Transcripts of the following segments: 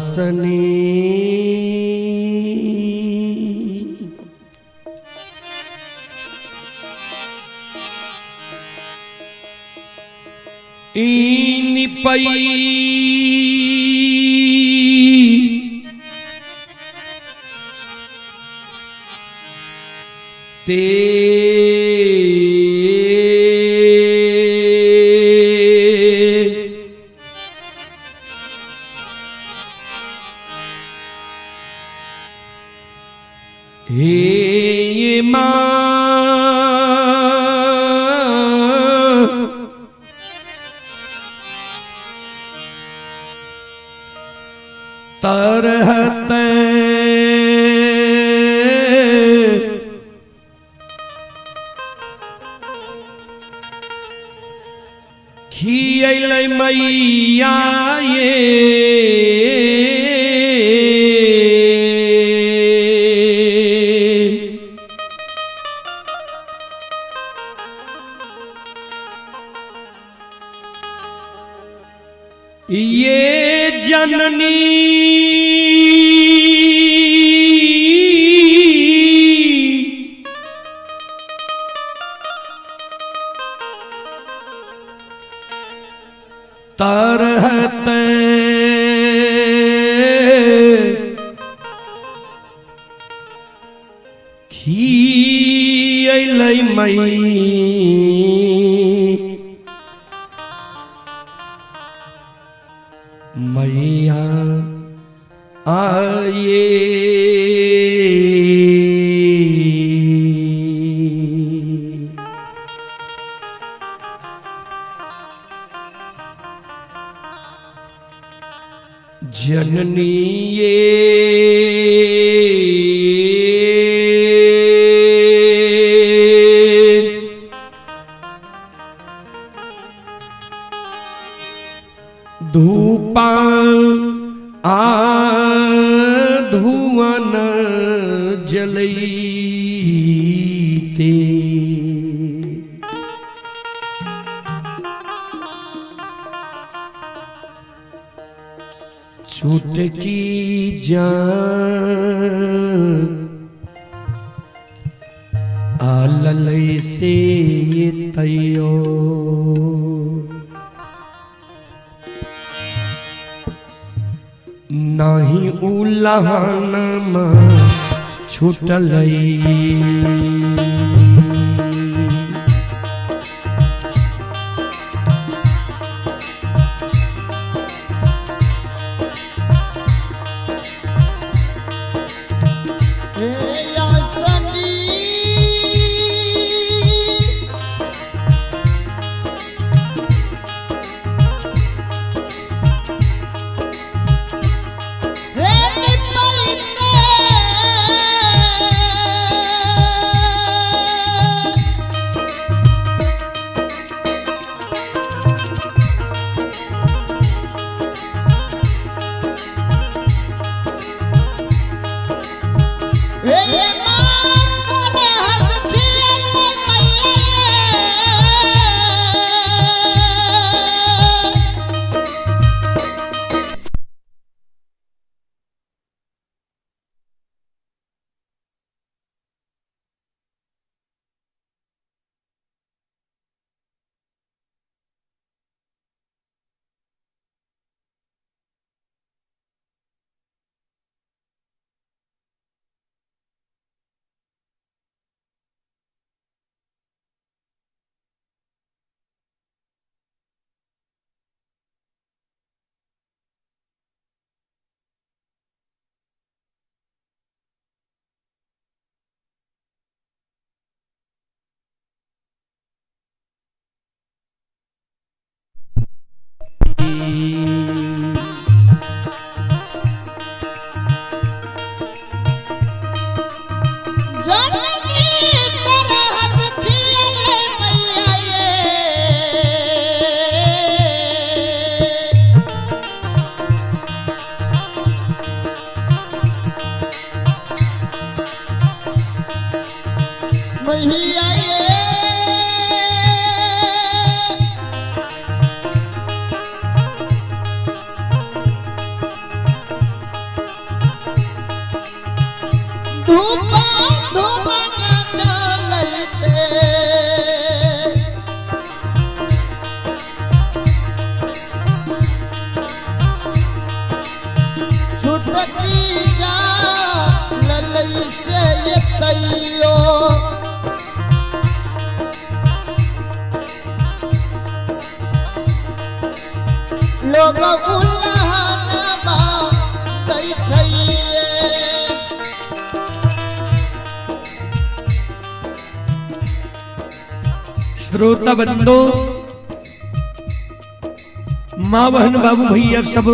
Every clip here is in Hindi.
आसनी ईनी पई ते हे मां तरहते खियल मैया ये जननी तरहते खियल मैया आए जननी ये धूपा धुवन जलैते छुटकी जान आललै से तैयो नाही उलहनमा छुटलै लोग उल्लाहनमा दै छैये। श्रोता बंदो, माँ बहन बाबू भैया सब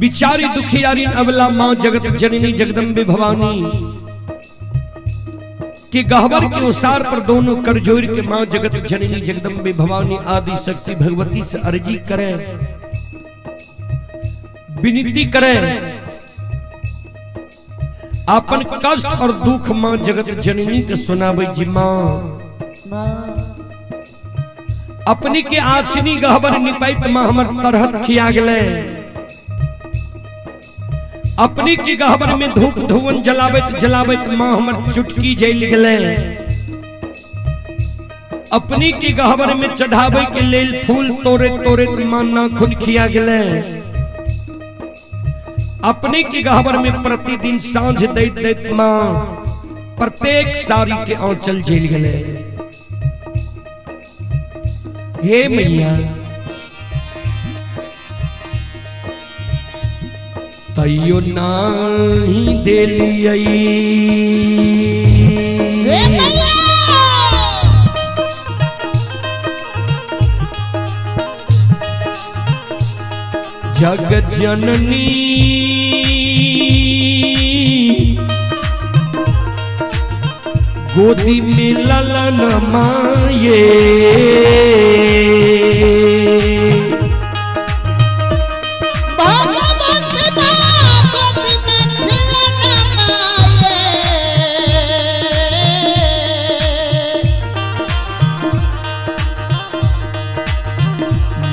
बिचारी दुखियारी अबला माँ जगत जननी जगदम्बे भवानी के गहवर के उसार पर दोनों कर जोड़ के माँ जगत जननी जगदम्बे भवानी आदि शक्ति भगवती से अर्जी करें, विनती करें, अपन कष्ट और दुख माँ जगत जननी के सुनावे जी। माँ अपनी के आसनी गहबर निपाइत माँ हमर तरहत खिया गले, अपनी की गहबर में धूप धुवन जलावत जलावत माँ हमर चुटकी जल गले, अपनी की गहबर में चढ़ावे के लेल फूल तोरे तोरे माँ नाखून खिया गले, अपने की गहबर में प्रतिदिन सांझ दैत दैत माँ प्रत्येक सारी के आंचल झेल गले। हे मैया तैयो नाही देलियै, जग जननी गोदी में ललन माये,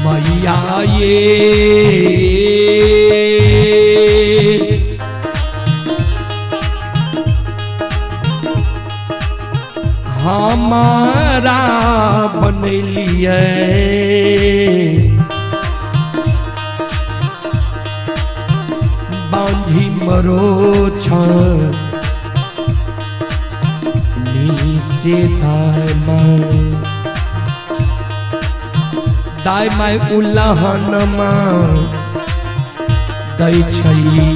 मैया ये हमारा बनलिए, बांधी मरो छनी से दाय माय उल्लाहनमा दै छैये।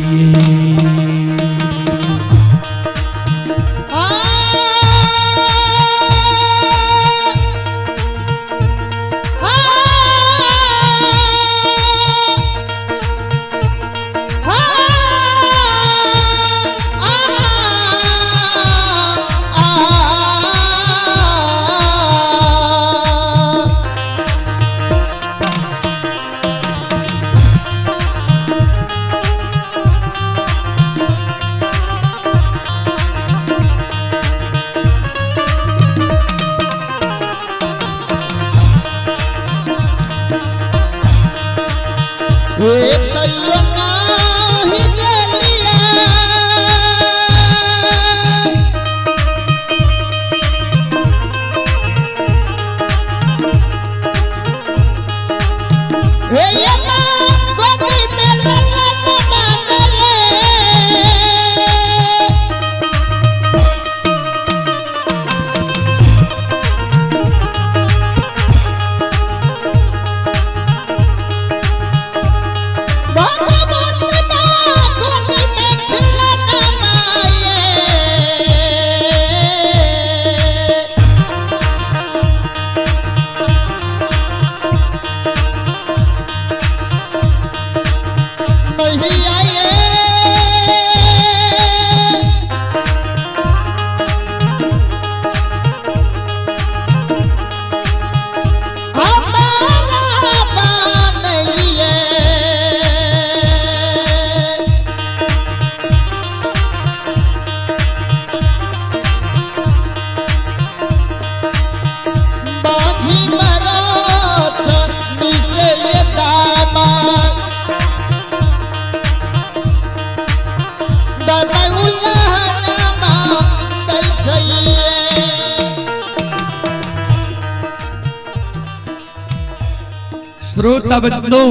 श्रोता बंदो,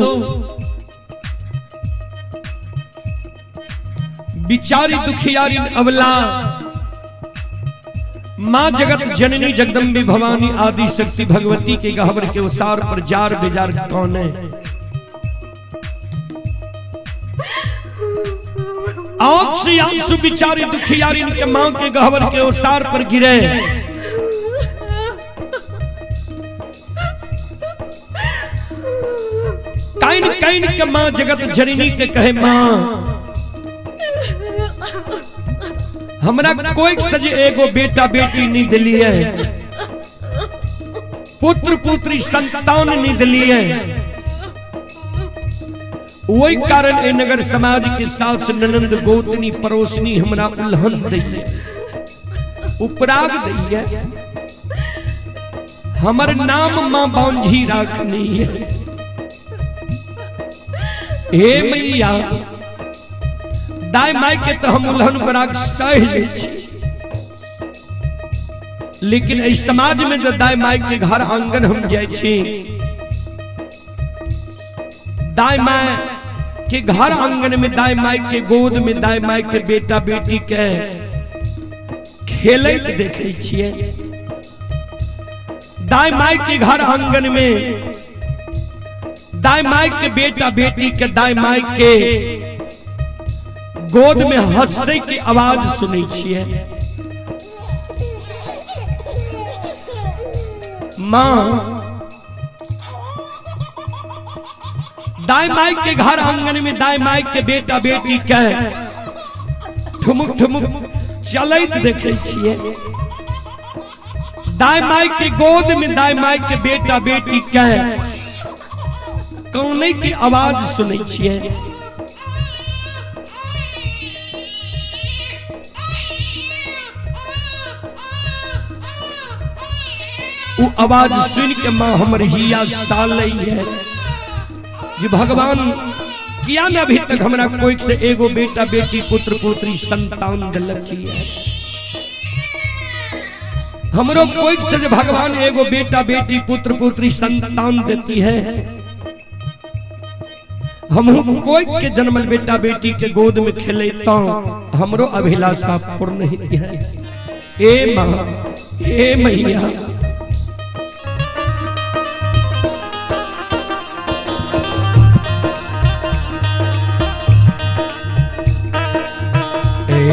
बिचारी दुखियारी अबला माँ जगत जननी जगदम्बे भवानी आदि शक्ति भगवती के गहवर के उसार पर जार बेजार कौन है। आंख से आंसू बिचारी दुखियारी के माँ के गहवर के उसार पर गिरे। काइन काइन के माँ जगत जननी के कहे माँ हमरा कोई सज एगो बेटा बेटी नहीं दिली है, पुत्र पुत्री संतान नहीं दिली है। वही कारण ए नगर समाज के सास ननंद गोतनी पड़ोसनी हमरा उल्हन दी है, उपराग दी है। हमर नाम मां बांझी राखनी है। हे मैया दाई माई के तो हम उल्हन पराग सह ले छी, लेकिन इस समाज में जो दाई माई के घर आंगन हम जाए छी, दाई माई के घर आंगन में दाई माई के गोद में दाई माई के बेटा बेटी के खेले देखे छिए। दाई माई के घर आंगन में दाई माई के बेटा बेटी के दाई माई के गोद में हंसे की आवाज सुनी छिए। मां दाई माई के घर आंगन में दाई माई के बेटा बेटी के ठुमुक ठुमुक चलत देखे छिए। दाई माई के गोद में दाई माई के बेटा बेटी के कौने की आवाज सुनी छिए। वो आवाज सुन के मां हमर हिया साल है जी भगवान किया न अभी तक हमरा कोई से एगो बेटा बेटी पुत्र पुत्री संतान दिलक है। हमरो कोई से भगवान एगो बेटा बेटी पुत्र पुत्री संतान देती है। हम कोई के जन्मल बेटा बेटी के गोद में खेले तो हमरो अभिलाषा पूर्ण है। ए मां ए मैया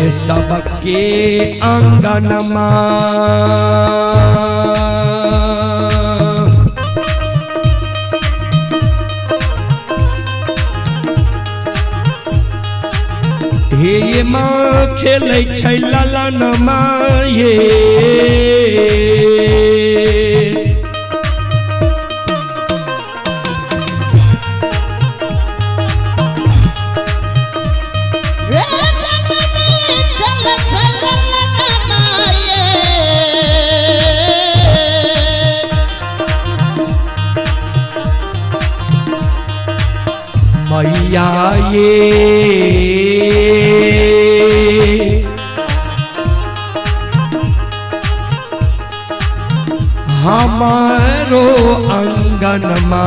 सबके आंगनमा हे ये माँ खेलै छै ललनमा ये मैया ये हमारो अंगनमा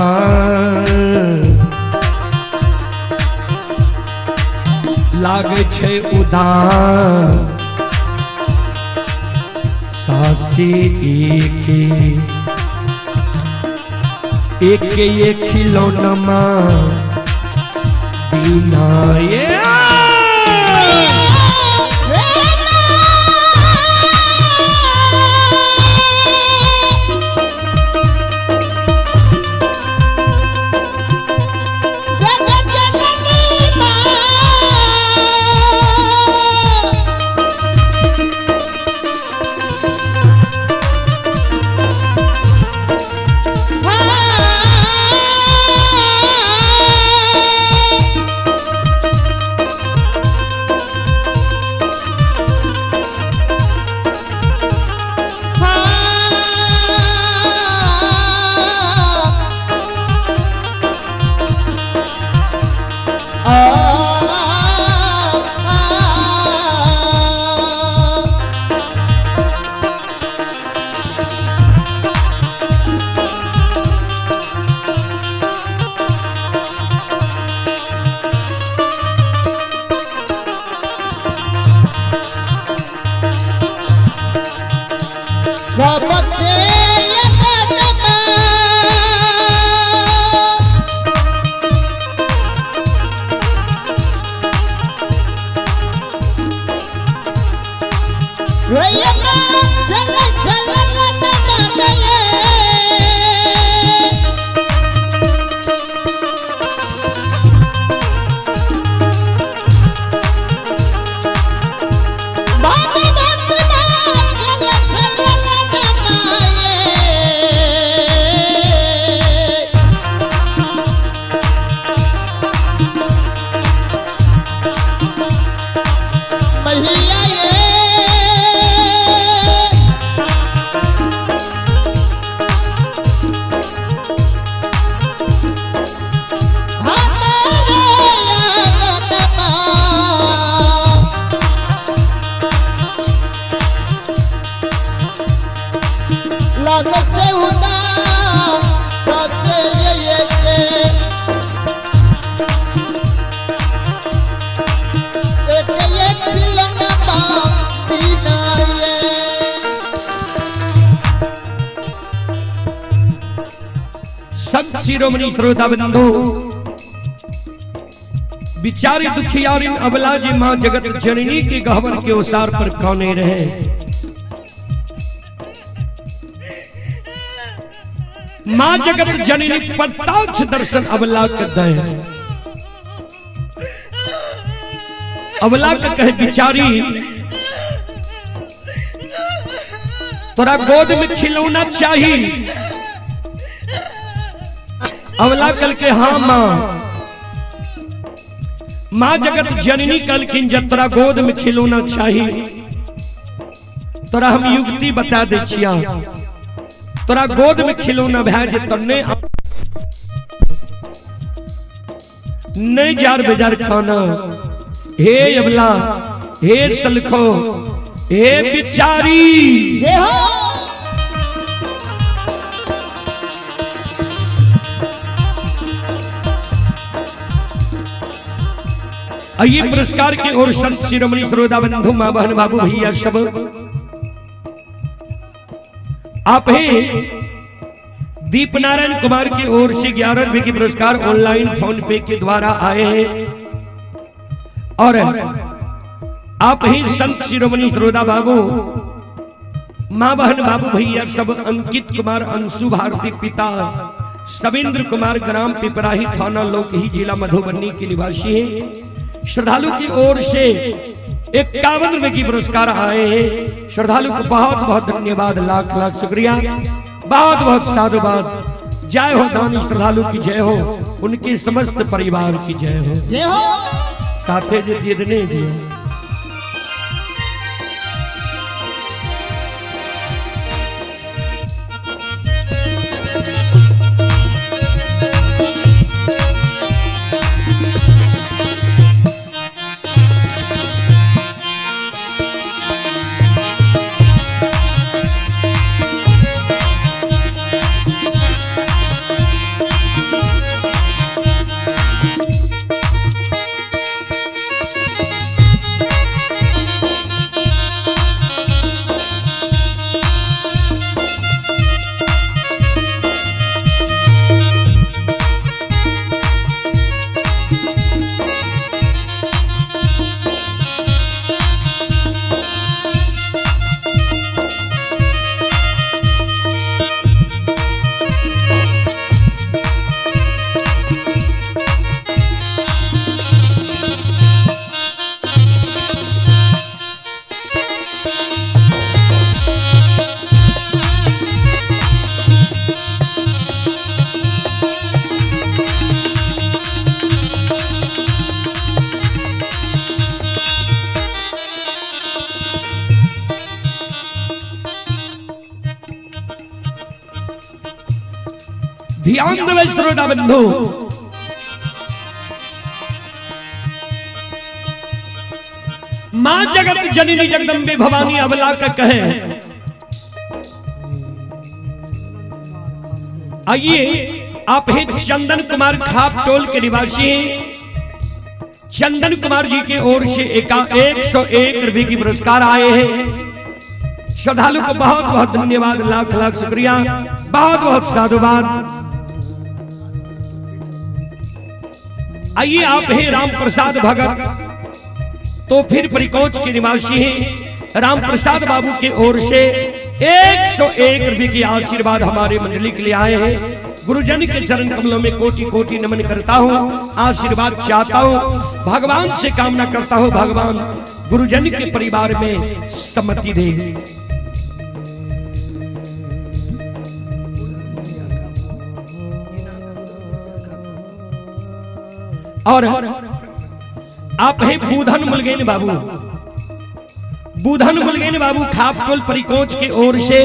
लागे छै उदार सासे एक ये खिलौनमा बिना ये लग से उदास सचे ये एक खिलौना बाकी ना ये संत शिरोमणि श्रोता बंधु बिचारी दुखियारिन अबला जी मां जगत जननी के गहवर के ओसार पर कौने रहे। मां जगत जननी प्रत्यक्ष दर्शन अबला के दे। अबला के कहे बिचारी तोरा गोद में खिलौना चाहिए। अबला कल के हाँ मां जगत जननी कल किन जब तोरा गोद में खिलौना चाहिए तोरा हम युक्ति बता दे छिया। तोरा गोद में खिलौना भेज तन्ने नहीं जार बेजार खाना। हे अबला हे सलखो हे बिचारी जय हो आइए पुरस्कार की ओर संत शिरोमणि श्रोता बंधु मां बहन बाबू भैया सब आप हैं। दीप नारायण कुमार की ओर से 11 रुपए की पुरस्कार ऑनलाइन फोन पे के द्वारा आए हैं। और आप ही संत शिरोमणि श्रोता बाबू मां बहन बाबू भैया सब अंकित कुमार अंशु भारती पिता सविंद्र कुमार ग्राम पिपराही थाना लोकही जिला मधुबनी के निवासी हैं। श्रद्धालु की ओर से 51 रुपए की पुरस्कार आए हैं। श्रद्धालु को बहुत बहुत धन्यवाद, लाख लाख शुक्रिया, बहुत बहुत साधुवाद। जय हो दानी श्रद्धालु की जय हो, उनके समस्त परिवार की जय हो। जय हो साथे जितने दिए ध्यान देवे श्रोता बंधु। मां जगत जननी जगदम्बे भवानी अबला का कहे आइए आप हैं चंदन कुमार खाप टोल के निवासी हैं। चंदन कुमार जी के ओर से 101 रुपए की पुरस्कार आए हैं। श्रद्धालु को बहुत बहुत धन्यवाद, लाख लाख शुक्रिया, बहुत बहुत साधुवाद। आइए आप हैं राम प्रसाद भगत तो फिर परिकोच के निवासी हैं। राम प्रसाद बाबू के ओर से 101 रुपए की आशीर्वाद हमारे मंडली के लिए आए हैं। गुरुजन के चरण कमलों में कोटि कोटि नमन करता हूँ, आशीर्वाद चाहता हूँ, भगवान से कामना करता हूँ भगवान गुरुजन के परिवार में सम्मति दे। और आप हैं बूधन मुलगेन बाबू, बूधन मुलगेन बाबू खापटोल परिकोच के ओर से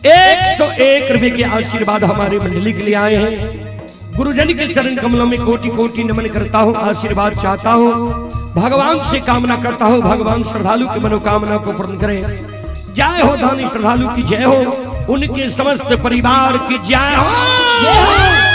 101 रुपए के आशीर्वाद हमारे मंडली के लिए आए हैं। गुरुजन के चरण कमलों में कोटि कोटि नमन करता हूँ, आशीर्वाद चाहता हूँ, भगवान से कामना करता हूँ भगवान श्रद्धालु की मनोकामना को पूर्ण करें। जय हो दानी श्रद्धालु की जय हो, उनके समस्त परिवार की जय हो।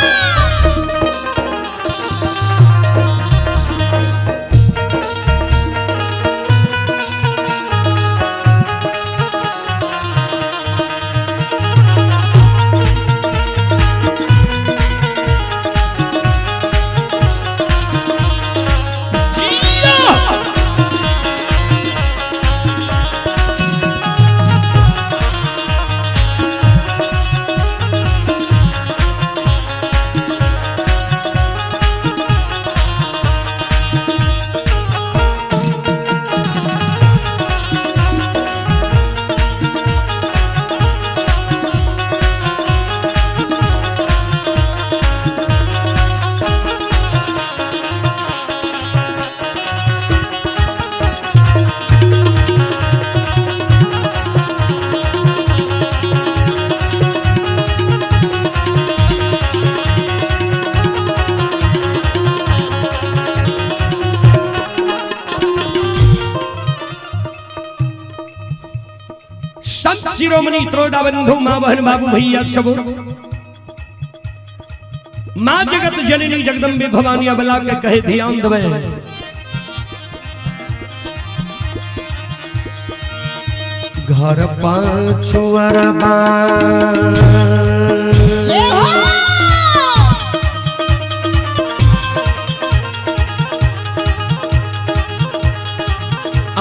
शिरोमणि त्रोदा बंधु माँ बहन बाबू भैया सब, माँ जगत जननी जगदम्बे भवानी अबला के कहे ध्यान दबे। घर पाछुअरबा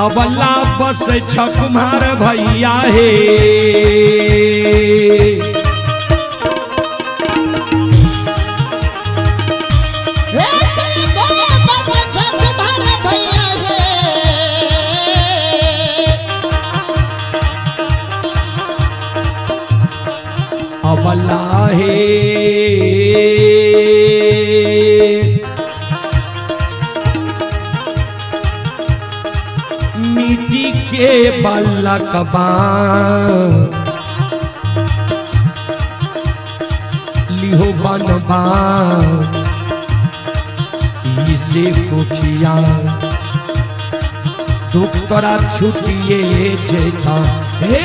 अबला बस छकुमार भैया हे, अबला हे मिट्टी के बालकबा लिहो बनबा इसे कोठिया दुख तोरा छुटिए जेता हे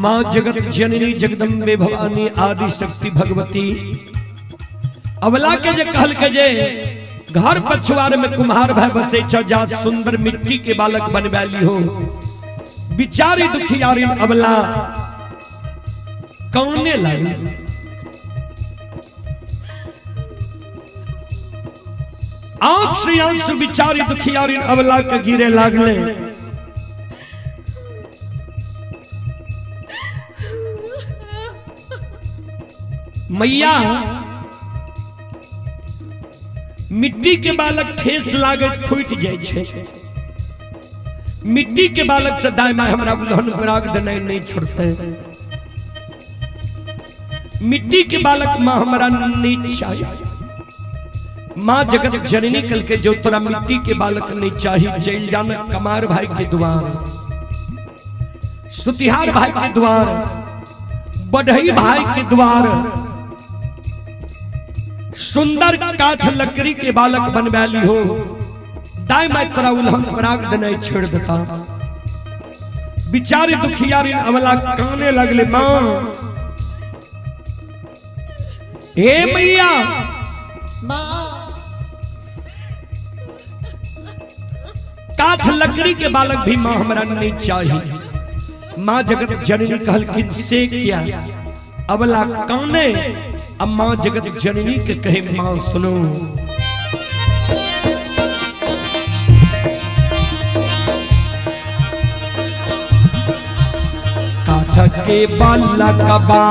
माँ जगत जननी जगदम्बे भवानी आदि शक्ति भगवती अबला के जे कहल के जे घर पछुआर में कुम्हार भाई बसे जा सुंदर मिट्टी के बालक बनवाली हो। बिचारी दुखियारी अबला कौने लगी। आंख से आंसू बिचारी दुखियारी अबला के गिरे लागले। मैया मिट्टी के बालक ठेस लागे फूट जाए छे। मिट्टी के बालक से दाई माय हमरा उल्हन पराग डनै नहीं छोड़ते। मिट्टी के बालक माँ हमारा नहीं चाहिए। माँ जगत जननी कल के जो तोरा मिट्टी के बालक नहीं चाहिए। चल जाना कमार भाई के द्वार, सुतिहार भाई के द्वार, बढ़ई भाई के द्वार, सुंदर काठ लकड़ी के बालक बनवाली हो। दाई मैं तोरा उल्हन पराग डनै छोड़ देता। बिचारी दुखियारी अमला काने लगले। माँ हे मैया काठ लकड़ी के बालक भी माँ हमारा नहीं चाहिए। माँ जगत जननी कहल किनसे क्या अबला काने। अब माँ जगत जननी के कहे माँ सुनो। काठ के बालक बा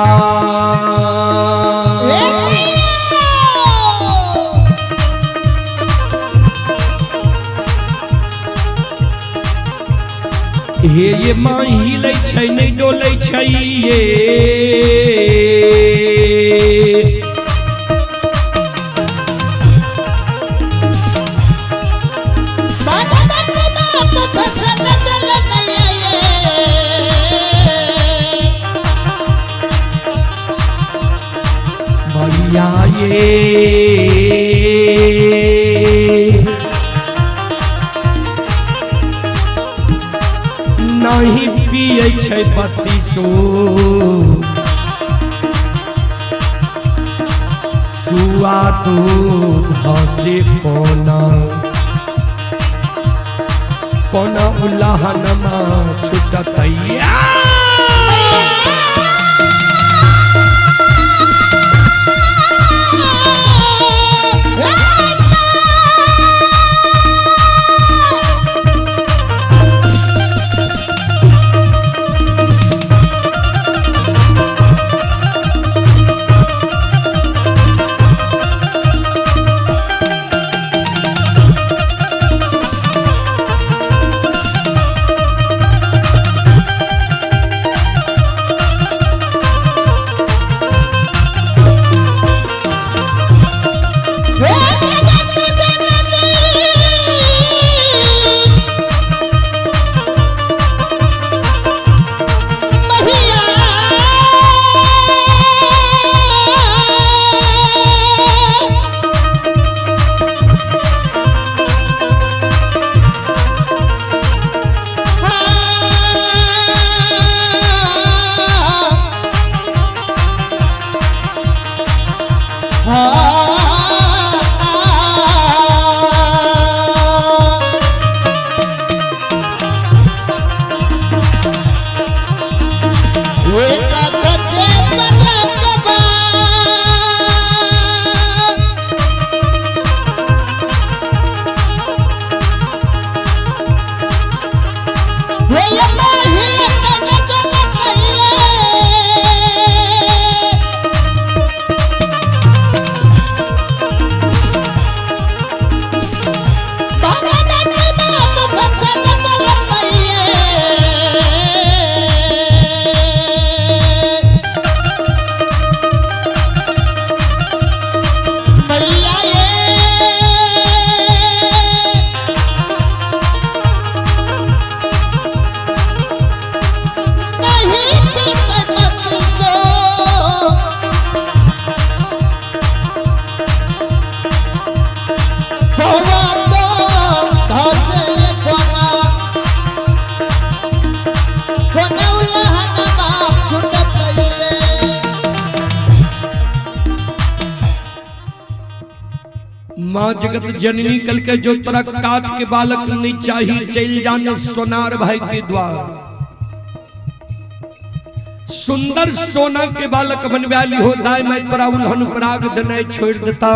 ये माँ हिले छै नहीं डोले छै। भैया नहीं पिए छै बत्तीसो सुआ दूध से पौना पौना उल्लाहनमा छुटतैया। माँ जगत जननी कल के जो तरह काट के बालक नहीं चाहिए चल जाने सोनार भाई के द्वार सुंदर सोना के बालक बनवाली हो दाय मैं तोरा उल्हन पराग दने छोड़ देता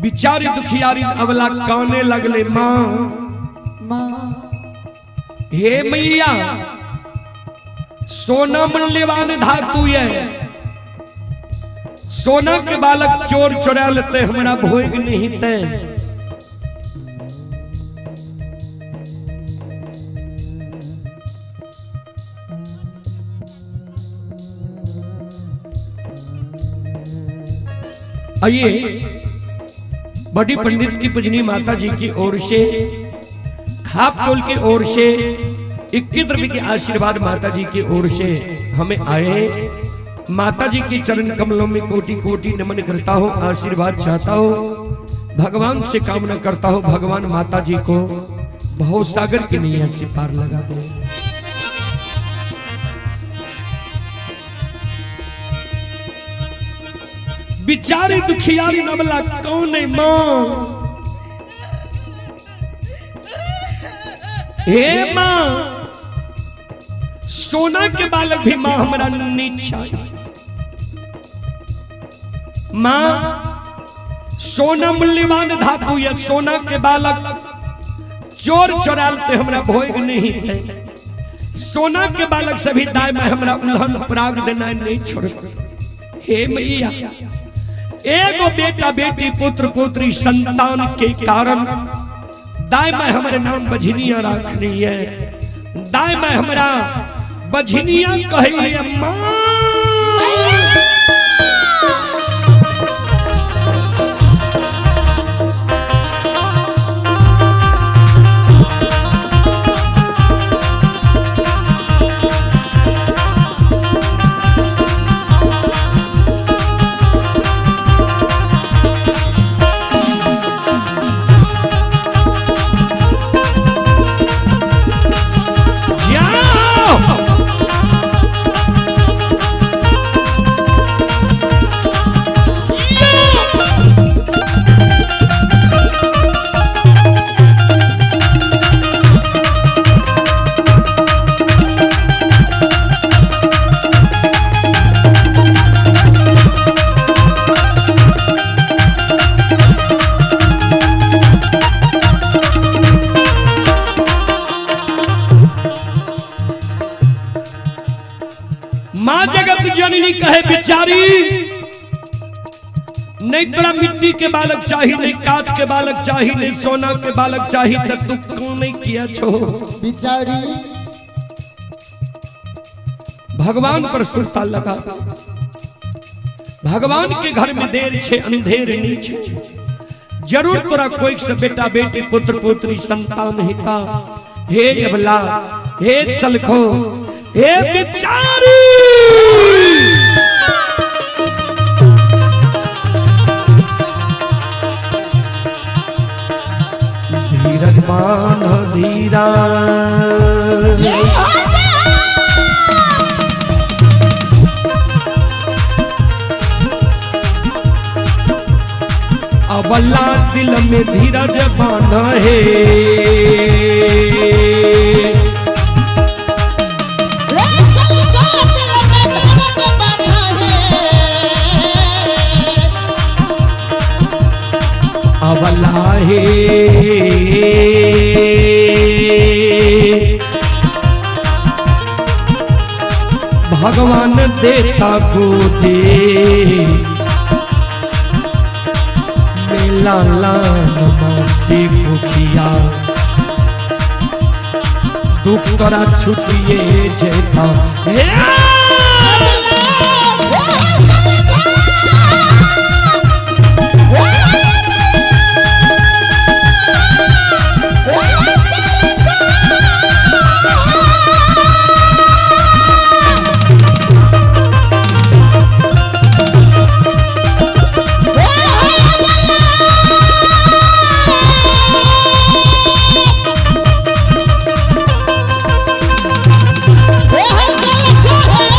बिचारी दुखियारी अबला काने लगले माँ हे मैया सोना मूल्यवान धातु है सोना के बालक चोर चुरा लेते हमारा भोग नहीं ते आइए बड़ी पंडित की पूजनी माता जी की ओर से खाप टोल की ओर से 21 रुपए के आशीर्वाद माता जी की ओर से हमें आए माता जी के चरण कमलों में कोटि कोटि नमन करता हूँ आशीर्वाद चाहता हूँ भगवान से कामना करता हूँ भगवान माता जी को भव सागर की नैया से पार लगा दे। बिचारी दुखियारी नमला कौन है माँ हे माँ सोना के बालक भी माँ हमारा नीचा माँ सोना मूल्यवान धातु या सोना के बालक चोर चोरालते हमरा भोग नहीं है सोना के बालक से भी दाय में हमरा उल्हन पराग देना नहीं छोड़ हे मैया एगो बेटा बेटी पुत्र पुत्री संतान के कारण दाय में हमारे नाम बझनिया रखनी है दाय में हमरा बझनिया कहिए माँ जननी कहे बिचारी नहीं तोरा मिट्टी के बालक चाहिए नहीं काठ के बालक चाहिए नहीं सोना के बालक चाहिए तब तू क्यों नहीं किया छो बिचारी भगवान पर सुरता लगा भगवान के घर में देर छे अंधेर नीचे जरूर तोरा कोई से बेटा बेटी पुत्र पुत्री संतान हिता हे अबला हे सलखो हे बिचारी धीरज मान धीरा अबला दिल में धीरज बांधा है अबला है भगवान देता को दे लाला नमस्ते कुखिया दुख करा छुटिए जेता Oh,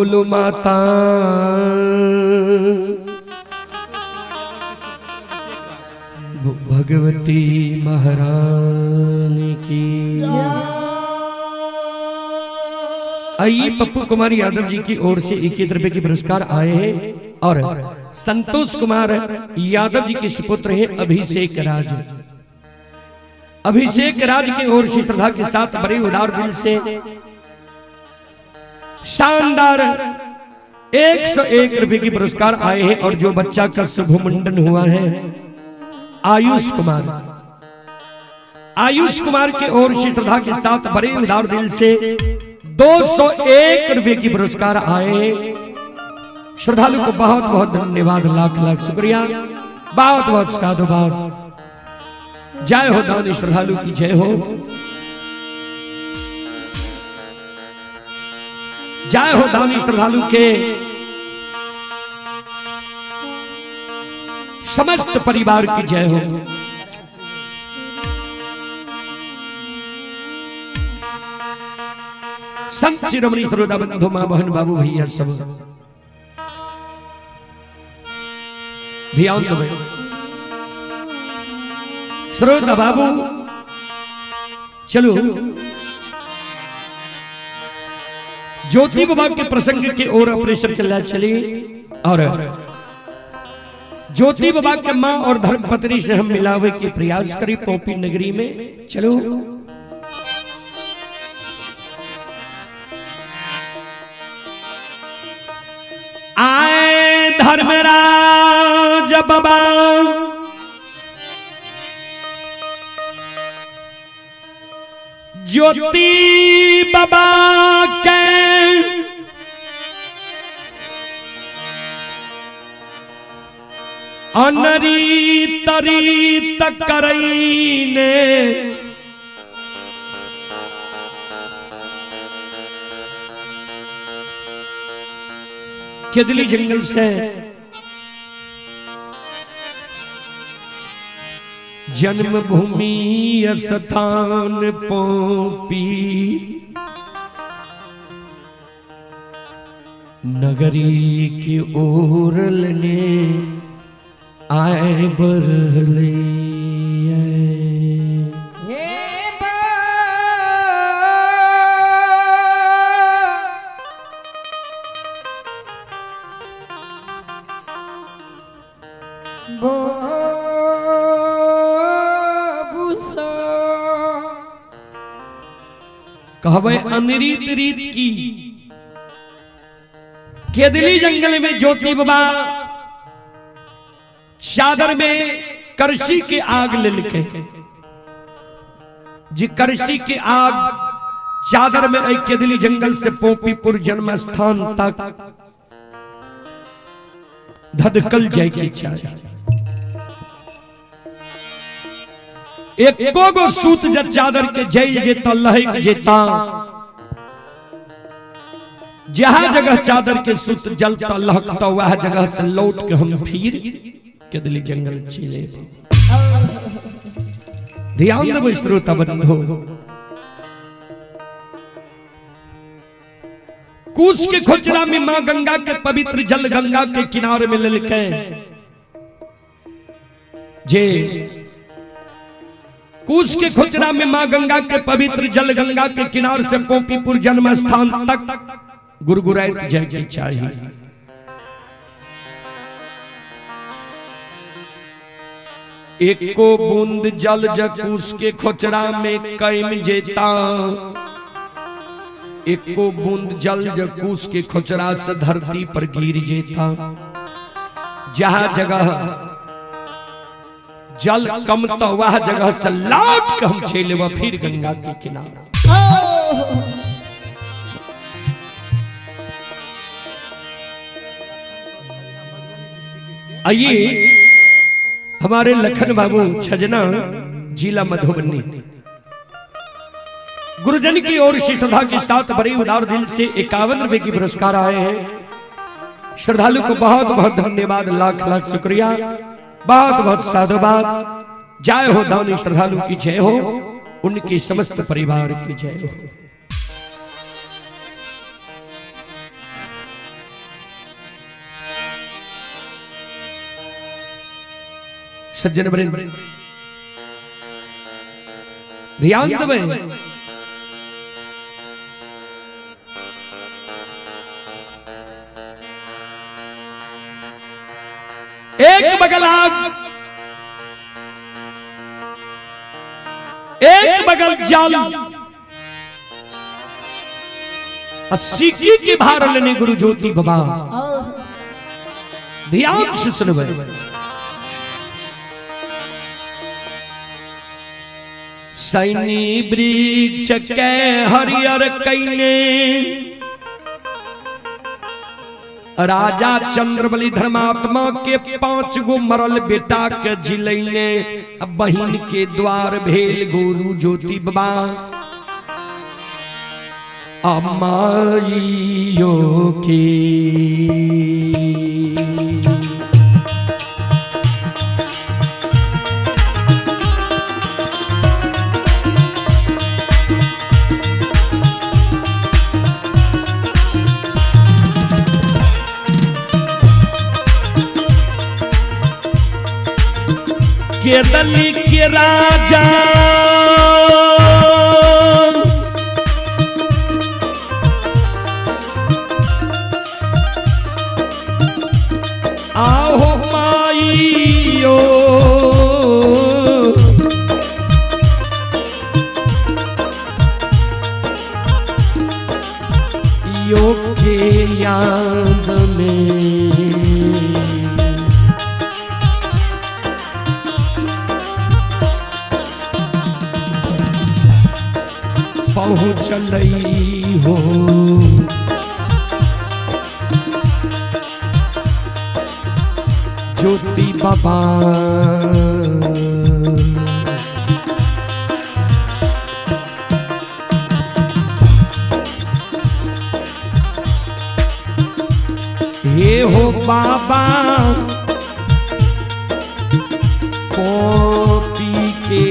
बोलो माता भगवती महारानी की। आइए पप्पू कुमार यादव जी की ओर से 21 रुपए की पुरस्कार आए हैं और संतोष कुमार यादव जी के सुपुत्र हैं अभिषेक राज। अभिषेक राज की ओर से श्रद्धा के साथ बड़े उदार दिल से शानदार 101 रुपए की पुरस्कार आए हैं और जो बच्चा का शुभ मुंडन हुआ है आयुष कुमार के ओर से श्रद्धा के साथ बड़े उदार दिल से 201 रुपए की पुरस्कार आए। श्रद्धालु को बहुत बहुत धन्यवाद, लाख लाख शुक्रिया, बहुत बहुत साधुवाद। जय हो दानी श्रद्धालु की जय हो, जय हो दानी श्रद्धालु के समस्त परिवार की जय हो। संत शिरोमणि श्रोता बंधु मां बहन बाबू भैया सब ध्यान दो। श्रोता बाबू चलो ज्योति बाबा के प्रसंग के ओर ऑपरेशन चला चली और ज्योति बाबा के मां और धर्मपत्नी से हम मिलावे के प्रयास करी पोपी नगरी में। चलो आए धर्मराज बाबा ज्योति बाबा के अनरी तरी तकरईने केदली जंगल से जन्मभूमि स्थान पोपी नगरी की ओर लेने आए बरले कहवे अनरीत रीत की केदली जंगल में ज्योति बाबा चादर में करसी के आग ले लिखे जी करसी के आग चादर में एक केदली जंगल से पोपीपुर जन्म स्थान तक धधकल जाए की चाहे एको गो सूत जब चादर के जय जेता लहक जेता जहां जगह चादर के सूत जलता लहकता वह जगह से लौट के हम फिर केदली जंगल चले। ध्यान दो श्रोता बंधु, कूस के खोचरा में मां गंगा के पवित्र जल गंगा के किनारे में ललके जे कूस के खोचरा में मां गंगा के पवित्र जल गंगा के किनारे से पोपीपुर जन्म स्थान तक गुरगुराइत जय की चाहिए। एको बूंद जल जकूस के खोचरा में कैम जेता, एको बूंद जल जकूस के खोचरा से धरती पर गिर जेता। जहां जगह जल कमता वह जगह से लौट के हम छेले फिर गंगा के किनारे। आइए हमारे लखन बाबू छजना जिला मधुबनी गुरुजन की ओर से श्रद्धा के साथ बड़े उदार दिल से 51 रुपए की पुरस्कार आए हैं। श्रद्धालु को बहुत बहुत धन्यवाद, लाख लाख शुक्रिया, बहुत बहुत साधुवाद। जय हो दानी श्रद्धालु की जय हो, उनके समस्त परिवार की जय हो। सज्जन वृंद ध्यान देवे। एक बगल आग, एक बगल जाल, सिक्की की भार लेने गुरु ज्योति बाबा। ध्यान से सुनबे। सैनी वृक्ष के हरियर कैने, राजा चंद्रबली धर्मात्मा के 5 गो मरल बेटा के जिलैने। अब बहिन के द्वार भेल गुरु ज्योति बाबा। अमाइयो की केतली के राजा आओ माइयो यो के याद में पहुँचलई हो। ज्योति बाबा हे हो बाबा कॉपी के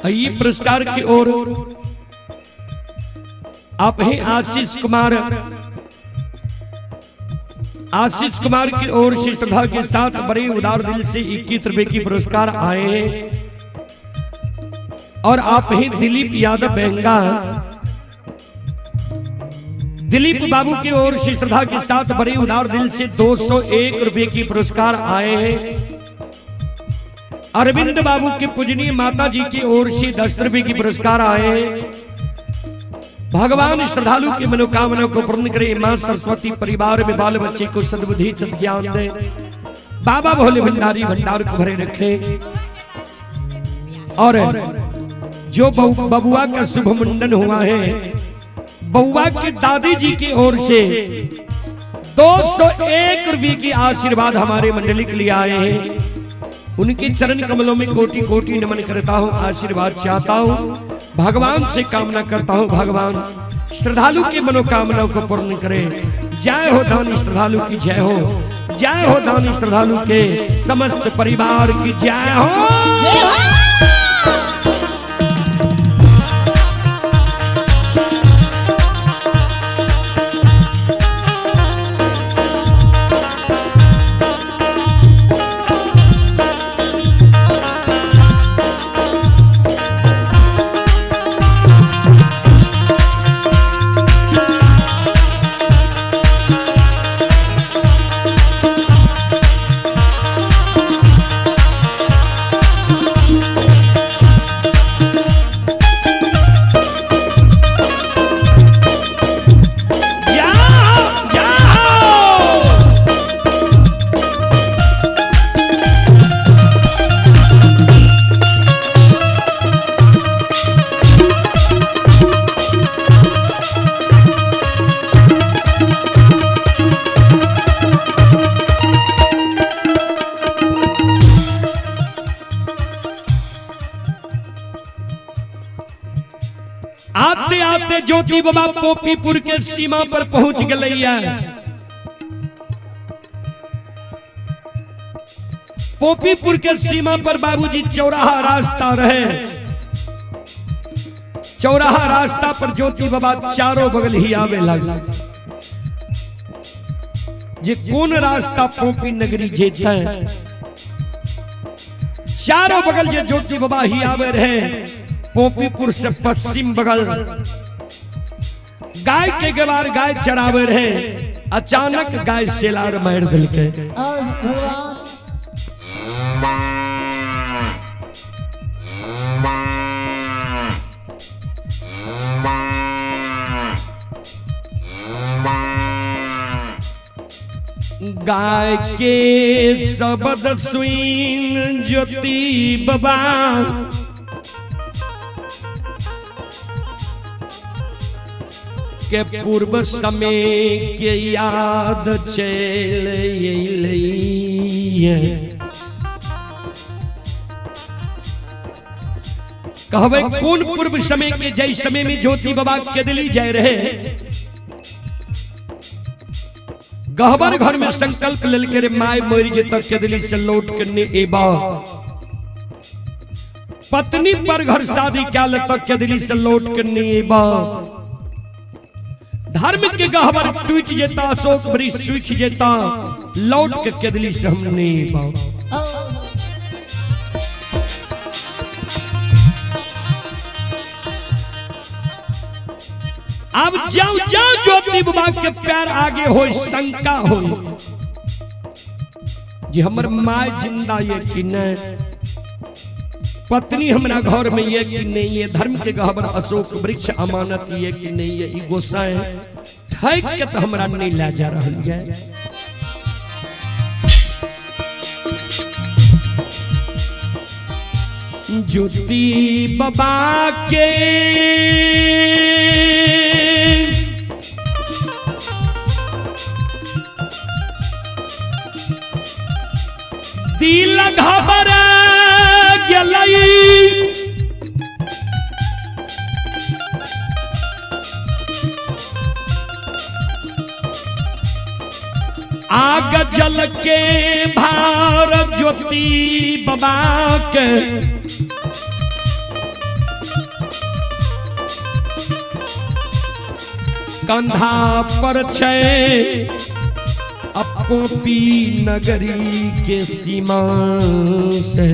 आइए पुरस्कार की ओर आप हैं आशीष कुमार। आशीष कुमार की ओर श्रद्धा के साथ बड़े उदार दिल से 21 रुपए की पुरस्कार आए हैं। और आप हैं दिलीप यादव बेंगा। दिलीप बाबू की ओर श्रद्धा के साथ बड़े उदार दिल से 201 रुपए की पुरस्कार आए हैं। अरविंद बाबू के पूजनीय माता जी की ओर से 10 रुपए की पुरस्कार आए। भगवान श्रद्धालु की मनोकामना को पूर्ण करे। मां सरस्वती परिवार में बाल बच्चे को सद्बुद्धि सद्ज्ञान दे। बाबा भोले भंडारी भंडार को भरे रखे। और जो बबुआ का शुभ मुंडन हुआ है, बबुआ की दादी जी की ओर से 201 रुपये की आशीर्वाद हमारे मंडली के लिए आए हैं। उनके चरण कमलों में कोटि कोटि नमन करता हूँ, आशीर्वाद चाहता हूँ। भगवान से कामना करता हूँ भगवान श्रद्धालु की मनोकामनाओं को पूर्ण करे। जय हो दानी श्रद्धालु की जय हो, जय हो दानी श्रद्धालु के समस्त परिवार की जय हो। आते आते ज्योति बाबा पोपीपुर के सीमा पर पहुंच गए। पोपीपुर के सीमा पर बाबूजी चौराहा रास्ता रहे। चौराहा रास्ता पर ज्योति बाबा चारों बगल ही आवे लगा। ये कौन रास्ता पोपी नगरी जेता है? चारों बगल ये ज्योति बाबा ही आवे रहे। पोपीपुर से पश्चिम बगल गाय के गवार गाय चरावे रहे। अचानक गाय सेलार मार दिल के। गाय के शब्द सुन ज्योति बाबा के पूर्व समय के याद चल कहवे कौन पूर्व समय के जय समय में ज्योति बाबा के दिली जय रहे। गहबर घर में संकल्प लेल के माय मोरी जे तक के दिली से लौट करने एबा पत्नी पर घर शादी क्या तक के दिली से लौट करने एबा धर्म के गहबर टूट जेता अशोक वृक्ष सूख जेता लौट के केदली से हमने अब जाओ जाओ ज्योति बाबा के प्यार आगे हो शंका हो जी हमर माय जिंदा ये कि नहीं, पत्नी हमारा घर में ये कि नहीं है, धर्म के गहबर अशोक वृक्ष अमानत ये कि नहीं है, ई गोसाएं ठैक के तो हमरा नहीं ला जा रहा है। ज्योति बाबा के दिल घबरा गलई आग जल के भार ज्योति बाबा के कंधा पर छे पोपी नगरी के सीमा से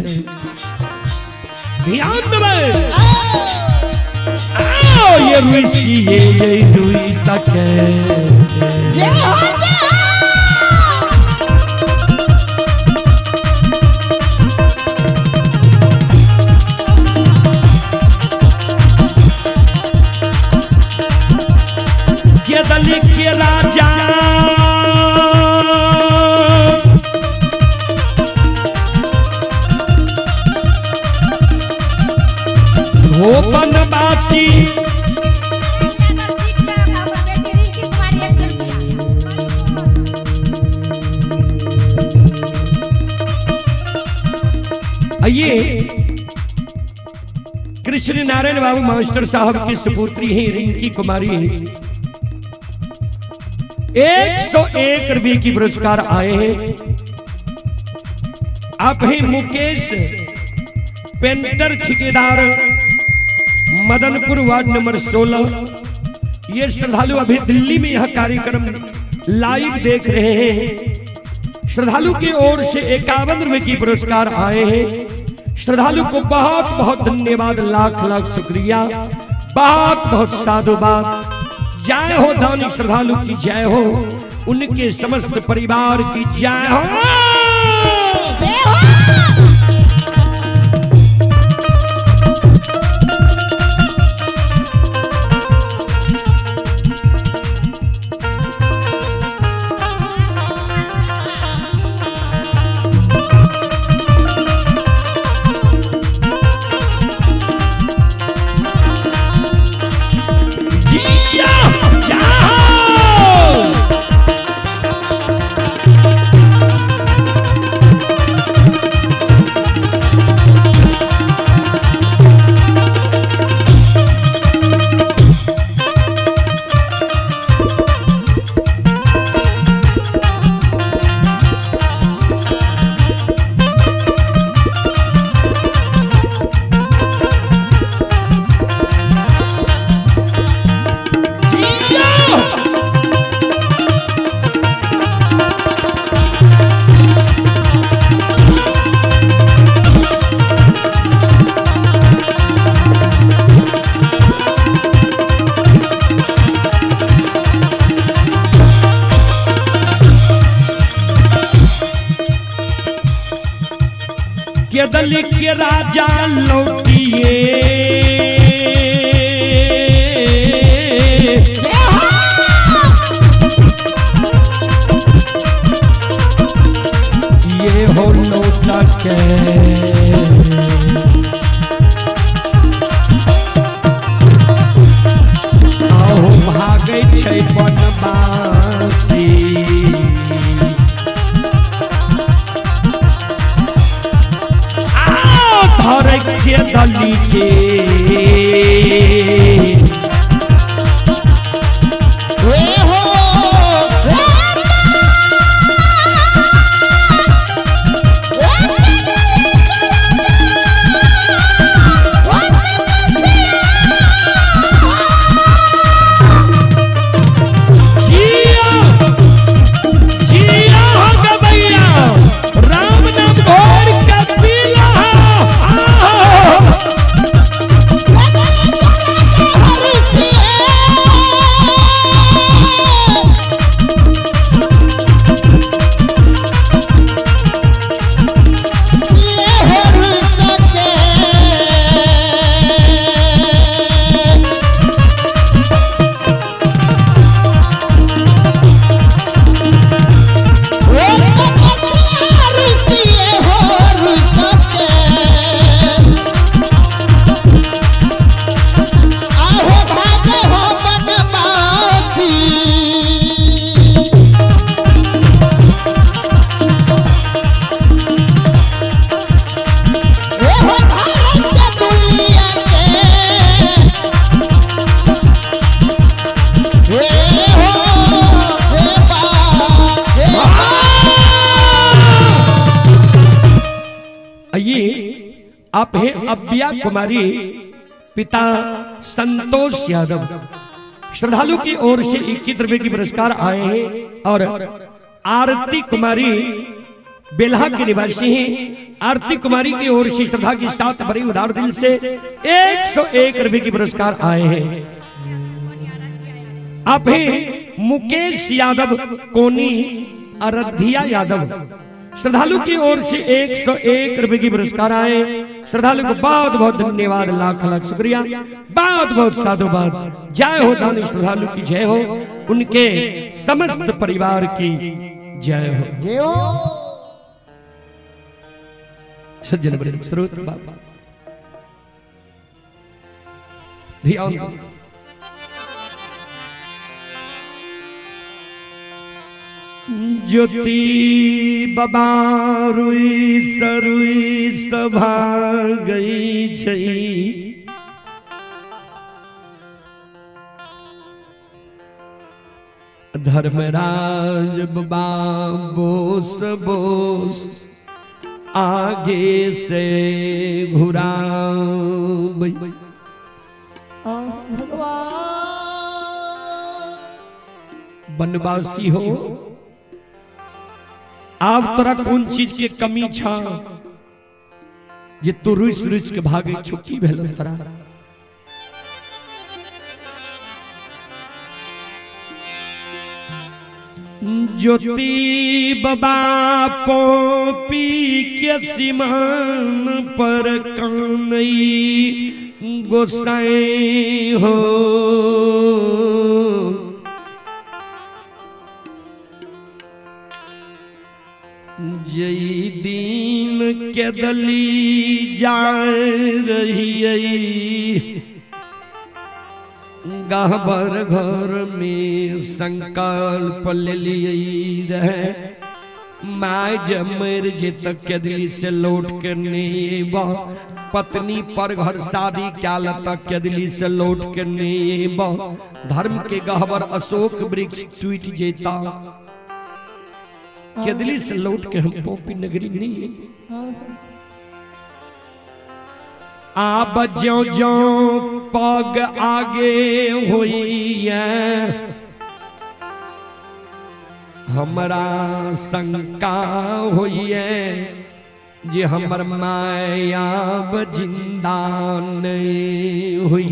ध्यान देवे ये ऋषि ये दुई सके बनवासी आइए कृष्ण नारायण बाबू मास्टर साहब की सुपुत्री हैं रिंकी कुमारी। 101 रुपये की पुरस्कार आए हैं। आप हैं मुकेश पेंटर ठेकेदार मदनपुर वार्ड नंबर 16। ये श्रद्धालु अभी दिल्ली में यह कार्यक्रम लाइव देख रहे हैं। श्रद्धालु की ओर से 51 रुपये की पुरस्कार आए हैं। श्रद्धालु को बहुत बहुत धन्यवाद, लाख लाख शुक्रिया, बहुत बहुत साधुवाद। जय हो दानी श्रद्धालु की जय हो, उनके समस्त परिवार की जय हो। दल के राजा लौटिए ये हो लौटा के आओ भागे छै बनवासी धर के दली के आप हैं अब्बिया कुमारी, पिता संतोष यादव। श्रद्धालु की ओर से 21 रुपये की पुरस्कार आए हैं। और आरती कुमारी बेल्हा के निवासी हैं। आरती कुमारी की ओर से श्रद्धा के साथ बड़े उदार दिल से 101 रुपये की पुरस्कार आए हैं। आप हैं मुकेश यादव कोनी अरधिया यादव। श्रद्धालु की ओर से 101 रुपये की पुरस्कार आए। श्रद्धालु को बहुत बहुत धन्यवाद, लाख लाख शुक्रिया, बहुत बहुत साधुवाद। जय हो दानी श्रद्धालु की जय हो, उनके समस्त परिवार की जय हो। सज्जन स्रोत बाबा ध्यान दो। ज्योति बाबा रुई सभा गई छई, धर्मराज बाबा बोस बोस आगे से घुरा भगवान बनवासी हो, आप तोरा कौन चीज के कमी छा जे तू रुस रुस के भागे छुट्टी भेल तोरा। ज्योति बाबा पोपी के सिमान पर कानई गोसाई हो, जई दीन के दली जा रही गहबर घर में संकल्प ले लिए रहे, माय जमर जे तक के दिल्ली से लौट के नहीं बा, पत्नी पर घर शादी क्या तक के दिल्ली से लौट के नहीं बा, धर्म के गहबर अशोक वृक्ष टूट जेता, केदली से लौट के हम पोपी नगरी नहीं आब ज्यो ज्यो पग आगे हुई है, हमरा शंका हुई है जे हमर माया जिंदा नहीं हुई।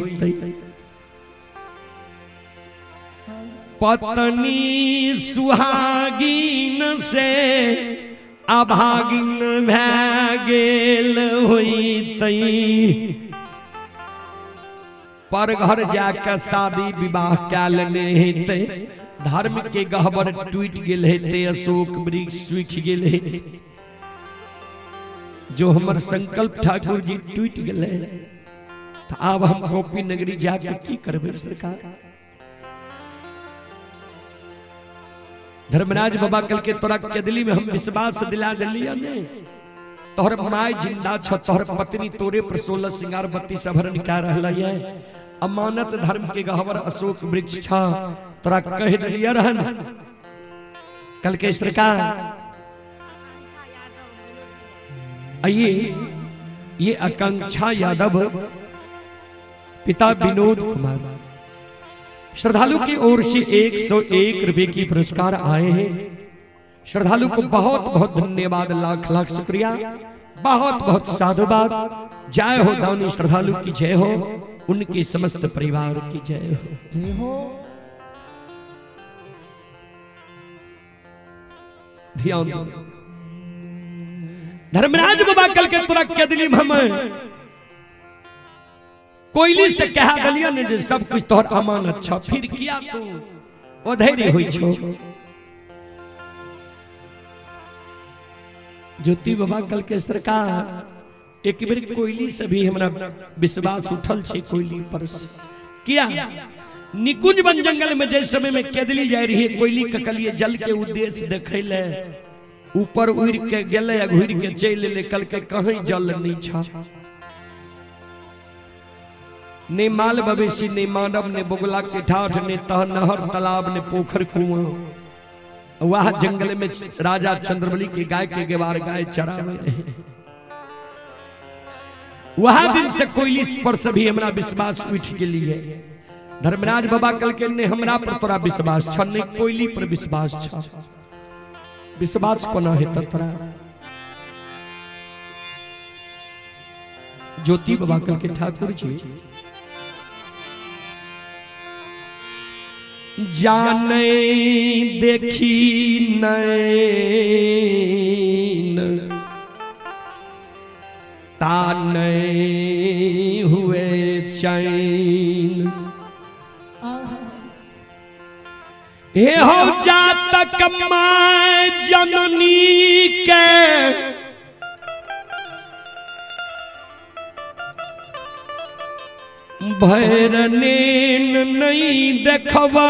पत्नी सुहागिन से अभागिन भै गेल हुई तई, पर घर जाकर शादी विवाह कैल हेते, धर्म के गहबर टूट गेल हेते, अशोक वृक्ष सूख गेल हेते, जो हमर संकल्प ठाकुर जी टूट गेले, तो अब हम पोपी नगरी जाके की करबे सरकार। धर्मराज बाबा कल के तोरा केदली में हम विश्वास दिला दिलिया ने, तोहर माय जिंदा छ, तोहर पत्नी तोरे पर 16 सिंगार बत्ती सभर निकाल रहल है, अमानत धर्म के गहवर अशोक वृक्ष छ, तोरा कह दिलिया रहन कल के सरकार। आइए ये आकांक्षा यादव पिता विनोद कुमार श्रद्धालु की ओर से 101 रुपए की पुरस्कार आए हैं। श्रद्धालु को बहुत बहुत धन्यवाद, लाख लाख शुक्रिया, बहुत बहुत साधुवाद। जय हो दानी श्रद्धालु की जय हो, उनके समस्त परिवार की जय हो। ध्यान दो। धर्मराज बाबा कल के तुरक के दिली हम कोयली से कहा दलिया ने जो सब कुछ तोहर अमानत छ, फिर किया तू अधैर्य हुई छो। ज्योति बाबा कल के सरकार एक बेर कोयली से भी हमरा विश्वास उठल छे, कोयली पर किया निकुंज वन जंगल में जैसे समय में केदली जाय रही है, कोयली ककलिए जल के उद्देश्य देखे ले, ऊपर उड़ के गेले या घुर के चल ले, कल के कहीं जल नहीं छा, ने माल मवेशी ने मानव ने बगुला के ठाठ ने तह नहर तालाब ने पोखर कुआं, वह जंगल में राजा चंद्रबली के गाय के गेवार गाय चरावे। वह दिन से कोयली पर सभी हमरा विश्वास उठ गेली है। धर्मराज बाबा कल के ने हमरा पर तोरा विश्वास छ, ने कोयली पर विश्वास छ, विश्वास कोना है तोरा। ज्योति बाबा कल के ठाकुर जी जाने देखी नैन ताने हुए चैन, हे हो जात कमाए जननी के भैरनेन नहीं देखबा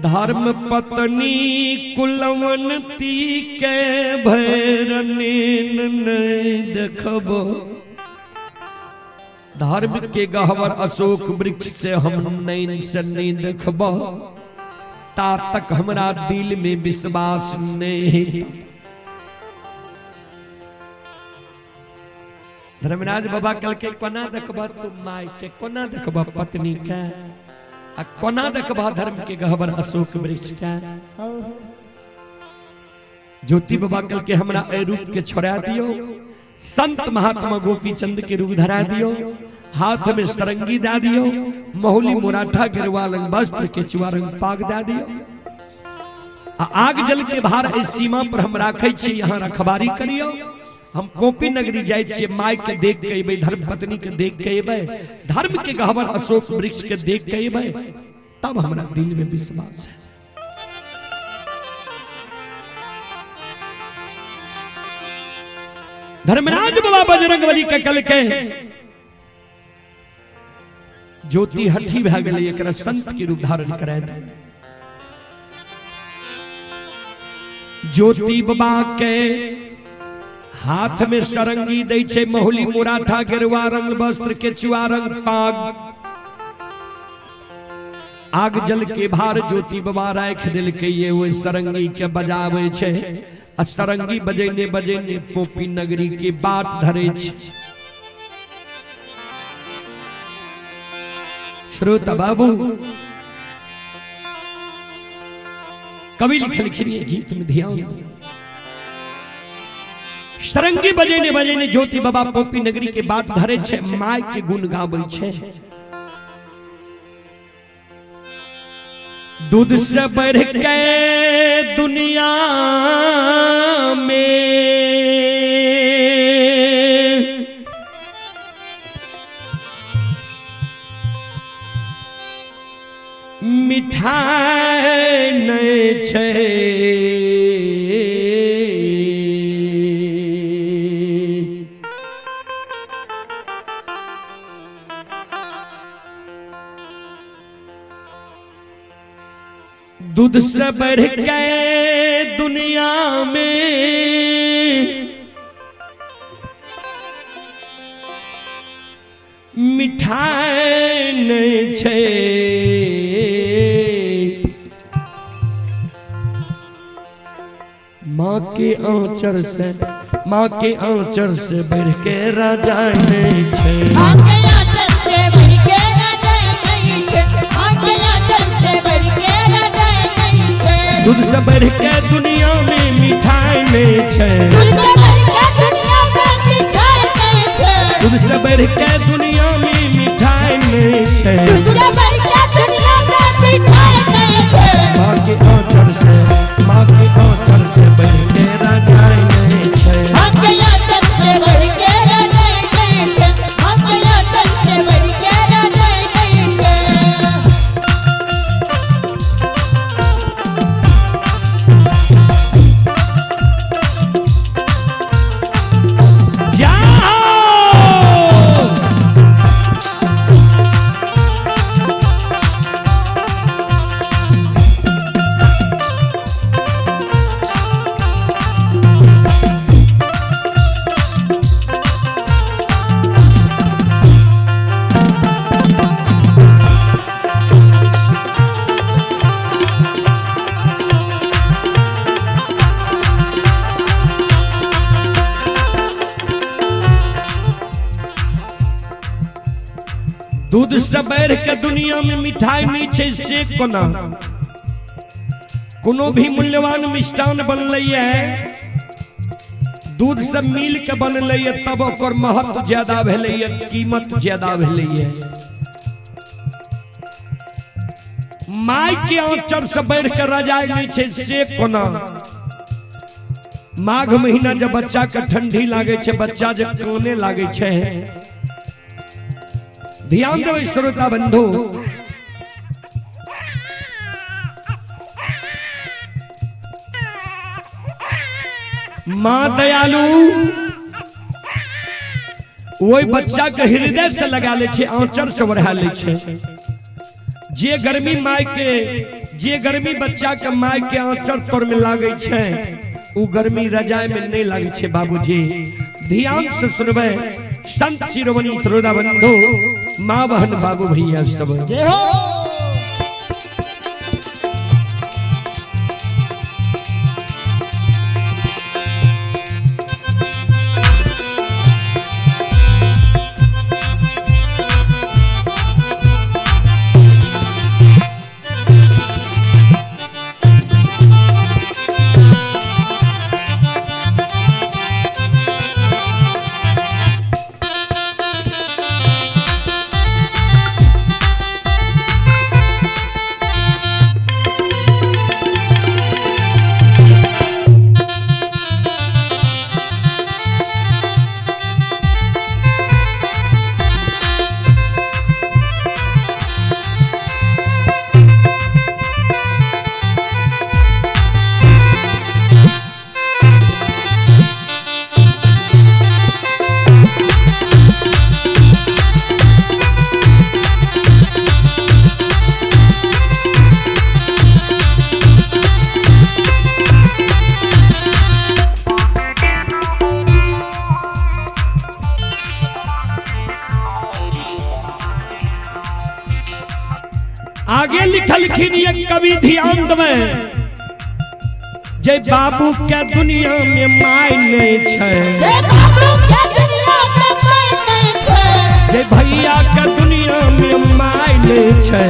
धर्म पत्नी कुलवंती के भैरनेन नहीं देखबा धर्म के गहवर अशोक वृक्ष से हम नैन से नहीं देखबा ता तक हमरा दिल में विश्वास नहीं। धर्मराज बाबा कल के कोना देखबा तुम माई के कोना देखबा पत्नी के आ कोना देखबा धर्म के गहवर अशोक वृक्ष के। ज्योति बाबा कल के हमरा ए रूप के छोड़ा दियो संत महात्मा गोपी चंद के रूप धरा दियो हाथ में सरंगी दे दियो महुली मुराठा गिरवाल वस्त्र के चुआरंग पाग दे दियो आग जल के भार इस सीमा पर हम राखे छी यहाँ रखबारी करियो। हम गोपी नगरी जाए छे माई के देख के अबे धर्म पत्नी के देख के अबे धर्म के गहवर अशोक वृक्ष के देख के अबे तब हमरा दिल में विश्वास है। धर्मराज बाबा बजरंगबली के कल के ज्योति हठी भए गेलै एकरा संत के रूप धारण कराय दे। ज्योति बाबा के हाथ में सरंगी दै छै महुली मुराठा गेरुआ रंग वस्त्र के चुआरंग पाग आग जल के भार ज्योति बाबा राख देलकै ये ओइ सरंगी के बजाबै छै आ सरंगी बजैने बजैने पोपी नगरी के बाट धरे छै। श्रोता बाबू कवि लिखलखिन ये गीत में ध्यान सरंगी बजैने बजैने ज्योति बाबा पोपी नगरी के बाट धरे छै माय के गुण गाबै छै। दूध से बढ़ के दुनिया में मिठाई नहीं छै दूध से बढ़ के दुनिया में मिठाई नहीं छै माँ के आंचल से बढ़ के राजा नहीं छै। दूध से बढ़ के दुनिया में मिठाई नहीं छै दूध से बढ़ के दुनिया में मिठाई नहीं छै। माँ के आंचल से बढ़ के राजा नहीं छै। दूध से बढ़ के दुनिया में मिठाई नहीं छै से कोना कोनो भी मूल्यवान मिष्ठान बनलै है दूध से मिल के बनलै है तब ओकर महत्व ज्यादा भेलै है कीमत ज्यादा भेलै है। माय के आंचल से बढ़ के रजाई नहीं छै से कोना माघ महीना जब बच्चा के ठंडी लागे छै बच्चा जब काने लागे छै ध्यान दो श्रोता बंधु माँ दयालु वही बच्चा के हृदय से लगा ले छे, आंचर से बढ़ा ले छे। जे गर्मी माय के बच्चा के माय के आंचर तोर में लागे छे, उ गर्मी रजाई में नहीं लागे छे। बाबूजी ध्यान से सुनबे, संत शिरोमणि श्रोता बंधु, माँ बहन बाबू भैया सब, आगे लिखलखिन ये कवि, ध्यान देवे, जय बाबू के दुनिया में माय नहीं छे, जय भैया के दुनिया में माय नहीं छे।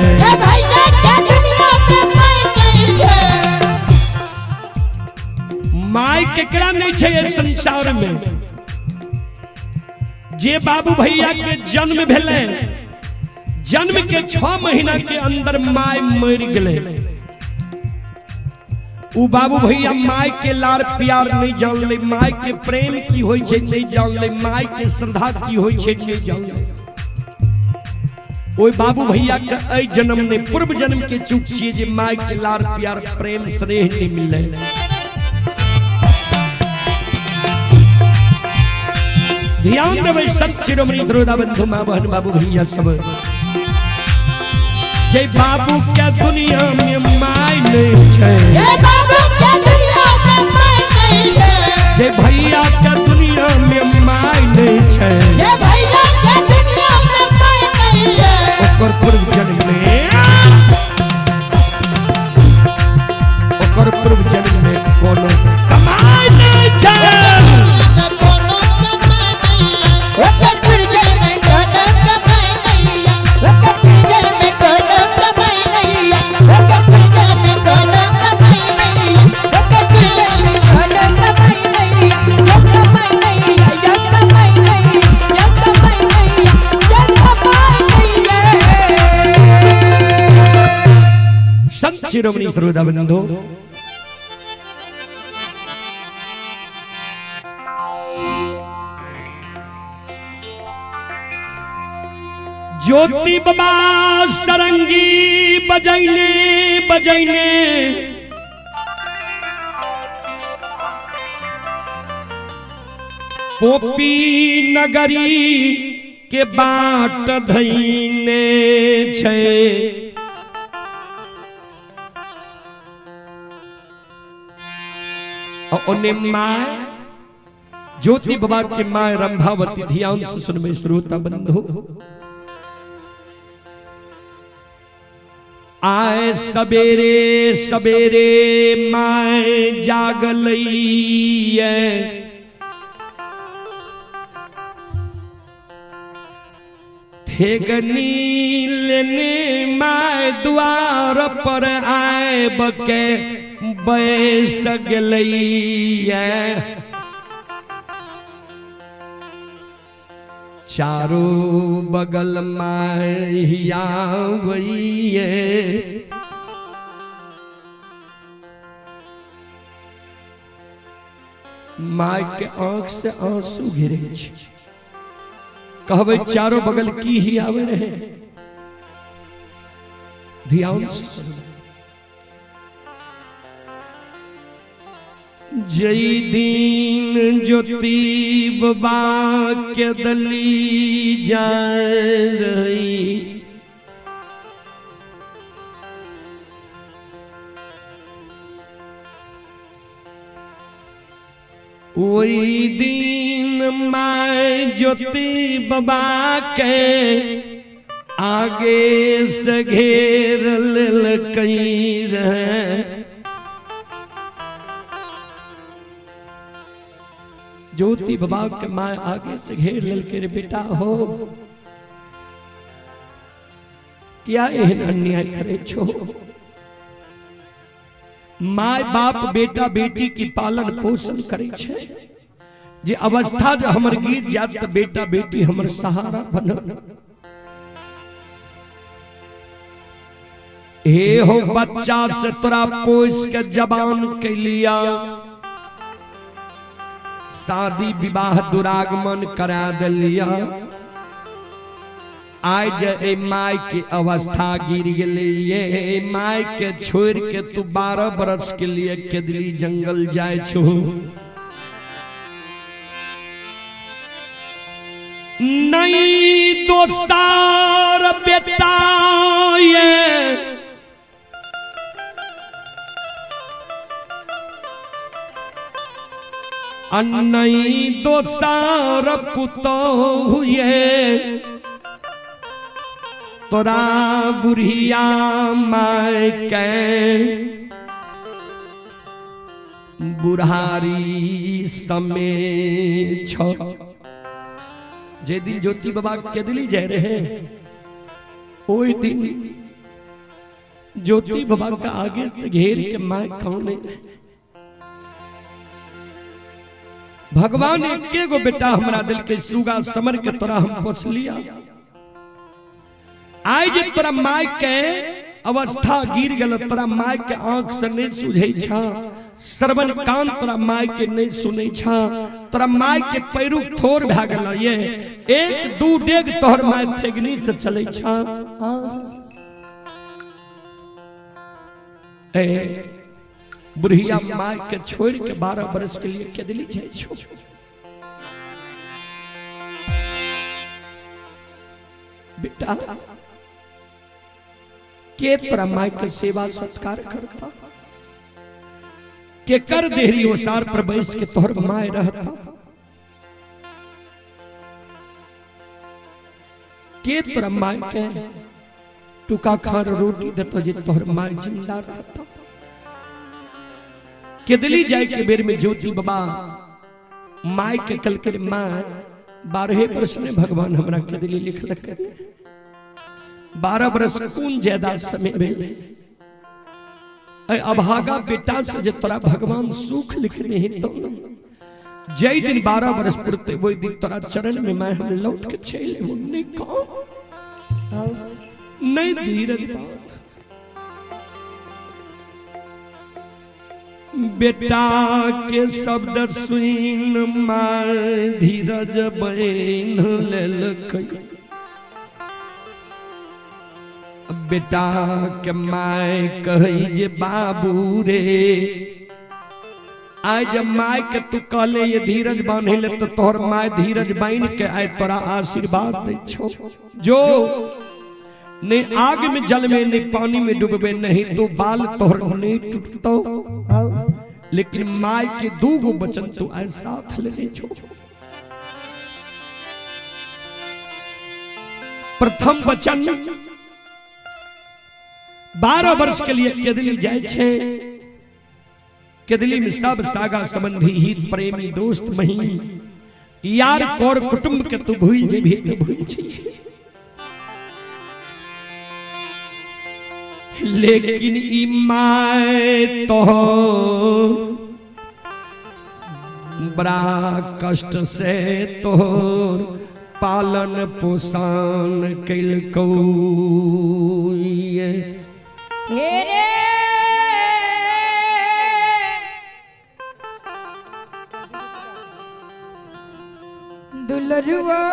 माय केकरा नहीं छे ये संसार में। जे बाबू भैया के जन्म भेले, जन्म के 6 महीना के अंदर माय मर गए। उ बाबू भैया माय के लार प्यार नहीं जान ले, माय के प्रेम की होय छे नहीं जान ले, माय के श्रद्धा की होय छे नहीं जान ले। ओय बाबू भैया के ऐ जन्म ने पूर्व जन्म के चूक छिए जे माय के लार प्यार प्रेम स्नेह नहीं मिले। ध्यान देवे, संत शिरोमणि श्रोता बंधु, माँ बहन बाबू भैया सब, जय बाबू के दुनिया में माय नहीं छे, जय भैया के दुनिया में माय नहीं छे। ओकर पूर्व जन्म में, ओकर पूर्व जन्म में कोनो कमाई नहीं छे। संत शिरोमणि श्रोता बंधु, ज्योति बाबा सरंगी बजैले बजैले, पोपी नगरी के बाट धैने छे। ओने माय ज्योति बाबा के माय रंभावती, ध्यान से सुनबे श्रोता बंधु, आए सवेरे सवेरे माय जागलैये, थेगनी लेने माय द्वार पर आए बके बैस गलैये। चारों बगल माहिया वैये, माय के आंख से आंसू गिरे छे। कहबे चारों बगल की ही आवे रहे। ध्यान से सुनो। जय दीन ज्योति बाबा के दली जा रही, वही दिन माय ज्योति बाबा के आगे से घेर कई रहे। ज्योति बाबा के माय आगे से घेर ललके रे बेटा हो क्या एहन अन्याय करे छो। माय बाप बेटा बेटी की पालन पोषण करे छे, जे अवस्था जो हमर गिर जात त बेटा बेटी हमर सहारा बनल। हे हो बच्चा से तोरा पोस के जवान के लिया, शादी विवाह दुरागमन करा दिलिया। आज ए माय के अवस्था गिर गई, माय के छोड़ के तू 12 बरस के लिए केदली जंगल जाए छो। नहीं दोस्तार बेटा ये नहीं दोस्तार पुतो हुए, तोरा बुढ़िया माय के बुढ़ारी समय छो। जे दिन ज्योति बाबा केदली जाए रहे, ओई दिन ज्योति बाबा का आगे से घेर के माय कौन भगवान एके गो बेटा हमरा दिल के सुगा समर के तोरा हम पोस लिया। आज तोरा माय के अवस्था गिर गल, तोरा माय के आंख से नहीं सुझे छा, श्रवण कान तोरा माय के नहीं सुने छा, तोरा माय के पैरू थोर भा गल। ये 1-2 डेग तोहर माय थेगनी से चले छा। ए बुढ़िया माय के छोड़ के 12 बरस के लिए केदली जाए छो। बेटा के तोरा माय के सेवा सत्कार करता, के कर देहरी ओसार पर बैस के तोहर माय रहता, के तोरा माय के टुका खार रोटी देतो जे तोहर माय जिंदा रहता। केदली जाए के बेर में ज्योति बाबा माय के कल के माय 12 बरस में भगवान हमरा केदली लिखल कर 12 बरस कौन ज्यादा समय भेले। अभागा बेटा से जे तोरा भगवान सुख लिखने ही तो जय दिन 12 बरस पुरते वही दिन तोरा चरण में मैं हम लौट के चले मुन्नी कौन नहीं धीरज बात। बेटा के शब्द सुन माय धीरज बन लेलकै, बेटा के माय कही जे बाबू रे, आज माय के तू कहले ये धीरज बांधे तो तोहर माय धीरज बांध के आए तोरा आशीर्वाद दे छो। जो ने आग में जल में ने पानी में डूबे नहीं तो बाल तोहर नहीं टूटतो, लेकिन माय के 2 गो बचन तू आए साथ लेने छो। प्रथम वचन 12 वर्ष के लिए केदली जाए छे। केदली में सब सागा संबंधी हित प्रेमी दोस्त मही यार कोर कुटुंब के तू भूल जे भी तो भूल छी, लेकिन ई माय तो बड़ा कष्ट से तोर पालन पोषण कैलकौ। दुलरुआ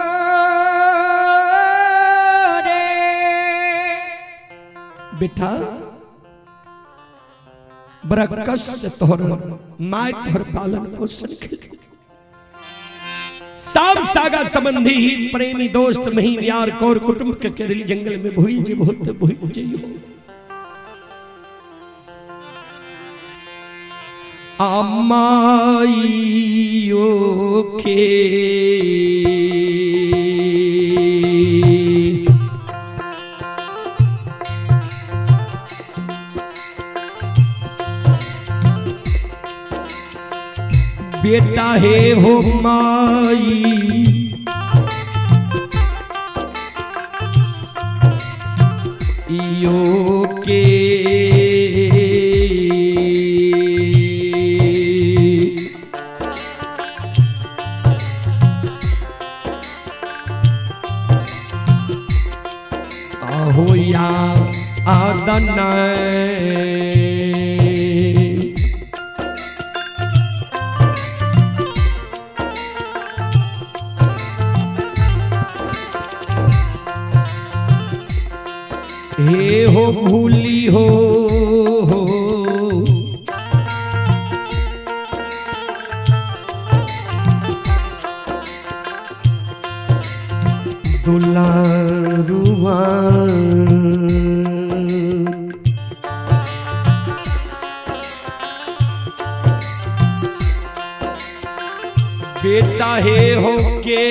बेटा बड़ा कष्ट से तोहर माय तोहर पालन पोषण के सब सागा संबंधी प्रेमी दोस्त महीन यार कौर कुटुंब के केरली जंगल में भूल जी बहुत भूल जइयो आमाइयो के बेटा है हो माई यो के आहो या आदन हे हो भूली हो दुलारुआ बेटा है हो के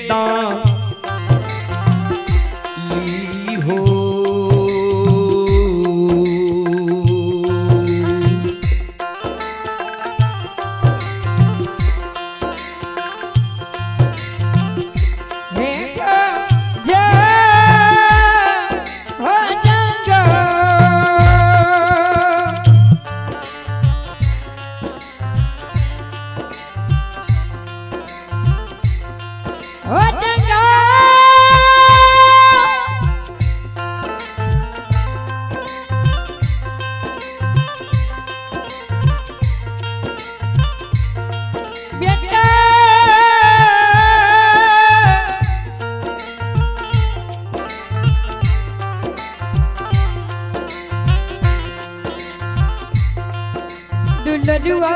दा ली हो दुलरुआ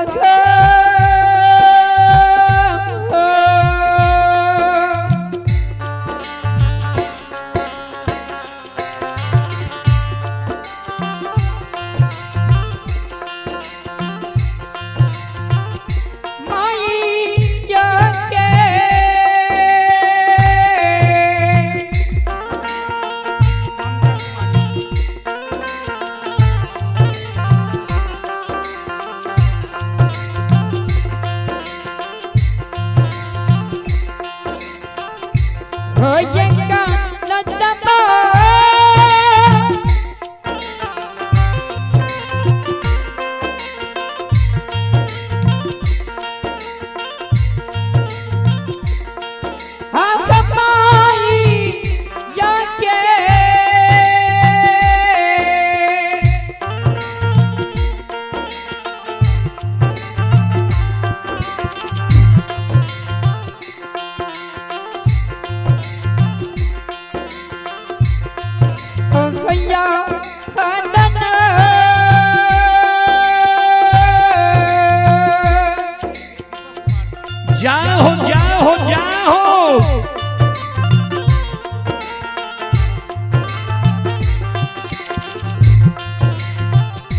जाओ जाओ जाओ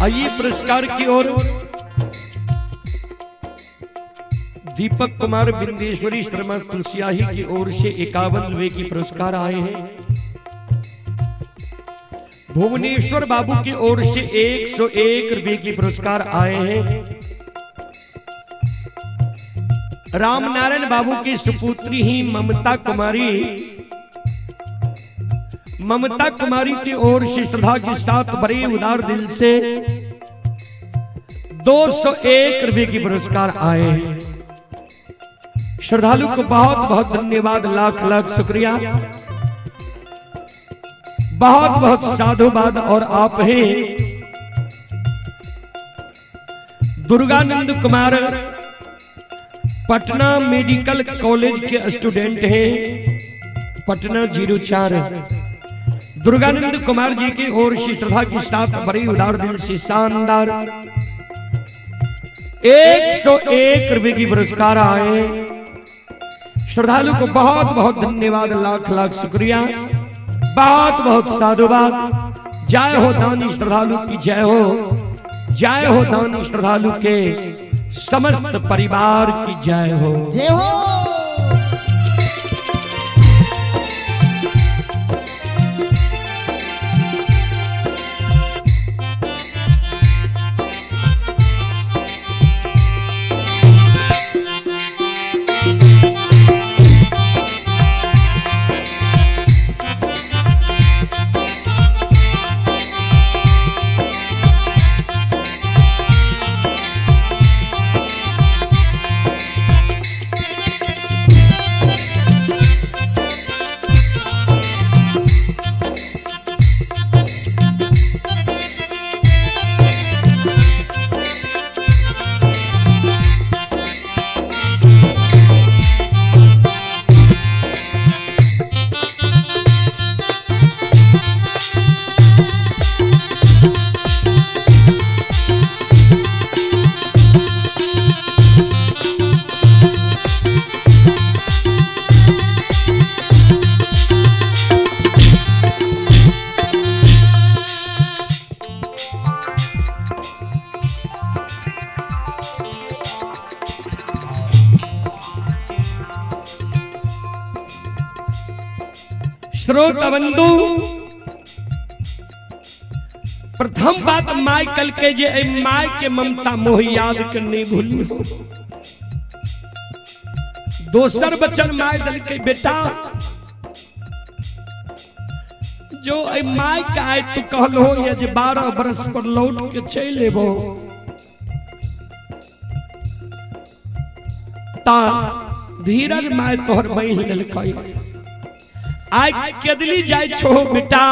आइए पुरस्कार की ओर दीपक कुमार बिंदेश्वरी शर्मा तुलसियाही की ओर से 51 रुपए की पुरस्कार आए हैं। भुवनेश्वर बाबू की ओर से 101 रुपए की पुरस्कार आए हैं। रामनारायण बाबू की सुपुत्री ही ममता कुमारी की ओर से श्रद्धा के साथ बड़े उदार दिल से 201 रुपए की पुरस्कार आए हैं। श्रद्धालु को बहुत बहुत धन्यवाद, लाख लाख शुक्रिया, बहुत बहुत साधुवाद। और आप हैं दुर्गानंद कुमार, पटना मेडिकल कॉलेज के स्टूडेंट हैं, पटना 04। दुर्गानंद कुमार जी की ओर से श्रद्धा के साथ बड़ी उदार दिल से शानदार 101 रुपए की पुरस्कार आए। श्रद्धालु को बहुत बहुत धन्यवाद, लाख लाख शुक्रिया, बहुत बहुत साधुवाद। जय हो दानी श्रद्धालु की जय हो, जय हो दानी श्रद्धालु के समस्त परिवार की जय हो। जय हो। श्रोता बंधु, प्रथम बात माइकल के जे माय के ममता मोह याद करने भूली हो। दोसर बचन माय दल के बेटा जो माय का आय तू कहल हो ये जे 12 बरस पर लौट के चल एबो ता धीरज माय तोहर बहिन ललकाई। आज केदली जाय छो बेटा,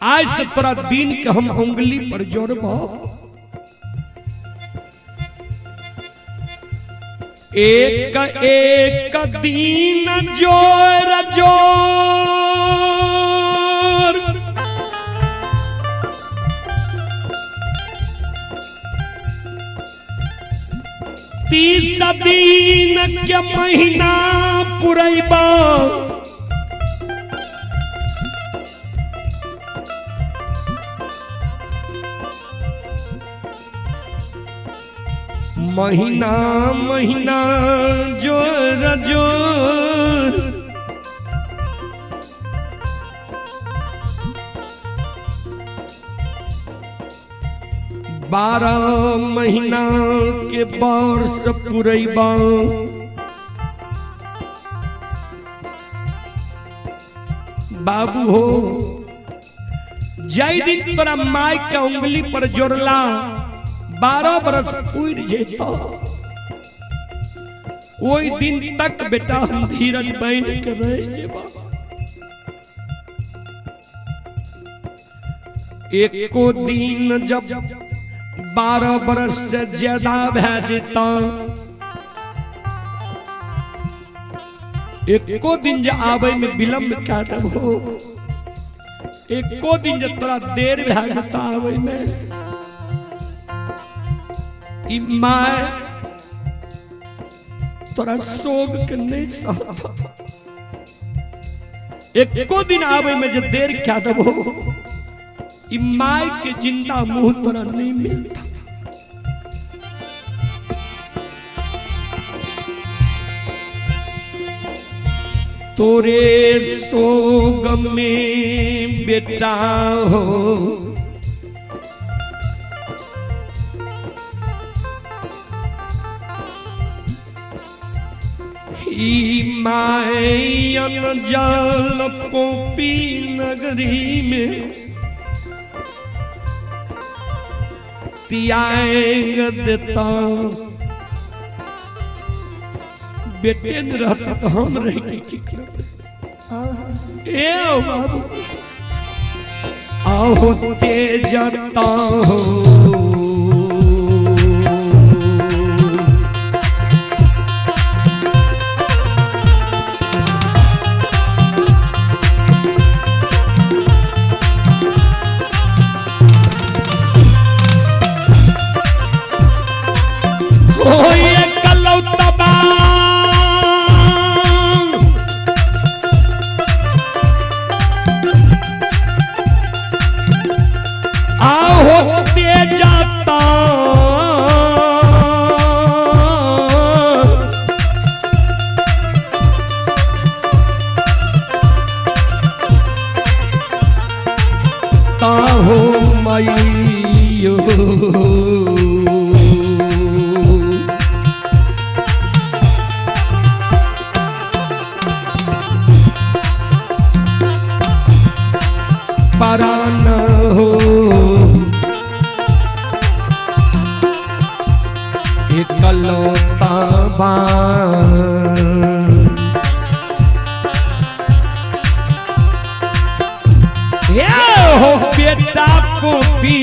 आज से तोरा दिन के हम उंगली पर जोड़बो। एक एक दिन जोर जोर 30 दिन के महीना पुरैबा। महीना महीना जोर जोर 12 महीना के वर्ष पुरैबा। बाबू हो जय दिन तोरा माय के उंगली पर जोड़ला 12 बरस पूर जेता, वही दिन तक बेटा हम धीरज बन के रह जेबा। एको दिन जब 12 बरस से ज्यादा भै जेता, एको दिन जो आवे में विलम्ब क्या हो, एको दिन जो तोरा देर भै जेता आवे में, माय तोरा सोग के नहीं सहता। एको दिन आवे में जो देर क्या दबो, माय के जिंदा मुंह तोरा नहीं मिलता। तोरे सोग में बेटा हो मायन जल पोपी नगरी में त्याग देता। बेटे न रहता तो हम रह ए बाबू आओ तेजता हो। माइयो परान हो एकलौता बान हो बेटा पोपी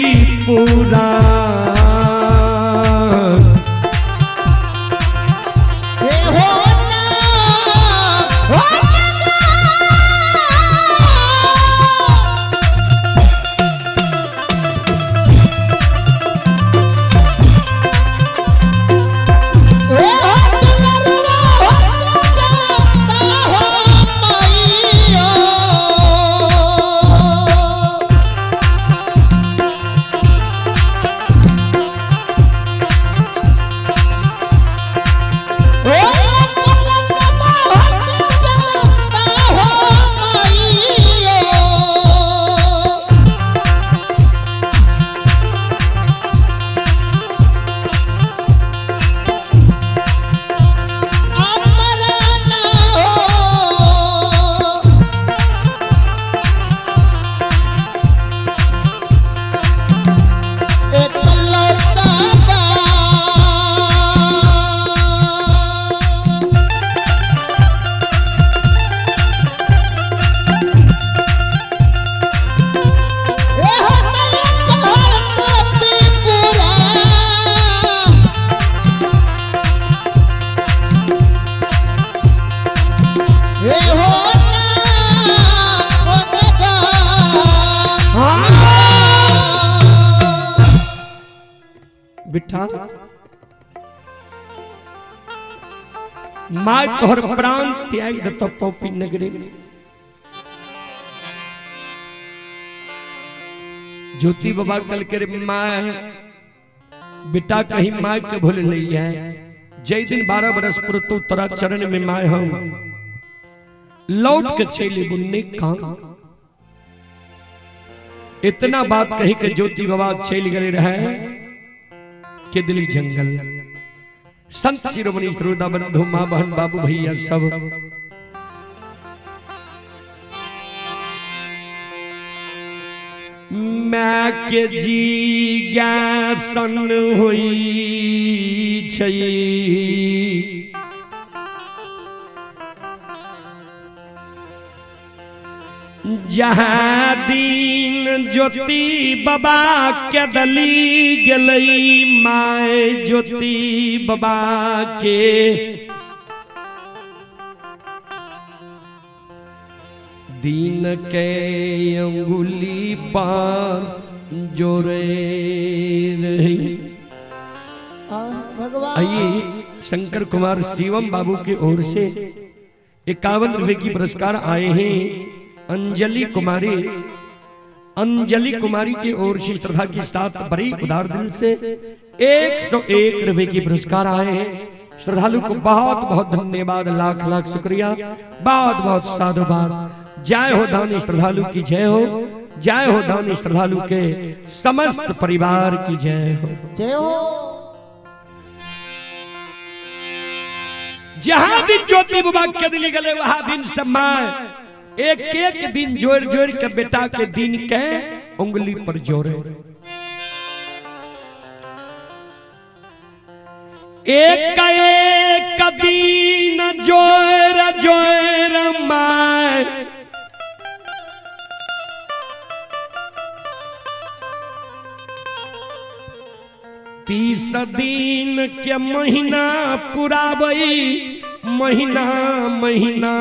पूरा बिठा माँ तोहर प्राण त्याग दत्त पौपी नगरी ज्योति बाबा कल के माँ बेटा कहीं माँ के भूल ली है जय दिन 12 बरस पर तो तोरा चरण में माँ हम लौट के चले बुन्ने काम इतना बात कही के ज्योति बाबा चल गए रहे के दिली जंगल संत शिरोमणि श्रोता बंधु मां बहन बाबू भैया सब मैं के जी ज्ञासन होई छई जहाँ दीन ज्योति बाबा के दली गलई माए ज्योति बाबा के दीन के अंगुली पर जोरे रही। भगवान आइए शंकर कुमार शिवम बाबू की ओर से 51 रुपए की पुरस्कार आए हैं। अंजलि कुमारी की ओर से श्रद्धा के साथ बड़ी उदार दिल से 101 रुपए की पुरस्कार आए हैं। श्रद्धालु को बहुत बहुत धन्यवाद, लाख लाख शुक्रिया, बहुत बहुत साधुवाद। जय हो दानी श्रद्धालु की जय हो, जय हो दानी श्रद्धालु के समस्त परिवार की जय हो, जय हो। जहां दिन ज्योति बाबा के दिल गले वहां दिन समय एक एक दिन जोड़ जोड़ के बेटा के दिन के उंगली पर जोड़े। एक एक दिन जोड़ जोड़ माय 30 दिन के महीना पुराबई, महीना महीना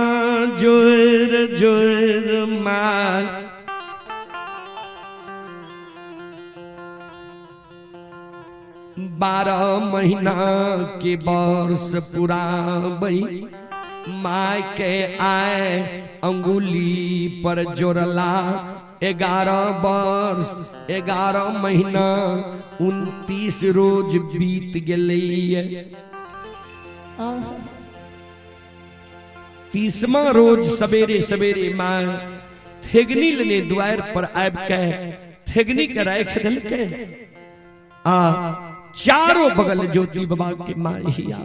जोर जोर माय 12 महीना के वर्ष पुराबई, माय के आए अंगुली पर जोड़ला 11 वर्ष 11 महीना 29 रोज बीत गए। 30वां रोज सवेरे सवेरे मां थेगनील ने द्वार पर आब के ठेगनी के राय खेल के आ चारों बगल ज्योति बाबा के माई ही आ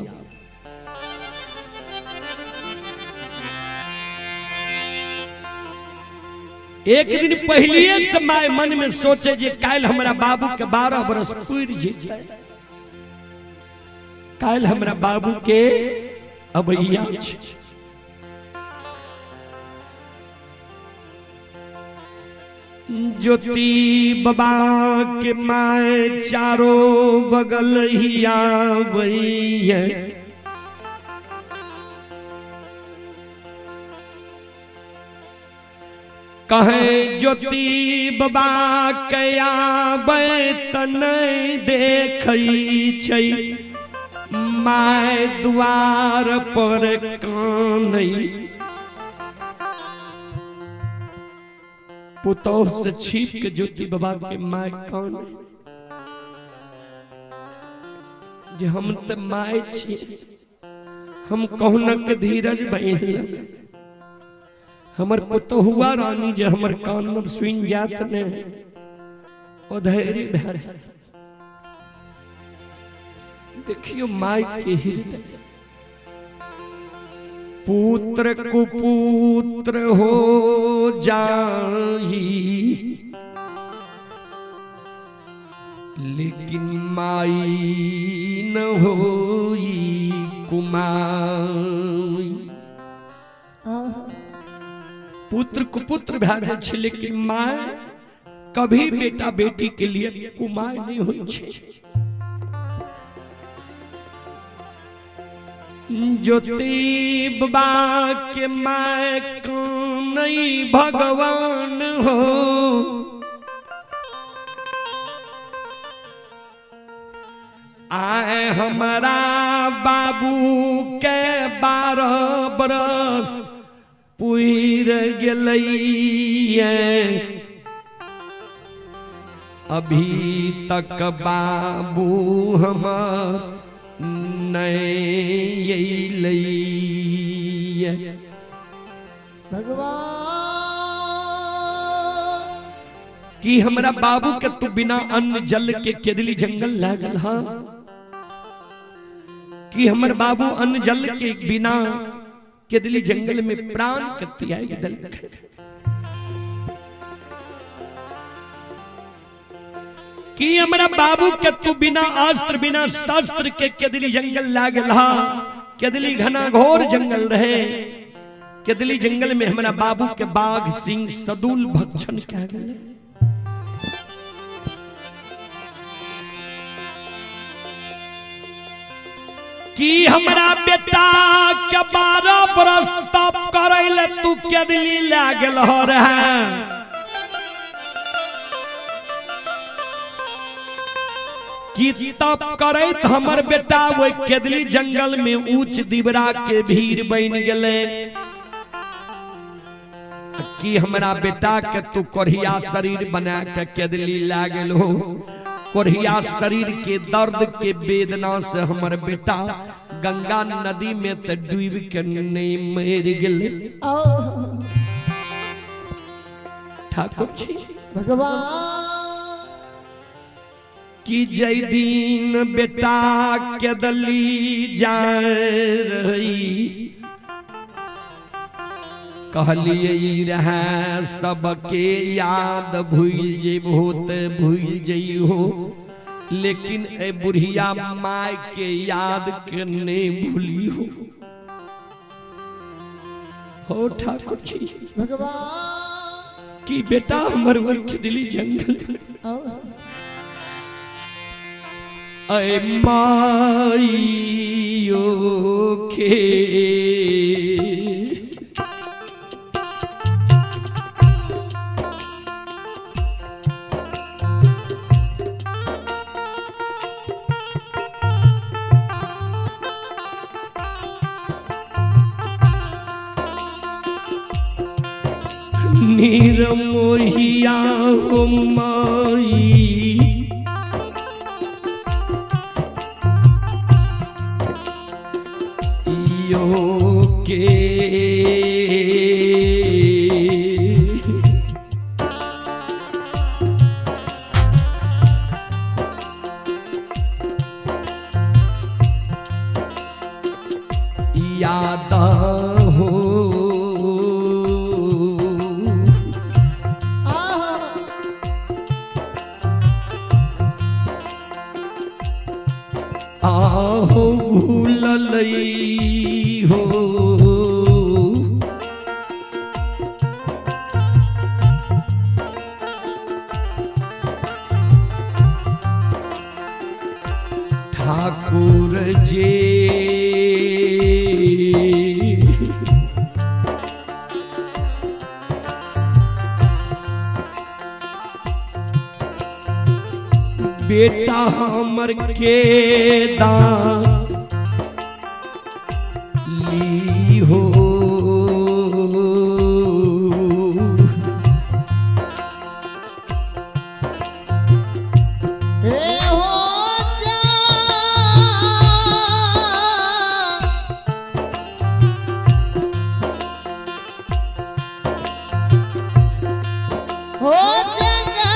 एक दिन पहले से माय मन में सोचे जे काल हमारा बाबू के 12 बरस पूरी जीते काल हमारा बाबू के अबैया ज्योति बाबा के माय चारों बगल ही आवई है कहे ज्योति बाबा कया तन देखई छै माय द्वार पर कानई पुतौह से छीप के ज्योति बाबा के माय कान जे हम त माय छी हम कहुनक धीरज बहिन हमर पुतहुआ रानी जे हमर कान सुन जात ने ओ धैर्य भर देखियो माय के हृदय पुत्र कुपुत्र हो जाही लेकिन माई न होई कुमाई पुत्र कुपुत्र भए छै लेकिन माय कभी बेटा बेटी के लिए कुमार नहीं होई छै ज्योति बाबा के माय कानई भगवान हो आए हमारा बाबू के 12 बरस पुर गेलैये अभी तक बाबू हमर भगवान कि हमरा बाबू के तू बिना अन्न जल के केदली जंगल लागल हा कि हमर बाबू अन्न जल के बिना केदली जंगल में प्राण के त्याग दल कि हमरा बाबू के तू बिना अस्त्र बिना शस्त्र के केदली जंगल लागल हा केदली घना घोर जंगल रहे केदली जंगल में हमरा बाबू के बाघ सिंह सदूल भक्षण कह गेले कि हमरा बेटा के 12 बरस तप करैले तू केदली लागल हो रहा कि तप करैत हमर बेटा वो केदली जंगल में ऊंच दिबरा के भीड़ बन गेले कि हमरा बेटा के तू कोढ़िया शरीर बना के केदली लागल हो कोढ़िया शरीर के दर्द के वेदना से हमर बेटा गंगा नदी में त डूब के नहीं मर गेले ठाकुर जी भगवान कि जय दिन बेटा केदली जाए रही कहलिए रहे सबके याद भूल जेबहो त भूल जइहो लेकिन ए बुढ़िया माय के याद के नहीं भूली हो ठाकुर जी भगवान कि बेटा हमर केदली जंगल ऐ माइयो के निरमोहिया हो माई के हो ठाकुर जी बेटा हमर के दान ली हो हे हो जा हो जगा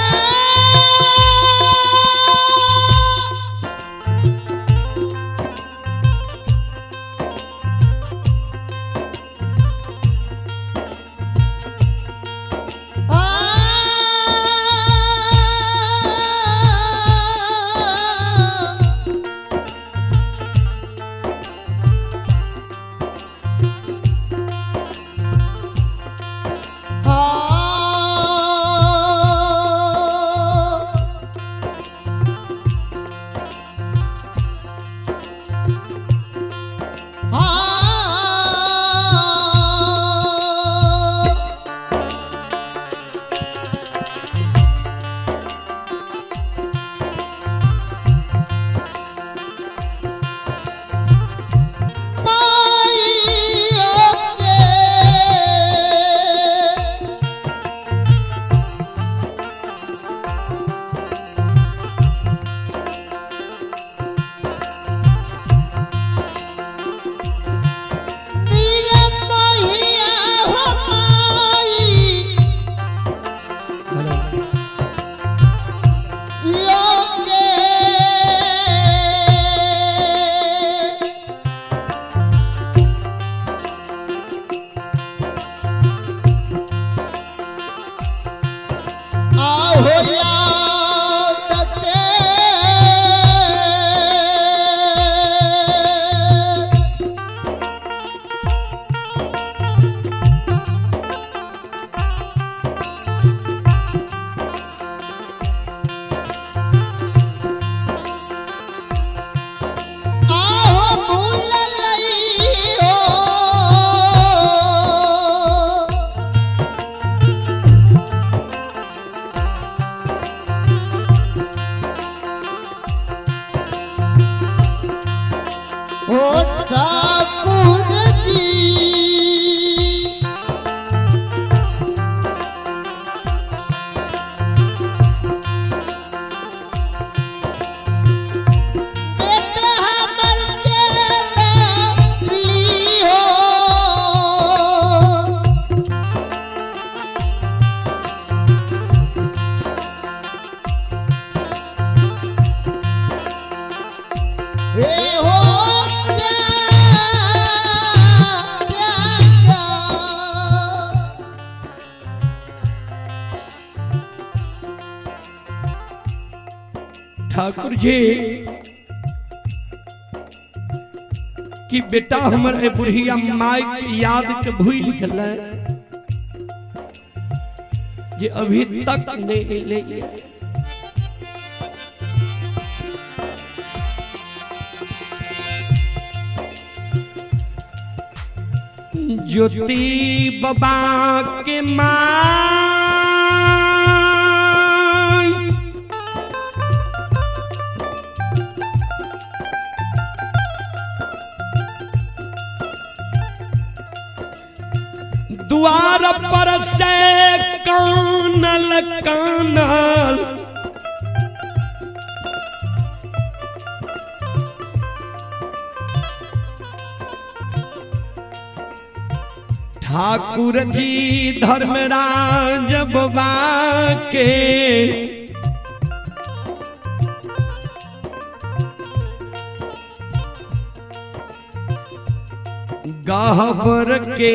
ठाकुर जी कि बेटा हमर ए बुढ़िया माई के याद के भूल गल जे अभी तक नहीं ले ज्योति बाबा के माँ द्वार पर से कानल कानल ठाकुर जी धर्मराज बाबा के गहबर के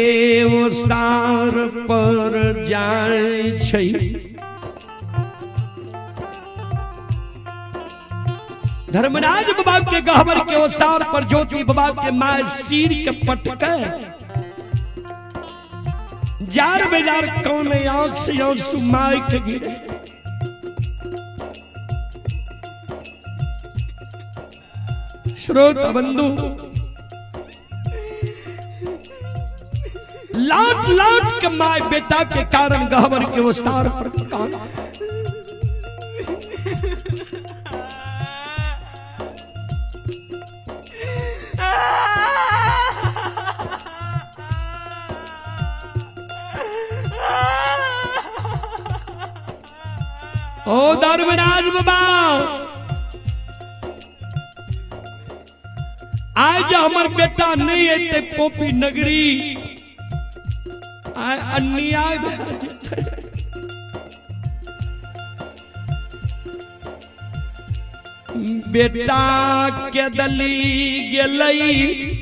ओसार पर जाय छै धर्मराज बाबा के गहवर के ओसार पर ज्योति बाबा के माय सिर के पटके जार बेजार कौन आंख से आंसू माय के गिरे। श्रोत बंधु लाट लाट के माय बेटा के कारण गहवर के ओसार पर काना। ओ धर्मराज बाबा आज हमर बेटा नहीं अते पोपी नगरी अन्याय बेटा के दली गेलई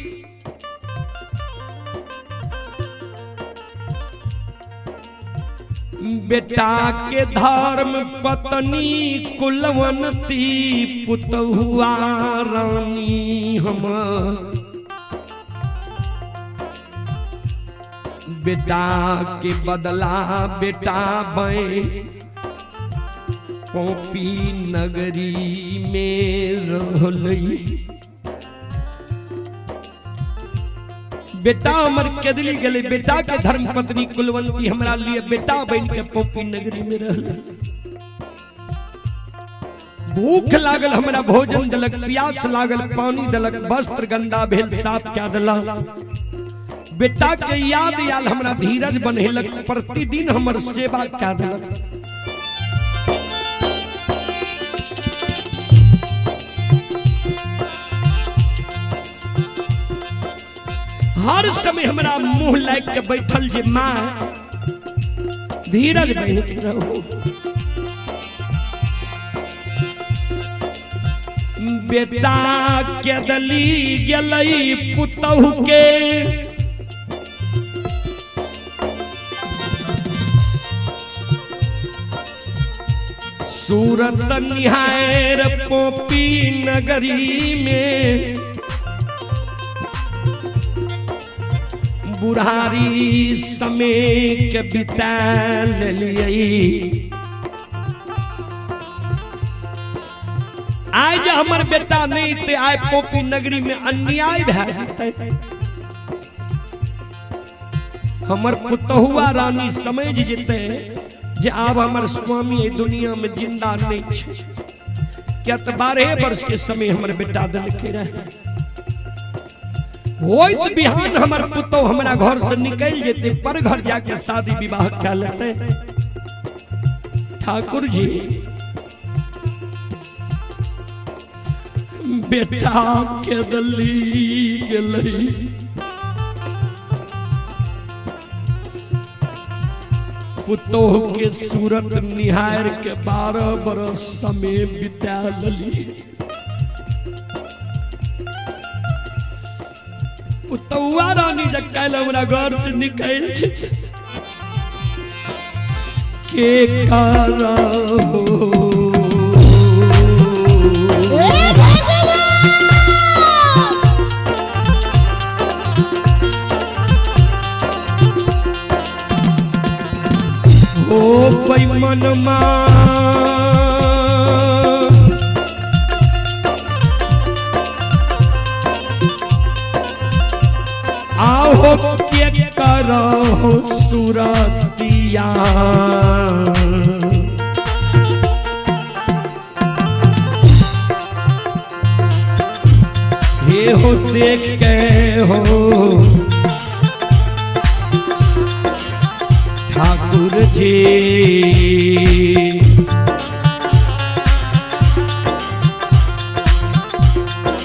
बेटा के धर्म पत्नी कुलवंती पुतहुआ रानी हम बेटा के बदला बेटा बे पोपी नगरी में रहलई। बेटा हमर केदली गेले बेटा के धर्म पत्नी कुलवंती हमरा लिए बेटा बन के पोपी नगरी में रहल। भूख लागल हमरा भोजन दलक प्यास लागल पानी दलक वस्त्र गंदा भेल साफ क्या दला। बेटा के याद आयल हमरा धीरज बनेलक प्रतिदिन हमर सेवा क्या दलक। हर समय हमरा मुंह लाग के बैठल जे माँ धीरज बन के रहो। बेटा के दली गेलई पुतहु के सूरत निहार पोपी नगरी में बुढ़ारी समय के बिता लियई। आज हमर बेटा नहीं ते आय पोपी नगरी में अन्याय भए जेतै। हमर पुतहुआ रानी समझ जेतै जे आब हमर स्वामी ए दुनिया में जिंदा नहीं छै। क्या तो 12 वर्ष के समय हमर बेटा देलकै रहे। होइत बिहान हमर पुतौ हमरा घर से निकल जेते पर घर जाके शादी विवाह क्या लेते। ठाकुर जी बेटा के दली गेलई पुतौ के सूरत निहार के 12 बरस समय बिता लली। पुतौआ रानी जब कल हमरा घर से निकल के करहो ओ पैमन आओ के करो सूरतिया हे हो देख के हो ठाकुर जी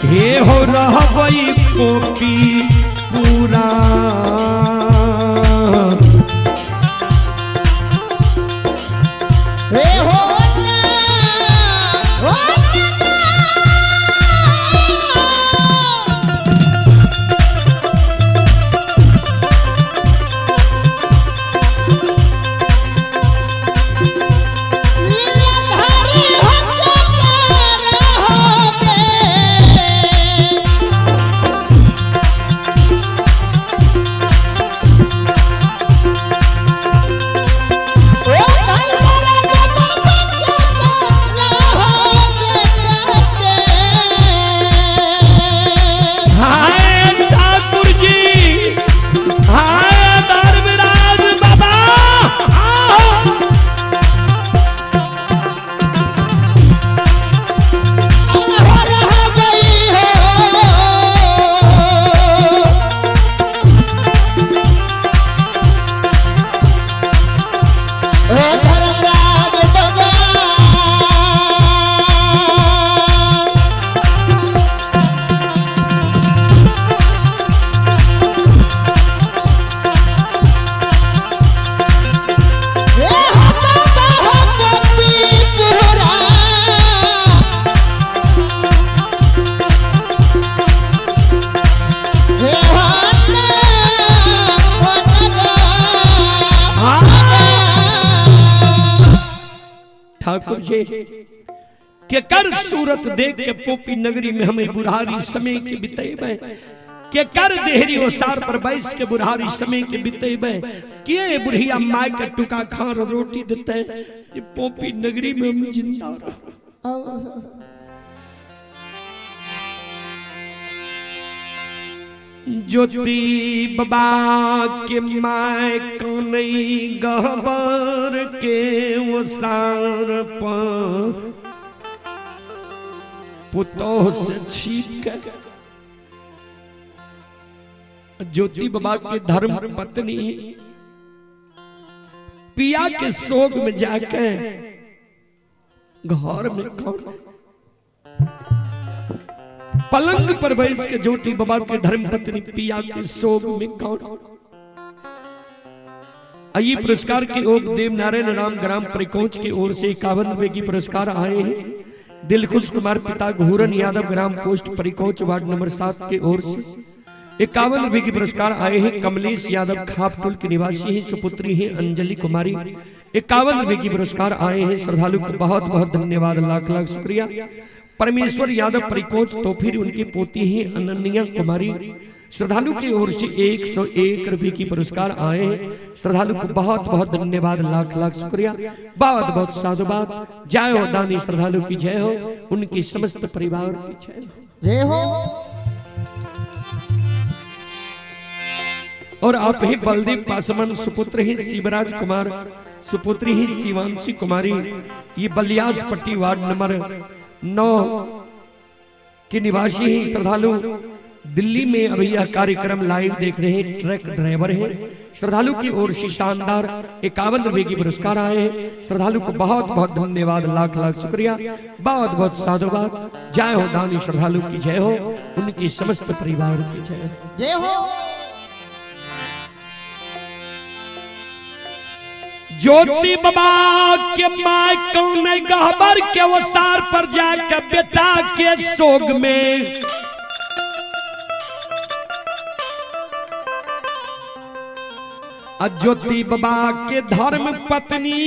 हे हो रहबई पोपी पूरा ठाकुर जी के कर सूरत देख के पोपी नगरी में हमें बुढ़ारी समय के बितेबे के कर देहरी ओसार पर बैस के बुढ़ारी समय के बितेबे के बुढ़िया माय के टुका खार रोटी देते ये पोपी नगरी में हम जिंदा रह। ज्योति बाबा के माय कनई गहबर के ओसार पर पुतोह से छीप के ज्योति बाबा के धर्म पत्नी पिया के सोग में जाके घर में कौन पलंग पर बैठ के ज्योति बाबा के धर्म पत्नी पिया के सोग में कौन। आइए पुरस्कार के ओर देव नारायण राम ग्राम परिकोच की ओर से 51 रुपए की पुरस्कार आए हैं। दिलखुश कुमार पिता घूरन यादव ग्राम पोस्ट परिकोच वार्ड नंबर 7 की ओर से 51 रुपए की पुरस्कार आए हैं। कमलेश यादव खापटुल के निवासी हैं, सुपुत्री हैं अंजलि कुमारी 51 रुपए की पुरस्कार आए हैं। श्रद्धालु को बहुत बहुत धन्यवाद, लाख लाख शुक्रिया। परमेश्वर यादव परिकोच तो फिर उनकी पोती हैं अनन्या कुमारी, श्रद्धालु की ओर से 101 रुपए की पुरस्कार आए हैं। श्रद्धालु को बहुत बहुत धन्यवाद, लाख लाख शुक्रिया, बहुत बहुत साधुवाद। जय हो दानी श्रद्धालु की जय हो, उनकी समस्त परिवार की जय हो। और आप ही बलदेव पासवान सुपुत्र ही शिवराज कुमार, सुपुत्री ही शिवांशी कुमारी, ये बलियास पट्टी वार्ड नंबर 9 के निवासी ही श्रद्धालु दिल्ली में अभी यह कार्यक्रम लाइव देख रहे हैं, ट्रक ड्राइवर हैं। श्रद्धालु की ओर से शानदार 51 रुपए की पुरस्कार आए हैं। श्रद्धालु को बहुत बहुत धन्यवाद, लाख लाख शुक्रिया, बहुत बहुत साधुवाद। जय हो दानी श्रद्धालु की जय हो, उनकी समस्त परिवार की जय हो। ज्योति बाबा के माय कौन गहबर के ओसार पर जाकर बेटा के सोग में ज्योति बाबा के धर्म पत्नी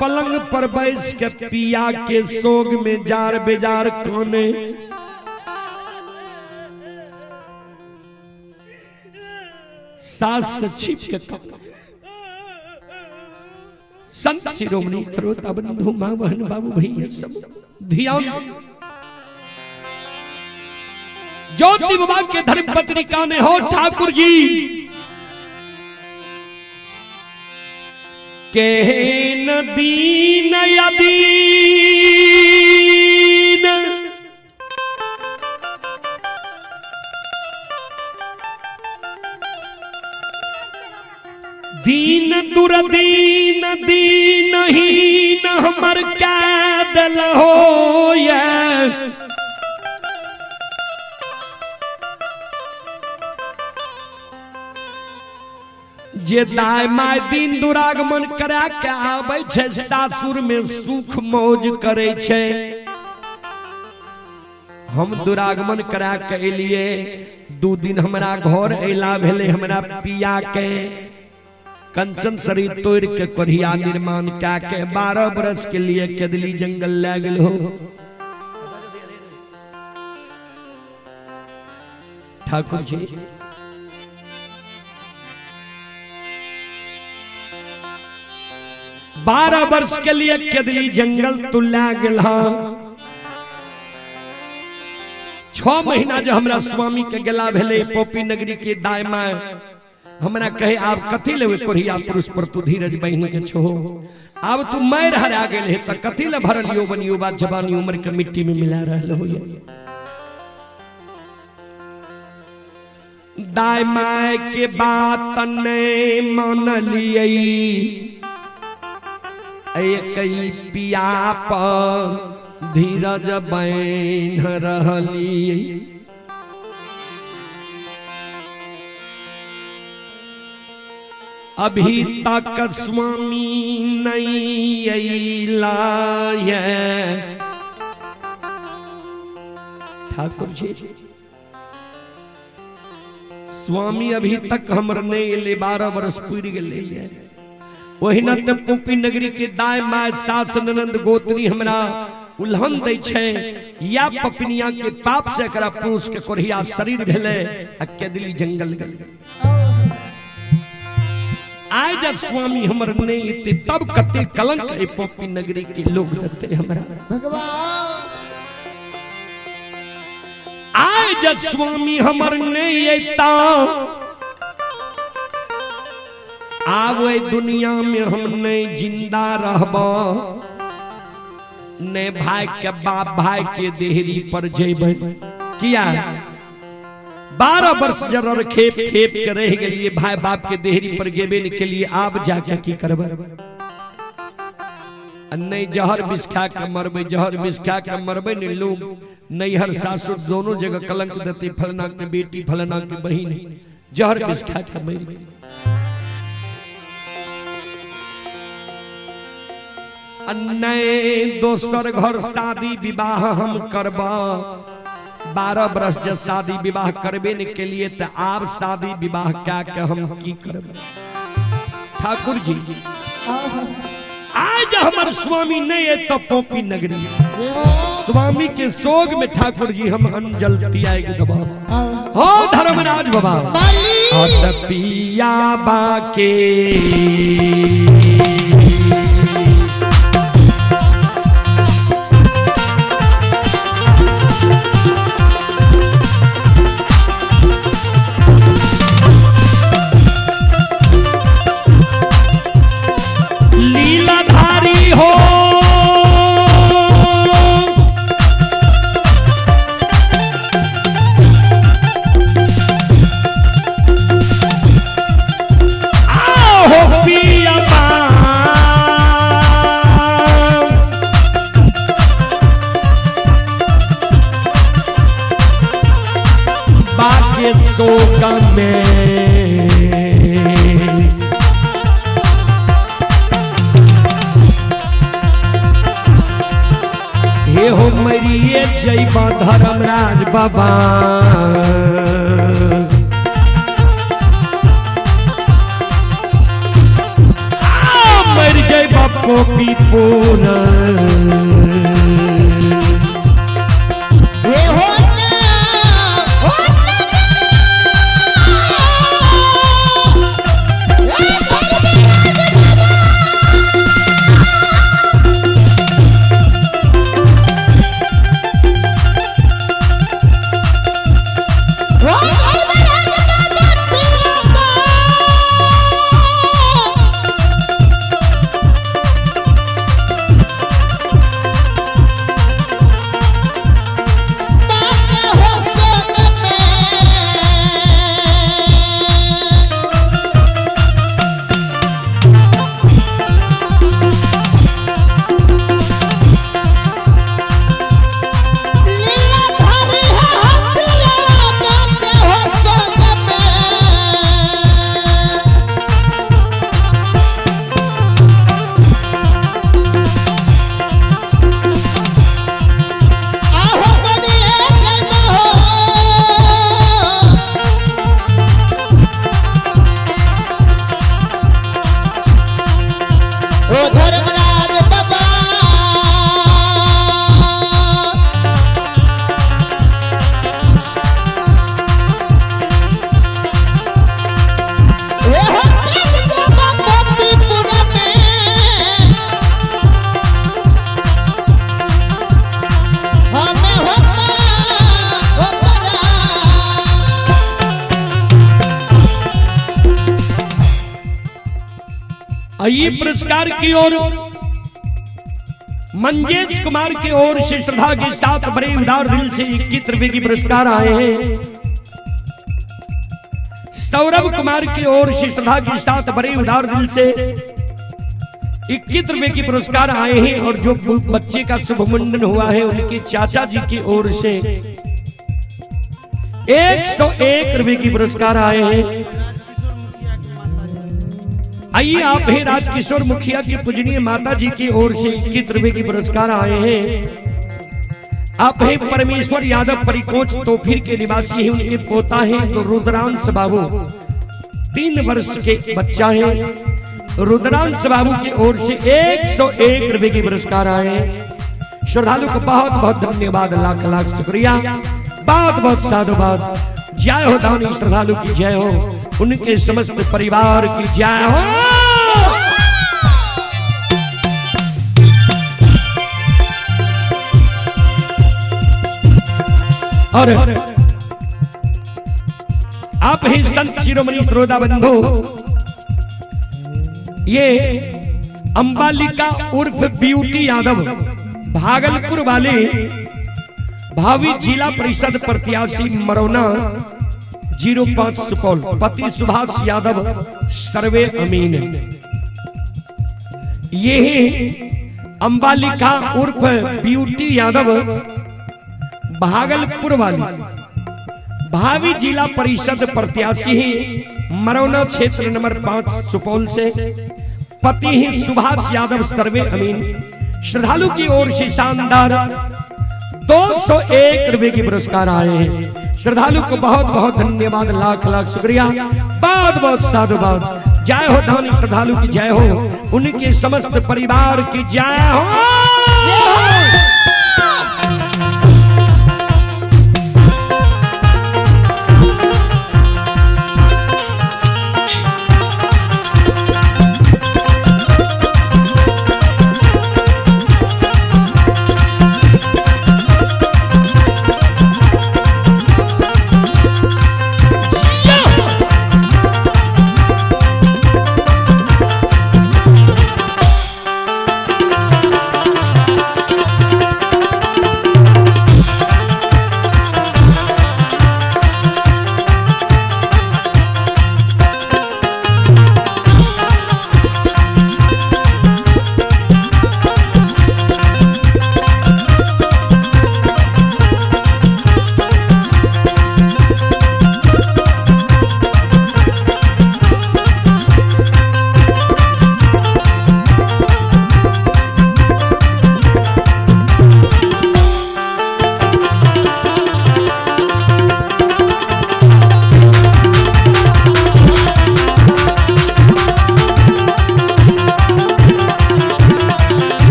पलंग पर बैस के पिया के सोग में जार बेजार कोने सास से छिप के संत शिरोमणि श्रोता बंधु मां बहन बाबू भैया सब ध्यान। ज्योति बाबा के धर्म पत्नी काने हो ठाकुर जी के दीन यदीन दीन दुर्दीन दीनहीन हमर कैदल हो जे दाय माय दिन दुरागमन करा के आबै छै सासुर में सुख मौज करे छै। हम दुरागमन करा के एलिए 2 दिन हमरा घर अयला भेले, हमरा पिया के कंचन शरीर तोड़ के कोढ़िया निर्माण क्या के 12 बरस के लिए केदली जंगल ले गेल हो। ठाकुर जी 12 वर्ष के लिए केदली जंगल तू ले गेल हा। 6 महीना जो हमरा स्वामी के गेला भेले पोपी नगरी के दायमा हमरा कहे आप कथी लेवे कोढ़िया पुरुष पर तू धीरज बहन के छो, अब तू मैर हरा गेल है त कथी ले भरल यो बनियो बात जवानी उम्र के मिट्टी में मिला रहल हो। दाय माय के बात ने मान लिये एकई पिया पर धीरज बहन रहली। अभी तक स्वामी नहीं अइला है। ठाकुर जी स्वामी अभी तक हमर नहीं अइले, 12 वर्ष पूरी गेले है। वही न त पोपी नगरी के दाय माय सास ननद गोतनी हमरा उल्हन दै छै या पपनिया के पाप से एकरा पुरुष के कोढ़िया शरीर भेले आ केदली जंगल गेल। आय जब स्वामी हमर नहीं इते तब कते कलंक ए पोपी नगरी के लोग देते हमरा भगवान आय जब स्वामी हमर नहीं एता आवे दुनिया में हम नहीं जिंदा रहबा ने भाई के बाप भाई के देहरी पर जेबै किया 12 वर्ष जरर खेप खेप के रह गेलिए भाई बाप के देहरी पर गेबे के लिए आप जाके की करबै नहीं जहर विष खा के मरबै जहर विष खा के मरबै ने लोग नैहर सासुर दोनों जगह कलंक देते फलना के बेटी फलना के बहिन जहर विष खा के मर गई। नए दोसर घर शादी विवाह हम करबा 12 वर्ष जब शादी विवाह करबे न के लिए तो आप शादी विवाह क्या के हम की करब ठाकुर जी आज हमार स्वामी नहीं है तो पोपी नगरी स्वामी के सोग में ठाकुर जी हम अंजल तियाएग दबा हो धर्मराज बाबा पिया बाके लीलाधारी हो आओ पिया बाके सोगा में हे हो मरिए जैबा धर्मराज बाबा मर जैबा पोपी पूना ये पुरस्कार की ओर मंजेश कुमार की ओर से श्रद्धा के साथ बड़े उदार दिल से 21 रुपए की पुरस्कार आए हैं। सौरभ कुमार की ओर से श्रद्धा के साथ बड़े उदार दिल से 21 रुपए की पुरस्कार आए हैं और जो बच्चे का शुभ मुंडन हुआ है उनके चाचा जी की ओर से 101 रुपए की पुरस्कार आए हैं। आइए आप हैं राजकिशोर मुखिया की पूजनीय माता जी की ओर से 21 रुपए की पुरस्कार आए हैं। आप हैं परमेश्वर यादव परिकोच तोफिर के निवासी हैं, उनके पोता हैं तो रुद्रांश बाबू 3 वर्ष के बच्चा है। रुद्रांश बाबू की ओर से 101 रुपए की पुरस्कार आए। श्रद्धालु को बहुत बहुत धन्यवाद, लाख लाख शुक्रिया, बहुत बहुत साधुवाद। जय हो दानी श्रद्धालु की जय हो, उनके समस्त परिवार की जय हो। और आप ही संत शिरोमणि श्रोता बंधु, ये अंबालिका उर्फ ब्यूटी यादव भागलपुर वाले भावी जिला परिषद प्रत्याशी मरौना 05 सुपौल, पति सुभाष यादव सर्वे अमीन। ये अंबालिका उर्फ ब्यूटी यादव भागलपुर वाली भावी जिला परिषद प्रत्याशी मरौना क्षेत्र नंबर 5 सुपौल से, पति ही सुभाष यादव सर्वे अमीन। श्रद्धालु की ओर से शानदार 201 रुपए की पुरस्कार आए हैं। श्रद्धालु को बहुत बहुत धन्यवाद, लाख लाख शुक्रिया, बहुत बहुत साधुवाद। जय हो धनी श्रद्धालु की जय हो, उनके समस्त परिवार की जय हो।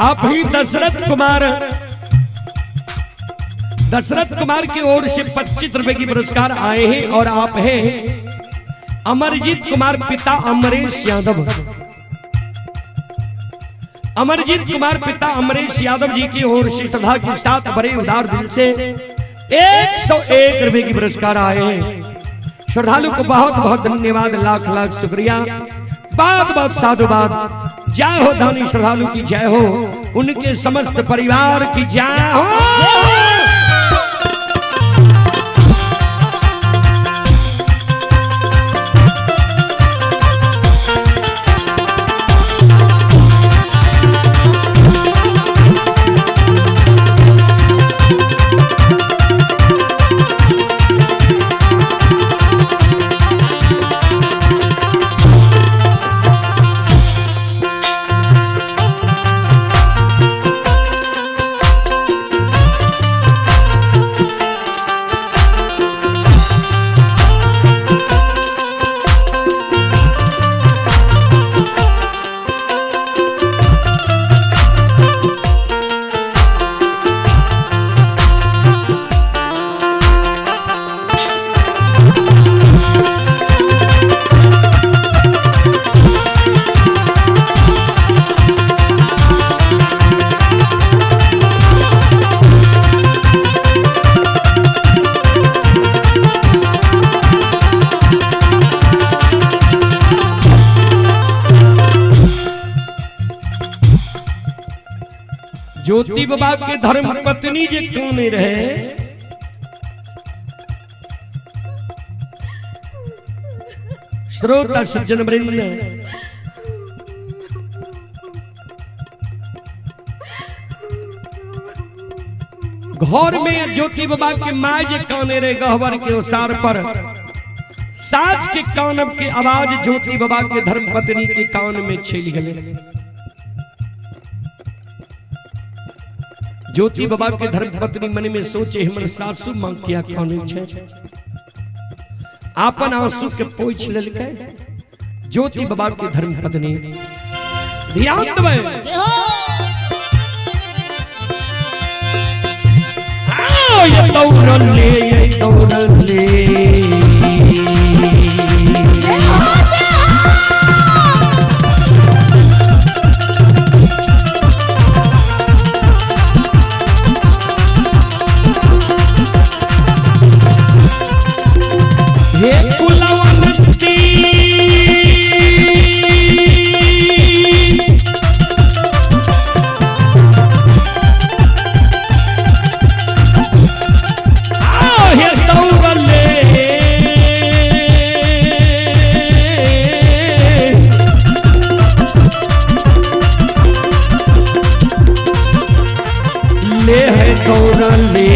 आप ही दशरथ कुमार की ओर से 25 रुपए की पुरस्कार आए हैं। और आप हैं अमरजीत कुमार पिता अमरेश यादव। अमरजीत कुमार पिता अमरेश यादव जी की ओर से श्रद्धा के साथ बड़े उदार दिल से 101 रुपए की पुरस्कार आए हैं। श्रद्धालु को बहुत बहुत धन्यवाद, लाख लाख शुक्रिया, बहुत बहुत साधुवाद। जय हो धनी श्रद्धालु की जय हो, उनके समस्त परिवार की जय हो। ज्योति बाबा के धर्म पत्नी जे क्यों नहीं रहे, श्रोता सज्जन वृंद, घर में ज्योति बाबा के माय जे काने रहे गहवर के ओसार पर, साज के कानब के आवाज ज्योति बाबा के धर्म पत्नी के कान में छेल गले। ज्योति बाबा के धर्मपत्नी मन में सोचे हमर सासू मां किया खाने छे आपन आंसू के पोछ लेलकै ज्योति बाबा के धर्मपत्नी ध्यान देबै ये दौड़ले हे कुलवंती हे दौड़ले ले है दौड़ले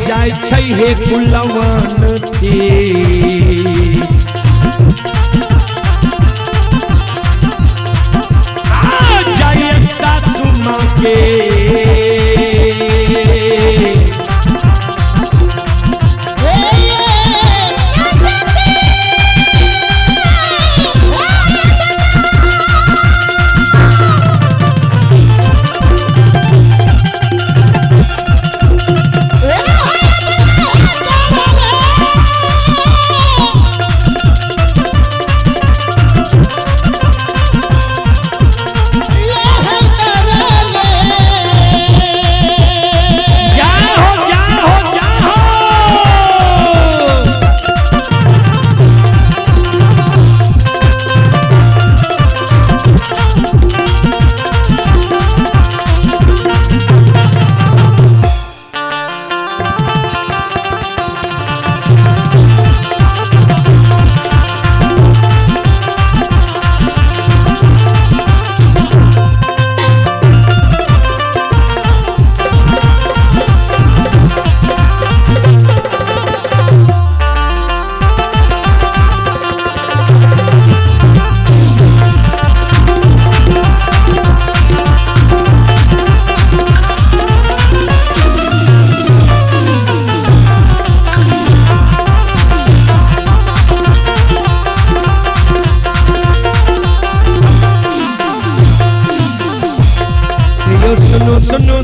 जाय छै हे कुलवंती जाय सासू मां के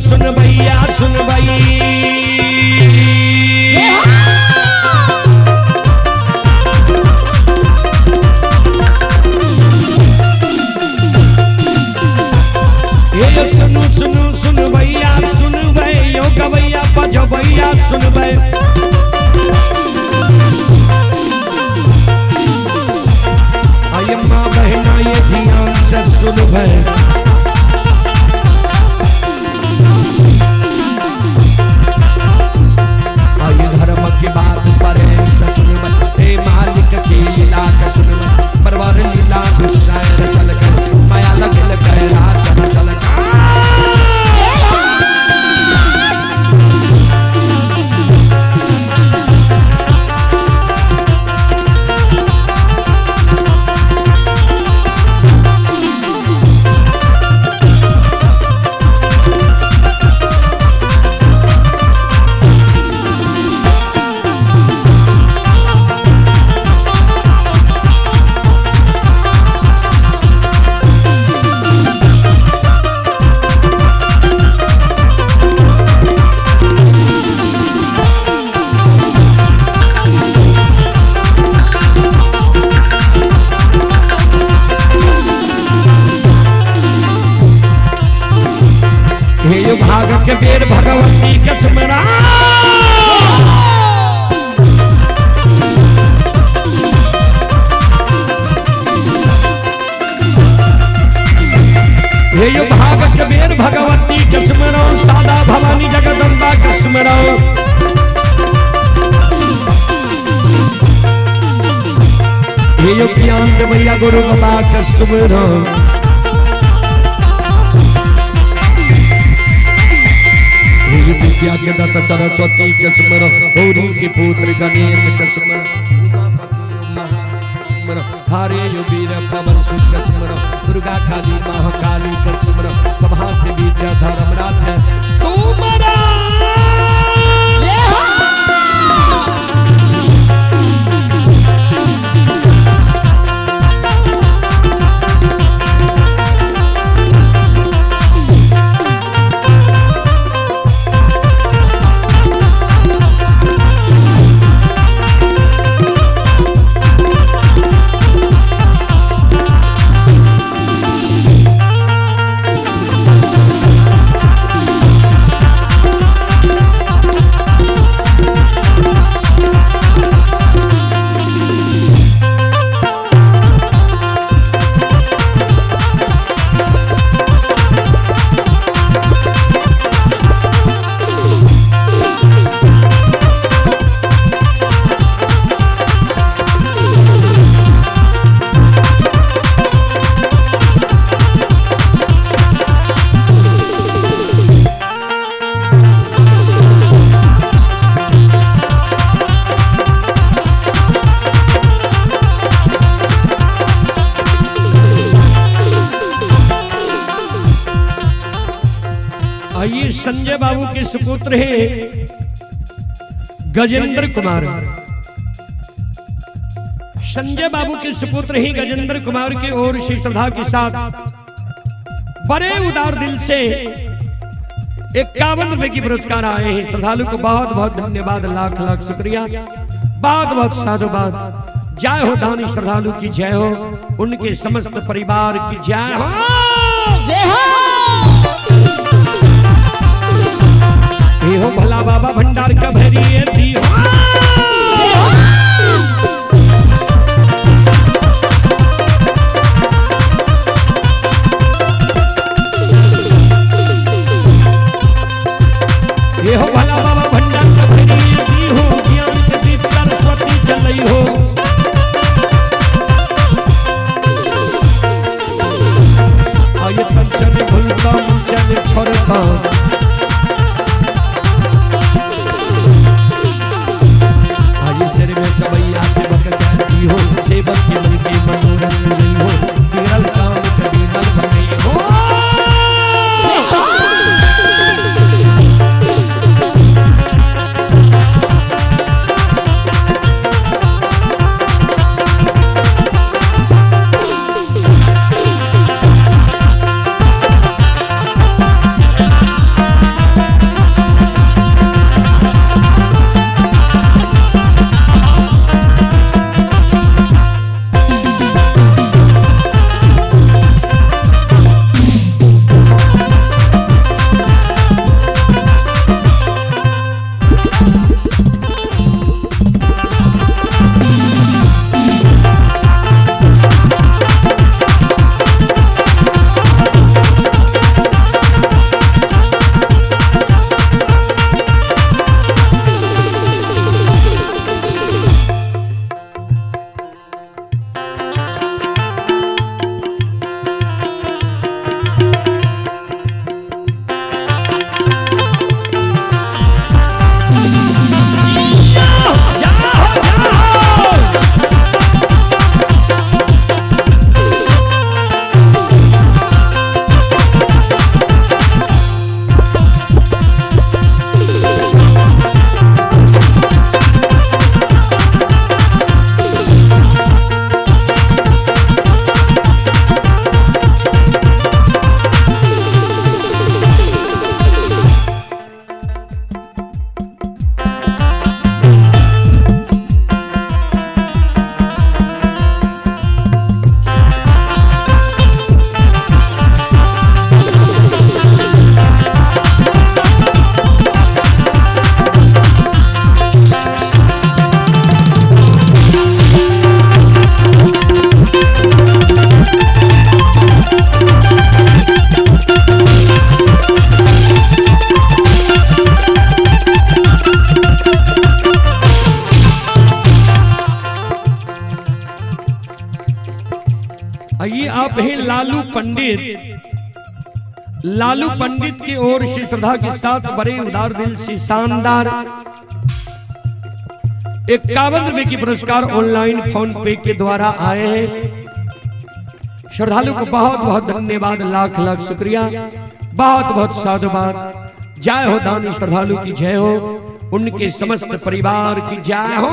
सुन भैया सुन भाई ये सुन भैया सुन भाई यो गवैया बजो भैया सुन भाई आये माँ बहना ये ध्यान से सुन भाई धर्म की बात पर सुन मालिक की लीला सुन परवार लीला शायर चल कर माया लग चल भाग के बेर भगवती के सुमरा ये भाग के बेर भगवती के सुमरा सादा भवानी जगदम्बा के सुमरा ये ज्ञान भैया गुरु बाबा के सुमरा विद्या के दत्त सरस्वती के स्मरण गौरी के पुत्र गणेश के स्मरण हारे यो वीर पवन शुक्र स्मर दुर्गा काली महाकाली कर स्मर सभा के बीच धर्मराज है तुम्हारा ये संजय बाबू के सुपुत्र हैं गजेंद्र कुमार। संजय बाबू के सुपुत्र हैं गजेंद्र कुमार के ओर से श्रद्धा के साथ बड़े उदार दिल से 51 रुपए की पुरस्कार आए हैं। श्रद्धालु को बहुत बहुत धन्यवाद, लाख लाख शुक्रिया, बहुत बहुत साधुवाद। जय हो दानी श्रद्धालु की जय हो, उनके समस्त परिवार की जय हो, जय हो। ये हो भला बाबा भंडार का भैरी दी हो। ये हो भला बाबा भंडार का भैरी दी हो, ज्ञान के दीप सरस्वती चलई हो। आये पंचन भूलता मुझे छोड़ता, सबैया से बकती हो, सेवक के मन के मनोरंजन नहीं हो, केरल काम कभी मन बने हो। ये आप हैं लालू पंडित। लालू पंडित की ओर से श्रद्धा के साथ बड़े उदार दिल से शानदार 51 की पुरस्कार ऑनलाइन फोन पे के द्वारा आए हैं। श्रद्धालु को बहुत बहुत धन्यवाद, लाख लाख शुक्रिया, बहुत बहुत साधुवाद। जय हो दानी श्रद्धालु की जय हो, उनके समस्त परिवार की जय हो।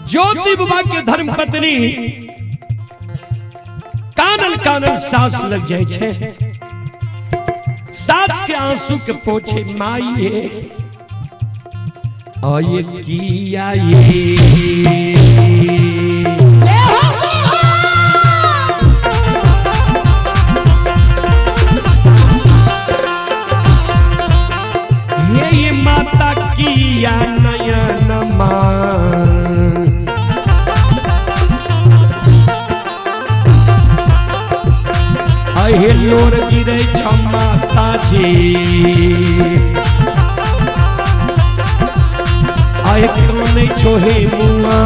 ज्योति बाबा के धर्म पत्नी कानल कानल सास लग जाए छे, सास के आंसू के पोछे माई है आये किया ये माता किया नयन मान हे लोर गिरे क्षमा ताजे आए कोने छोहे मुआ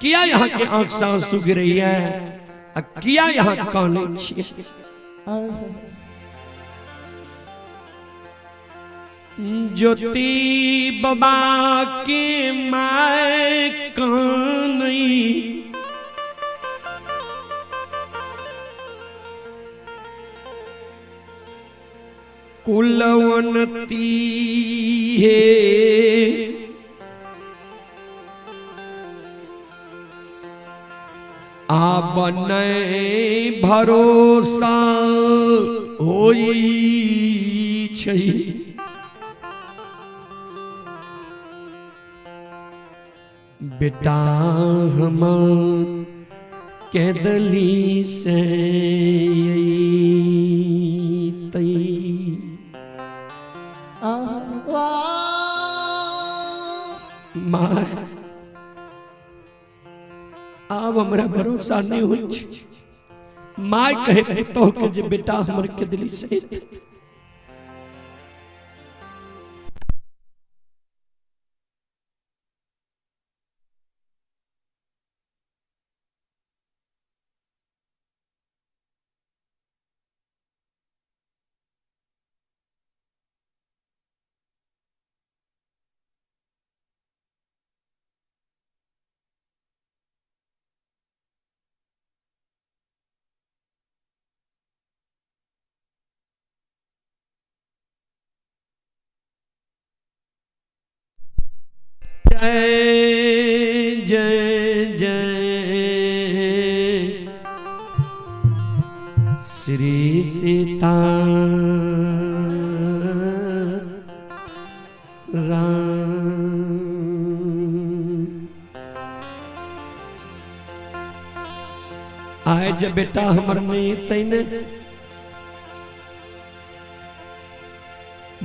किया यहाँ के आंख से आंसू गिर रही है, किया यहाँ काने छिए ज्योति बाबा के माय कानई कुलवनती है आब नहीं भरोसा होई छै बेटा हम के दली से माँ अब हमरा भरोसा नहीं हो, माँ कहे तो के जे बेटा हमर के दिली से जय जय जय श्री सीता आए जब बेटा हमर में तैने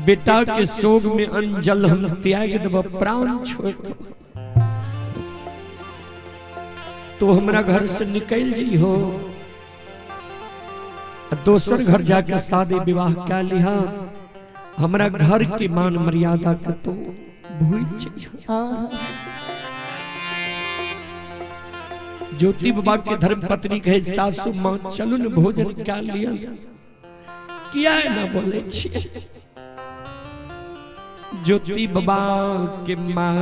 बेटा के शोक में अंजल हम त्याग देव प्राण छोड़ तो हमरा घर से निकल जी हो दोसर घर जाकर शादी विवाह क्या लिहा हमरा घर की मान मर्यादा के तो भूल जाइए। ज्योति बाबा के धर्म पत्नी कहे सासु माँ चलू न भोजन क्या लिया किया है ना बोले ज्योति बाबा के माँ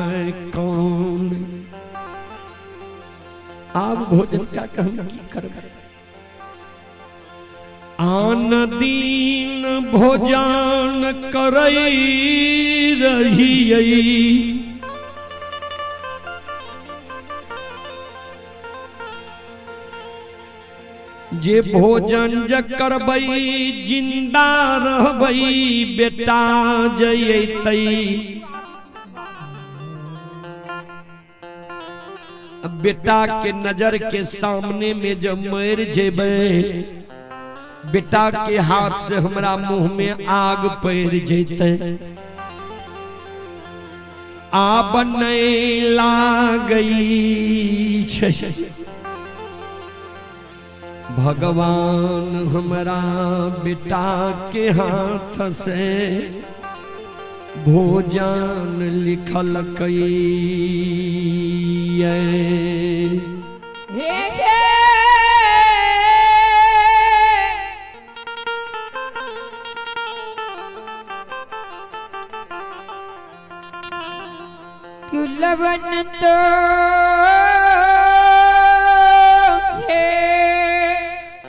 कौन आप भोजन क्या कहम की करबे आन दीन भोजन करई रही जे भोजन ज करबई जिंदा रहबई बेटा जयतई बेटा के नजर के सामने में जब मर जेबे बेटा के हाथ से हमरा मुंह में आग पैर जैते आब नहीं लागई छै भगवान हमरा बेटा के हाथ से भोजन लिखल कई कुलवन तो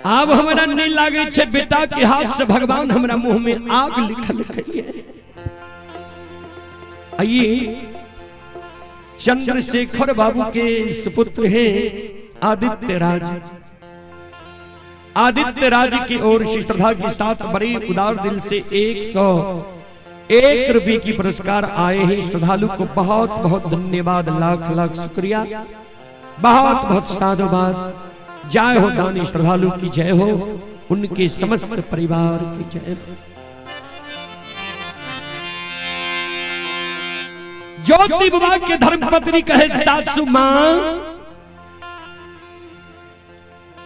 अब हमरा नहीं लागे छे बेटा के हाथ से भगवान हमरा मुंह में आग लिखल कहिए। आइए चंद्रशेखर बाबू के सुपुत्र हैं आदित्य राज। आदित्य राज की ओर से श्रद्धा के साथ बड़े उदार दिल से 101 रुपए की पुरस्कार आए हैं। श्रद्धालु को बहुत बहुत धन्यवाद, लाख लाख शुक्रिया, बहुत बहुत साधुवाद। जय हो दानी श्रद्धालु की जय हो, उनके समस्त परिवार की जय हो। ज्योति बाबा के धर्मपत्नी कहे सासू मां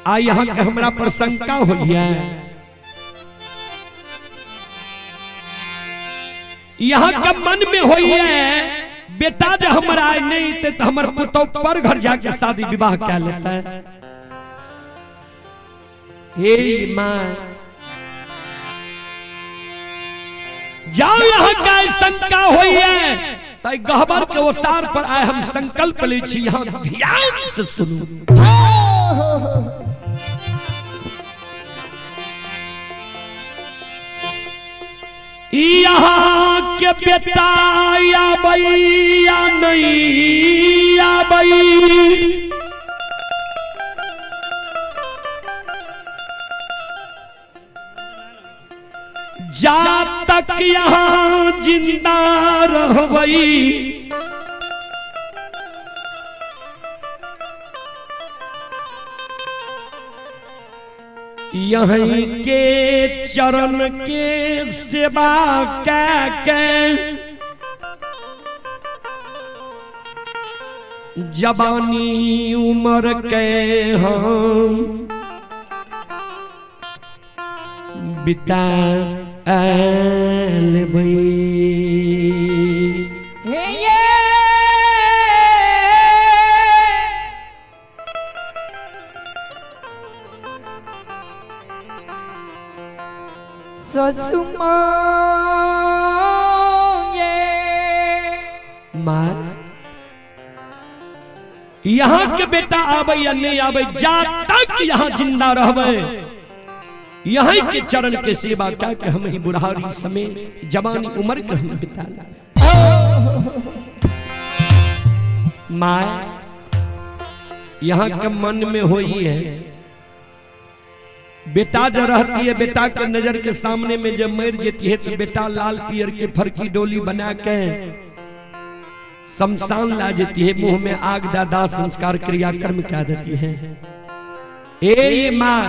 आ यहाँ के हमरा पर शंका हुई है, यहाँ का मन में हुई है बेटा जो हमारा नहीं थे तो हमारे पुतौ पर घर जाके शादी विवाह क्या लेता है। हे मां जाओ यहाँ का शंका हुई है ताई गहबर के अवतार पर आए हम संकल्प ले छी, यहाँ ध्यान से सुनो। यहाँ के बेटा या बई या नहीं या बई जा तक यहाँ जिंदा रहबई यहीं के चरण के सेवा के जवानी उम्र के हम बिता यहाँ के बेटा आवे या नहीं आवे, जा तक यहाँ जिंदा रहबे यहीं के चरण के सेवा क्या कि हम ही बुढ़ारी समय जवानी उम्र के हम बिता माँ यहाँ के मन में होई है बेटा जो रहती है, बेटा के नजर के सामने में जब मर जाती है तो बेटा लाल पियर के फरकी डोली बना के शमशान ला जाती है, मुंह में आग दादा संस्कार क्रियाकर्म क्या देती है। ए माँ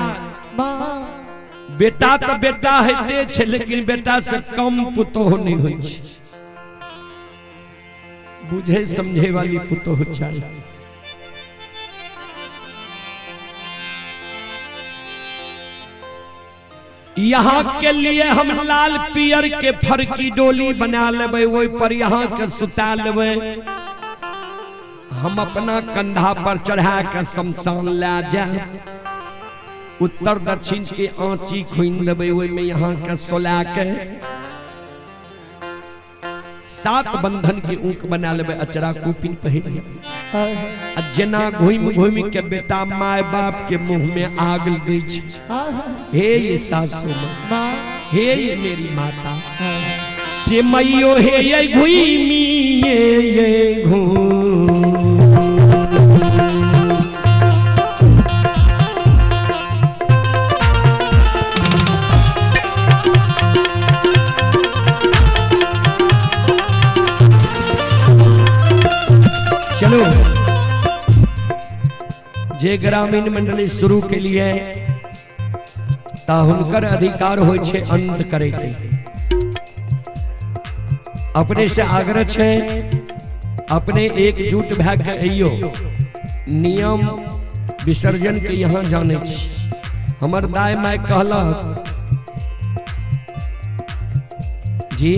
बेटा तो बेटा है लेकिन बेटा से कम पुतोह नहीं हुई, बुझे समझे वाली पुतोह चाहिए। यहाँ के लिए हम लाल पियर के फरकी डोली बना लेबे, वही पर यहाँ के सुता लेबे, हम अपना कंधा पर चढ़ा कर शमशान ला जाए, उत्तर दक्षिण के आंची खुन लेबे, वही में यहाँ के सोला के 7 बंधन के ऊक बना लेबे, अचरा कुपिन पहिर जना घूम घूम के बेटा माय बाप के मुंह में आग लगे। हे ये सासू माँ, हे ये मेरी माता से मैयो, हे ये घूमी ये घूम चलो जे ग्रामीण मंडली शुरू के लिए हुनकर अधिकार होय छे अंत करे के, अपने से आग्रह छे अपने एकजुट भए के अइयो, नियम विसर्जन के यहाँ जाने छी। हमर दाय माय कहला जी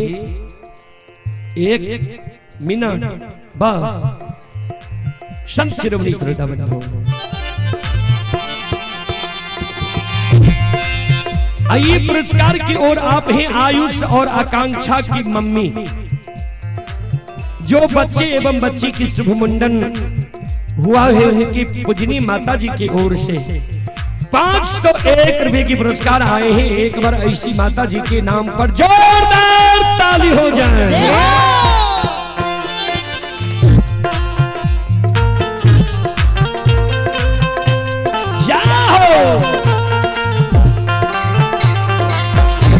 1 मिनट बस, संत शिरोमणि श्रोता बंधु आइए पुरस्कार की ओर आप हैं आयुष और आकांक्षा की मम्मी, जो बच्चे एवं बच्ची की शुभ मुंडन हुआ है उनकी पूजनी माता जी की ओर से 501 रुपए की पुरस्कार आए हैं। एक बार ऐसी माता जी के नाम पर जोरदार ताली हो जाए।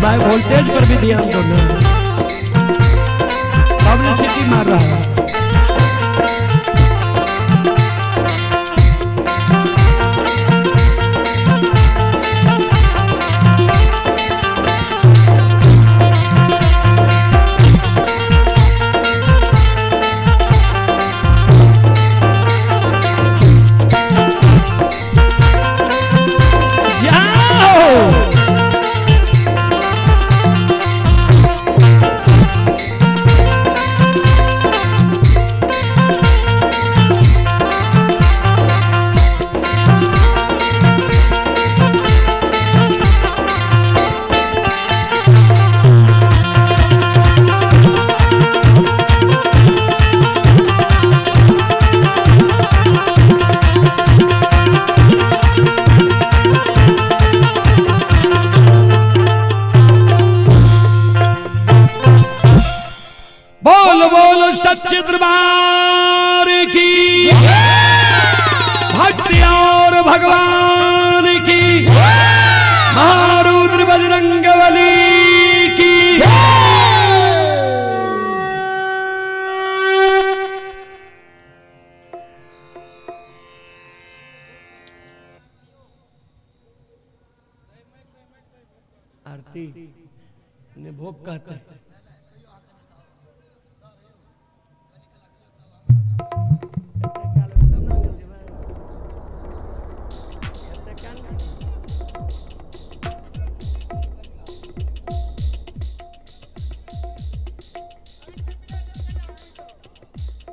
भाई वोल्टेज पर भी ध्यान दो ना, पब्लिसिटी मार रहा है। सच्चे दरबार की भक्ति और भगवान की, महारुद्र बजरंगबली की। आरती ने भोग कहते हैं।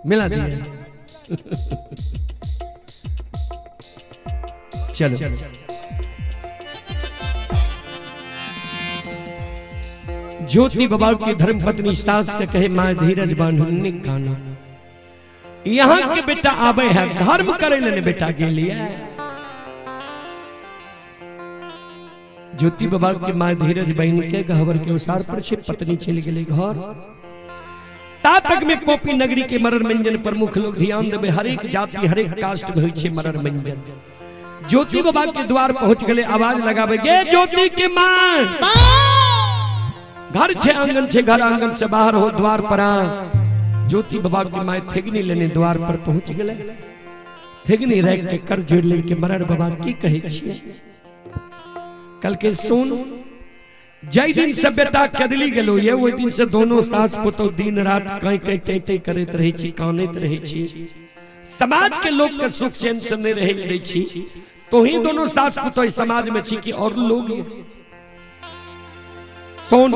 मिला दिया चलो ज्योति बाबा की धर्म पत्नी सास के कहे मां धीरज बांधने कानो, यहाँ के बेटा आवे है धर्म करे लेने बेटा के लिए। ज्योति बाबा की मां धीरज बहन के गहवर के अनुसार पर पत्नी चली गई घर। तक में पोपी नगरी के मरर मंजन प्रमुख लोग ध्यान देवे, हरेक जाति हरेक कास्ट में होय छे मरर मंजन। ज्योति बाबा के द्वार पहुंच गए, आवाज लगावे गे ज्योति की मां, घर छे आंगन छे, घर आंगन से बाहर हो द्वार पर आ। ज्योति बाबा की मां थेगनी लेने द्वार पर पहुंच गए, थेगनी रख के कर जोड़ ले के मरर बाबा की कहे छिए। कल के सुन, जय दिन से बेटा कदली गेलो ये, ओइ दिन से दोनों सास पुतौ दिन रात कई कई टेटे करत रहे छी, कानत रहे छी। समाज के लोग के सुख चैन से नहीं रहे रही छी, तो ही दोनों सास पुतौ समाज में छी कि और लोग सोन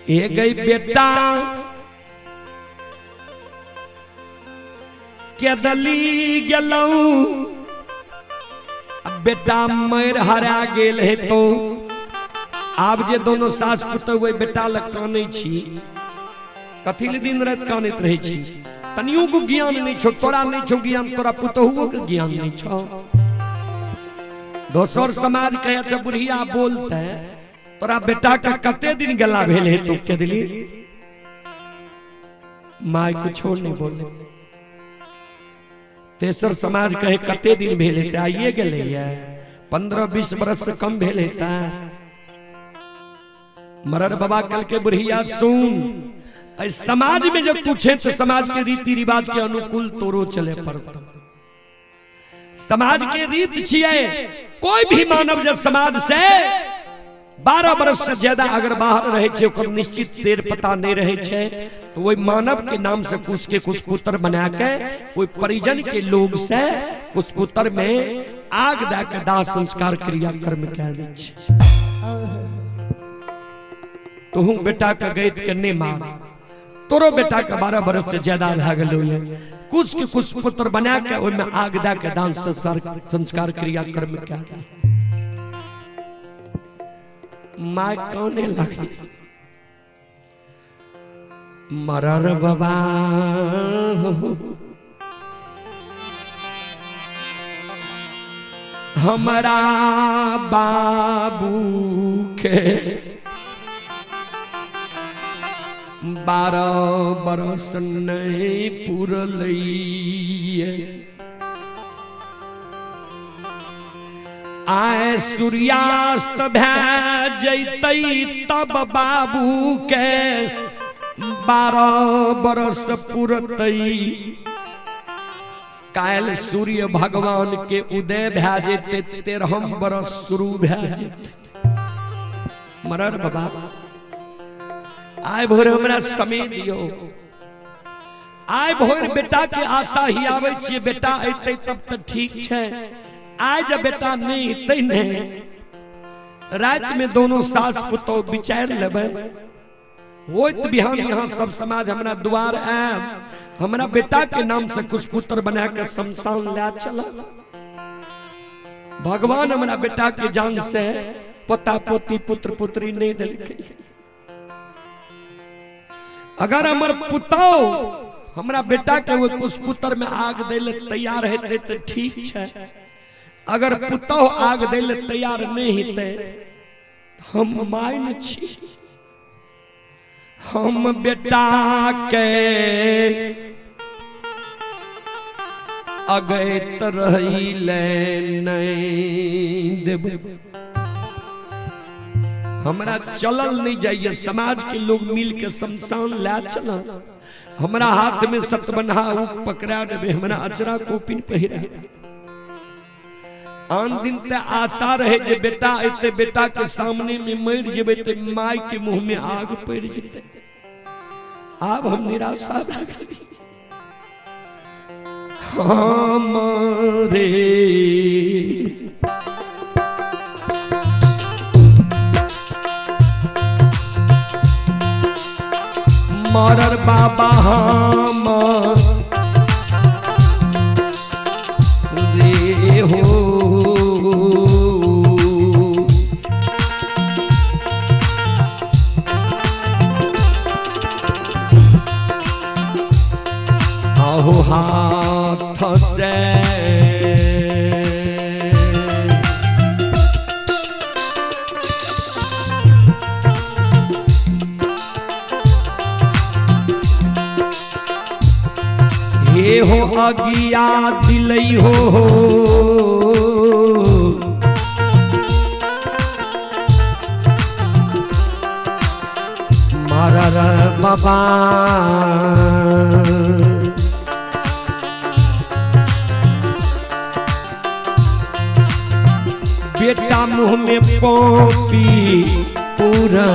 ये गई बेटा कदली गेलौ, अब बेटा मर हरा गेल है तो आब जे दोनों सास पुतौ वही बेटा लग कानै छी, कथी ले दिन रात कानैत रहे छी। तनियो को ज्ञान नहीं छो, तोरा नहीं छो ज्ञान, तोरा पुतहुओ के ज्ञान नहीं छो। दोसर समाज कहे अच्छा बुढ़िया बोलते, तोरा बेटा का कते दिन गला भेल है तो कदली, माय कुछ नहीं बोले। तेसर समाज कहे कते दिन भेल है, आइए गले 15-20 बरस से कम भेल है। मरर बाबा कल के बुढ़िया सुन, समाज में जब पूछे तो समाज के रीति रिवाज के अनुकूल तोरो चले पड़ता। समाज के रीत छिए, कोई भी मानव जब समाज से 12 वर्ष से ज्यादा अगर बाहर रहे छे, ओकर निश्चित देर पता नहीं रहे छे, तो वही मानव के नाम से कुछ पुत्र बना के कोई परिजन के लोग से कुछ पुत्र में आग दा के दाह संस्कार क्रिया कर्म कह दे छे। तो बेटा का गैत करने मार, तोरो बेटा का 12 वर्ष से ज्यादा भा गलो ये, कुछ के कुछ पुत्र बना के ओमे आग दा के दान संस्कार क्रिया कर्म क्या। मां कौने लगी मरर बाबा हमारा बाबू के 12 बरस नहीं पुरलैये, आए सूर्यास्त भै जैतै तब बाबू के 12 बरस पुरतै। काल सूर्य भगवान के उदय भै जेते 13 बरस शुरू भै जेते। मरर बाबा आय भोर हमरा समय दियो, आय भोर बेटा के आशा ही आवे छिए, बेटा अतै तब तक ठीक छै। आय जब बेटा नहीं अतै ने, रात में दोनों सास पुतौ विचार लेबै, होइत बिहान यहाँ सब समाज हमरा द्वार आएब, हमरा बेटा के नाम से कुछ पुत्र बना के शमशान ले चला। भगवान हमरा बेटा के जान से पोता पोती पुत्र पुत्री नहीं देलकै। अगर हमर पुतौ हमरा बेटा के कुछ पुत्र में आग देले तैयार हेते तो ठीक छै, अगर पुतौ आग देले तैयार नहीं हेते हम माइन छी। हम बेटा के अगैत रहिले नहीं देब, हमरा चलल नहीं जाइए। समाज के लोग मिल के शमशान ला चल, हमरा हाथ में सतबन्हा पकड़ा देवे, हमरा अचरा कोपिन पहिरा। आन दिन ते आशा रहे जे बेटा अते, बेटा के सामने में मर जेबे ते माय के मुंह में आग पड़ जेते। आब हम निराशा भऽ गेली। हमरे मरर बाबा हम रे हो, आहू हाथ से आगिया दिलई हो मारा रे बाबा बेटा मुँह में पोपी पूरा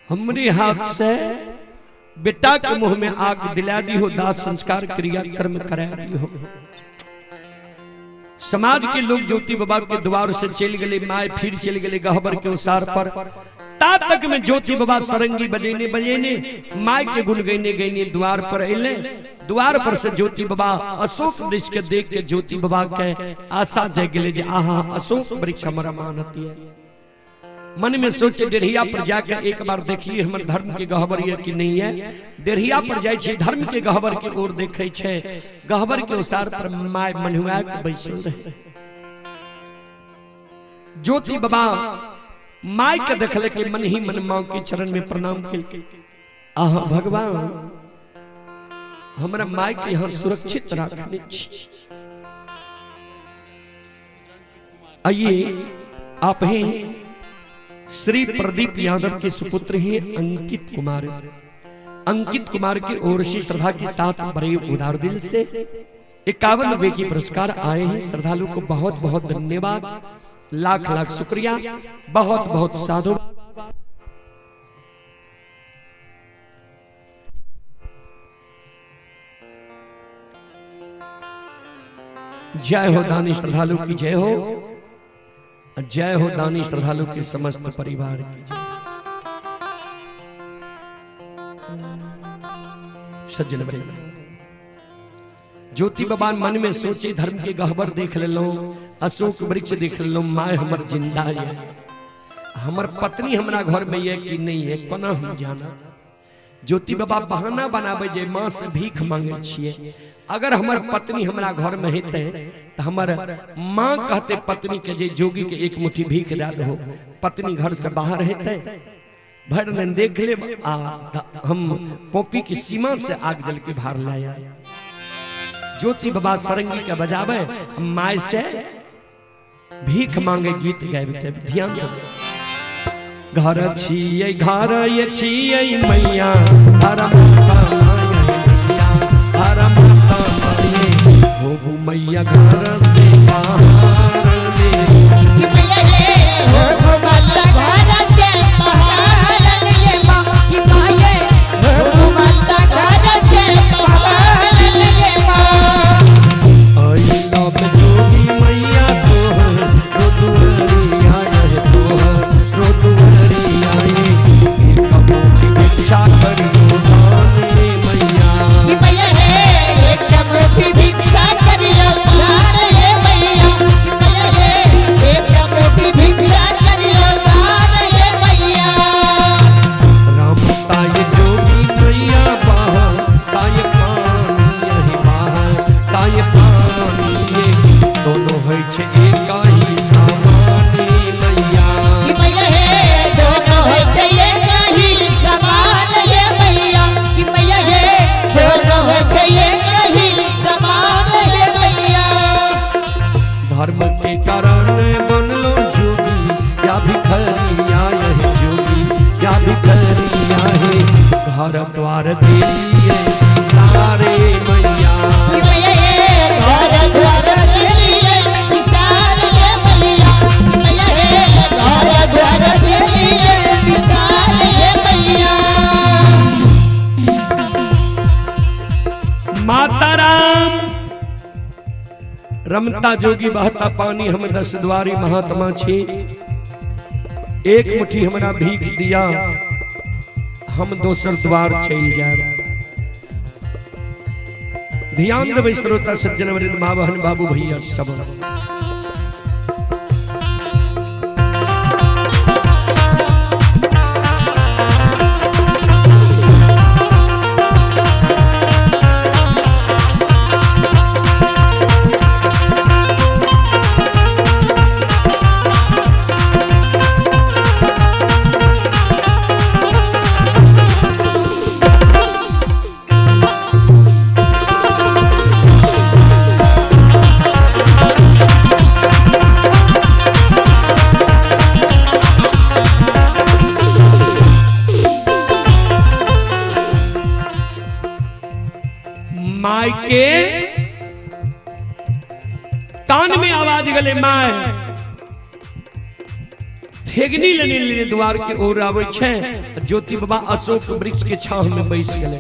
हमरे हाथ से बेटा के मुंह में आग दिला दी हो, दास संस्कार क्रिया कर्म करा दी हो। समाज के लोग ज्योति बाबा के द्वार से चल गए, माए फिर चल गए गहबर के उसार पर। ता तक में ज्योति बाबा सरंगी बजेने बजेने माए के गुण गईने गईने द्वार पर अले। द्वार पर से ज्योति बाबा अशोक वृक्ष के देख के ज्योति बाबा के आशा जग गए जे आहा अशोक वृक्ष हमारा मानती है। मन में सोचे डेढ़िया पर जाकर एक बार देखिए हमर धर्म के गहबर है कि नहीं है। डेढ़िया पर जाय छे, धर्म के गहबर के ओर देखे छे। गहबर के उसार पर माय मनुआ के बैसल रहे। ज्योति बाबा माय के देखले के मन ही मन मां के चरण में प्रणाम के आहा भगवान हमरा माय के यहाँ सुरक्षित रखने छी। आइए आप हैं श्री प्रदीप यादव के सुपुत्र हैं अंकित कुमार। अंकित कुमार की ओर से श्रद्धा के साथ बड़े उदार दिल से 51 रुपए की पुरस्कार आए हैं। श्रद्धालु को बहुत बहुत धन्यवाद, लाख लाख शुक्रिया, बहुत बहुत साधु। जय हो दानी श्रद्धालु की जय हो, जय हो दानी श्रद्धालु के समस्त परिवार की जय। सज्जन बड़े ज्योति बाबा मन में सोचे धर्म के गहबर देख ले लो, अशोक वृक्ष देख ले लो, माय हमर जिंदा है, हमर पत्नी हमरा घर में ये कि नहीं है कोना हम जाना। ज्योति बाबा बहाना बनाबे जे मां से भीख मांगे छिए। अगर हमर पत्नी हमरा घर में हेते तो हमर मां कहते पत्नी के जे जोगी के एक मुट्ठी भीख दे दो। पत्नी घर से बाहर हेते भर दिन देख ले हम पोपी की सीमा से आग जल के बाहर लाया। ज्योति बाबा सरंगी के बजावे माय से भीख मांगे गीत गावे। ध्यान दो घर छियै घर ये छियै मैया हर माता मैया हर माता हो मैया घर से बाहर ले कि मैया रे हो माता घर से बाहर ले मां कि माये हो माता घर से बाहर ले मां आई लव जोगी मैया तो दुआरिया है तो दुआरिया है भिक्षा करियो दान ले मैया कि मैया रे एक मुट्ठी भिक्षा करियो दान ले मैया कि मैया रे एक मुट्ठी भिक्षा करियो दान ले मैया रामता ये जोगी मैया बाहर ताये पानी यही बाहर ताये पानी ये दोनों है छे एक ही सामानी मैया कि मैया रे दोनों है चाहिए कहीं समान ले मैया कि मैया रे दोनों है चाहिए कहीं समान ले मैया धर्म के कारण बनलो जोगी या भिखरिया यही जोगी या भिखरिया है घर द्वार दिए सारे मैया कि मैया रे घर द्वार के लिए विशाल ले मैया कि मैया रे घर द्वार के लिए विशाल ले मैया माता राम रमता जोगी बहता पानी हम 10 द्वारी महात्मा छी एक मुट्ठी हमरा भीख दिया हम दोसर द्वार चल जाए ध्यान देवे श्रोता सज्जन वृंद माँ बहन बाबू भैया सब माई के कान में आवाज गले माय ठेगनी लेने लेने द्वार के ओर आवे छे ज्योति बाबा अशोक वृक्ष के छाव में बैस गले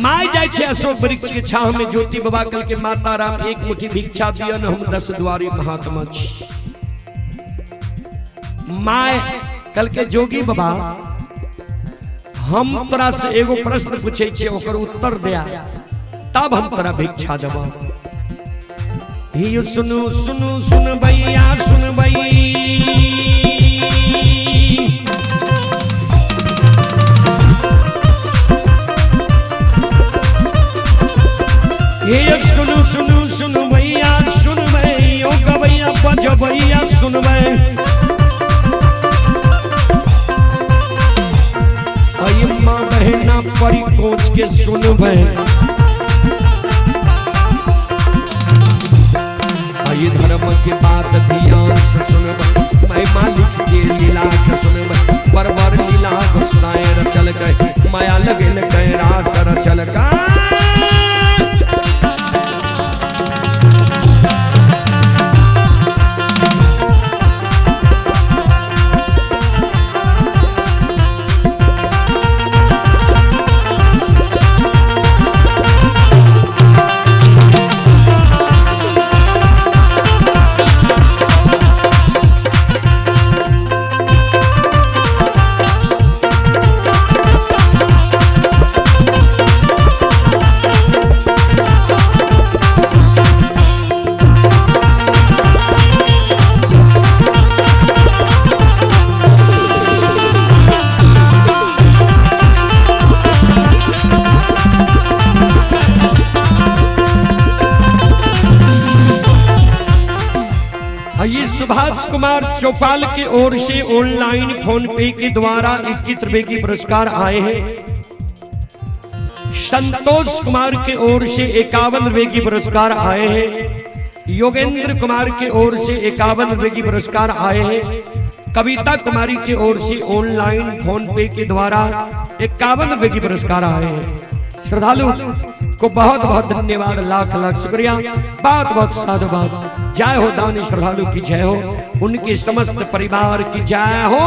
माय जाय छे अशोक वृक्ष के छाव में ज्योति बाबा कल के माता राम एक मुट्ठी भिक्षा दिया न हम 10 द्वारी महात्मा छी माय कल के जोगी बाबा हम तोरा से एगो प्रश्न पूछे छे ओकर उत्तर दिया तब हम तोरा भिक्षा देबो हियो सुनु सुनु सुन भैया सुन भई हियो सुनु सुनु सुन भैया सुन भई ओ गवैया बजो भैया सुन भई माँ बहना परी कोच के सुनबे आई धर्म की बात ध्यान से सुनबे मैं मालिक के लीला के सुनबे परवर लीला को सुनाए चल गए माया लगे लगे रास चल गए ये सुभाष कुमार चौपाल की ओर से ऑनलाइन फोन पे के द्वारा 21 रुपए की पुरस्कार आए हैं। संतोष कुमार की ओर से 51 रुपए की पुरस्कार आए हैं। योगेंद्र कुमार की ओर से 51 रुपए की पुरस्कार आए हैं। कविता कुमारी की ओर से ऑनलाइन फोन पे के द्वारा 51 रुपए की पुरस्कार आए हैं। श्रद्धालु को बहुत बहुत धन्यवाद, लाख लाख शुक्रिया, बहुत बहुत साधुवाद। जय हो दानी श्रद्धालु की जय हो, उनके समस्त परिवार की जय हो।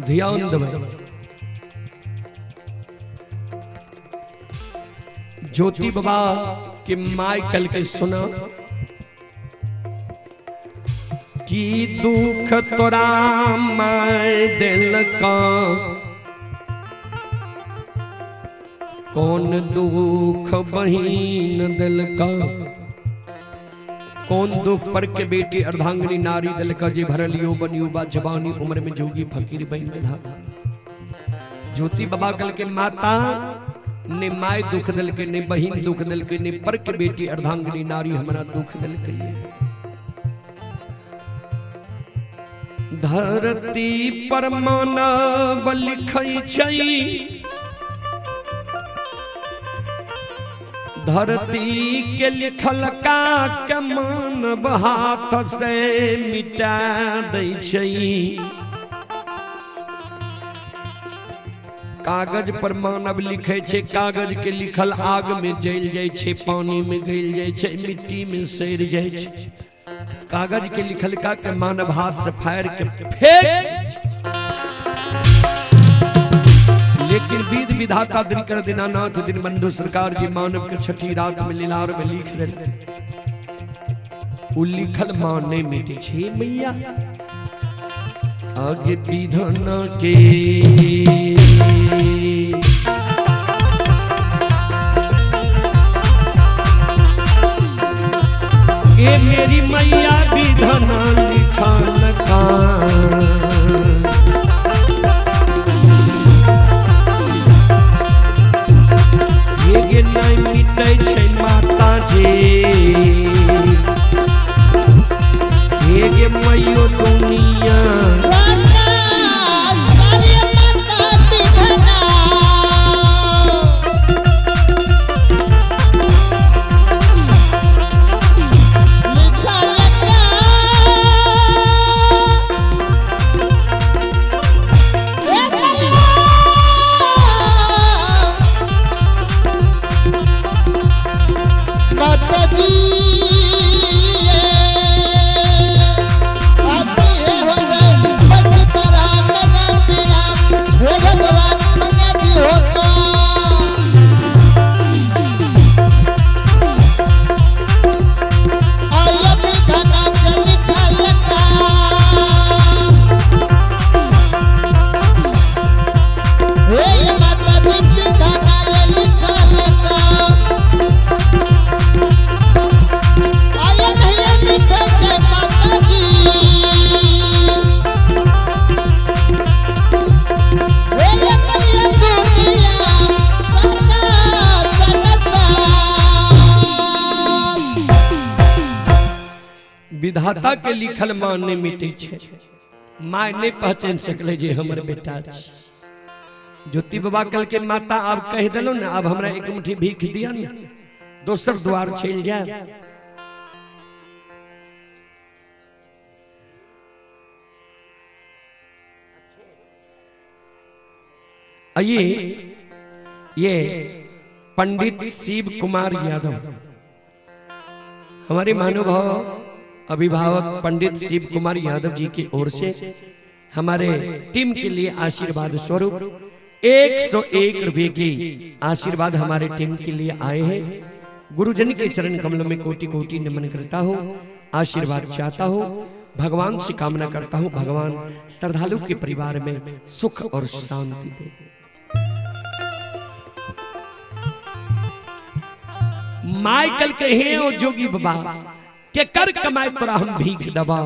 ध्यान देवे। ज्योति बाबा के माय कल के सुना कि दुख तोरा माय दिल का, कौन दुख बहीन दिल का, कौन दुख पर के बेटी अर्धांगिनी नारी दिल का, जे भरलियो बनियो बा जवानी उम्र में जोगी फकीर बन था। ज्योति बाबा कल के माता ने माय दुख दिल के, ने बहिन दुख दिल के, ने पर के बेटी अर्धांगिनी नारी हमारा दुख दिल के। धरती पर मानव लिखै छै, धरती के लिखल का के मानव हाथ से मिटा दै छै। कागज पर मानव लिखे छै, कागज के लिखल आग में जल जाय छै, पानी में गल जाय छै, मिट्टी में सड़ जाय छै। कागज के लिखल का के मानव हाथ से फाड़ के फेंक, लेकिन विध विधाता दिनकर दीनानाथ दीनबंधु सरकार जी मानव के छठी रात में लीलार में लिख रहे, वो लिखल माने मिटे छे मैया आगे विधन के। ये मेरी मैया विधन लिखन का, ये नहीं मिटे छै माता जी, ये मैयो दुनिया विधाता के लिखल मां नहीं मिटे छे, माँ नहीं पहचान सकले जे हमर बेटा छै। ज्योति बाबा कल के माता आप कह दिलो ना, अब हमरा एक मुट्ठी भीख दिया ना, दोसर द्वार चल जाए। ये पंडित शिव कुमार यादव, हमारे महानुभाव अभिभावक पंडित शिव कुमार यादव जी की ओर से हमारे टीम के लिए आशीर्वाद स्वरूप 101 रुपए की आशीर्वाद हमारे टीम के लिए आए हैं। गुरुजन के चरण कमलों में कोटि कोटि नमन करता हूँ, आशीर्वाद चाहता हूँ, भगवान से कामना करता हूँ भगवान श्रद्धालु के परिवार में सुख और शांति दे। माइकल कहे ओ जोगी बाबा के कर कमाए तोरा हम भीख दबा।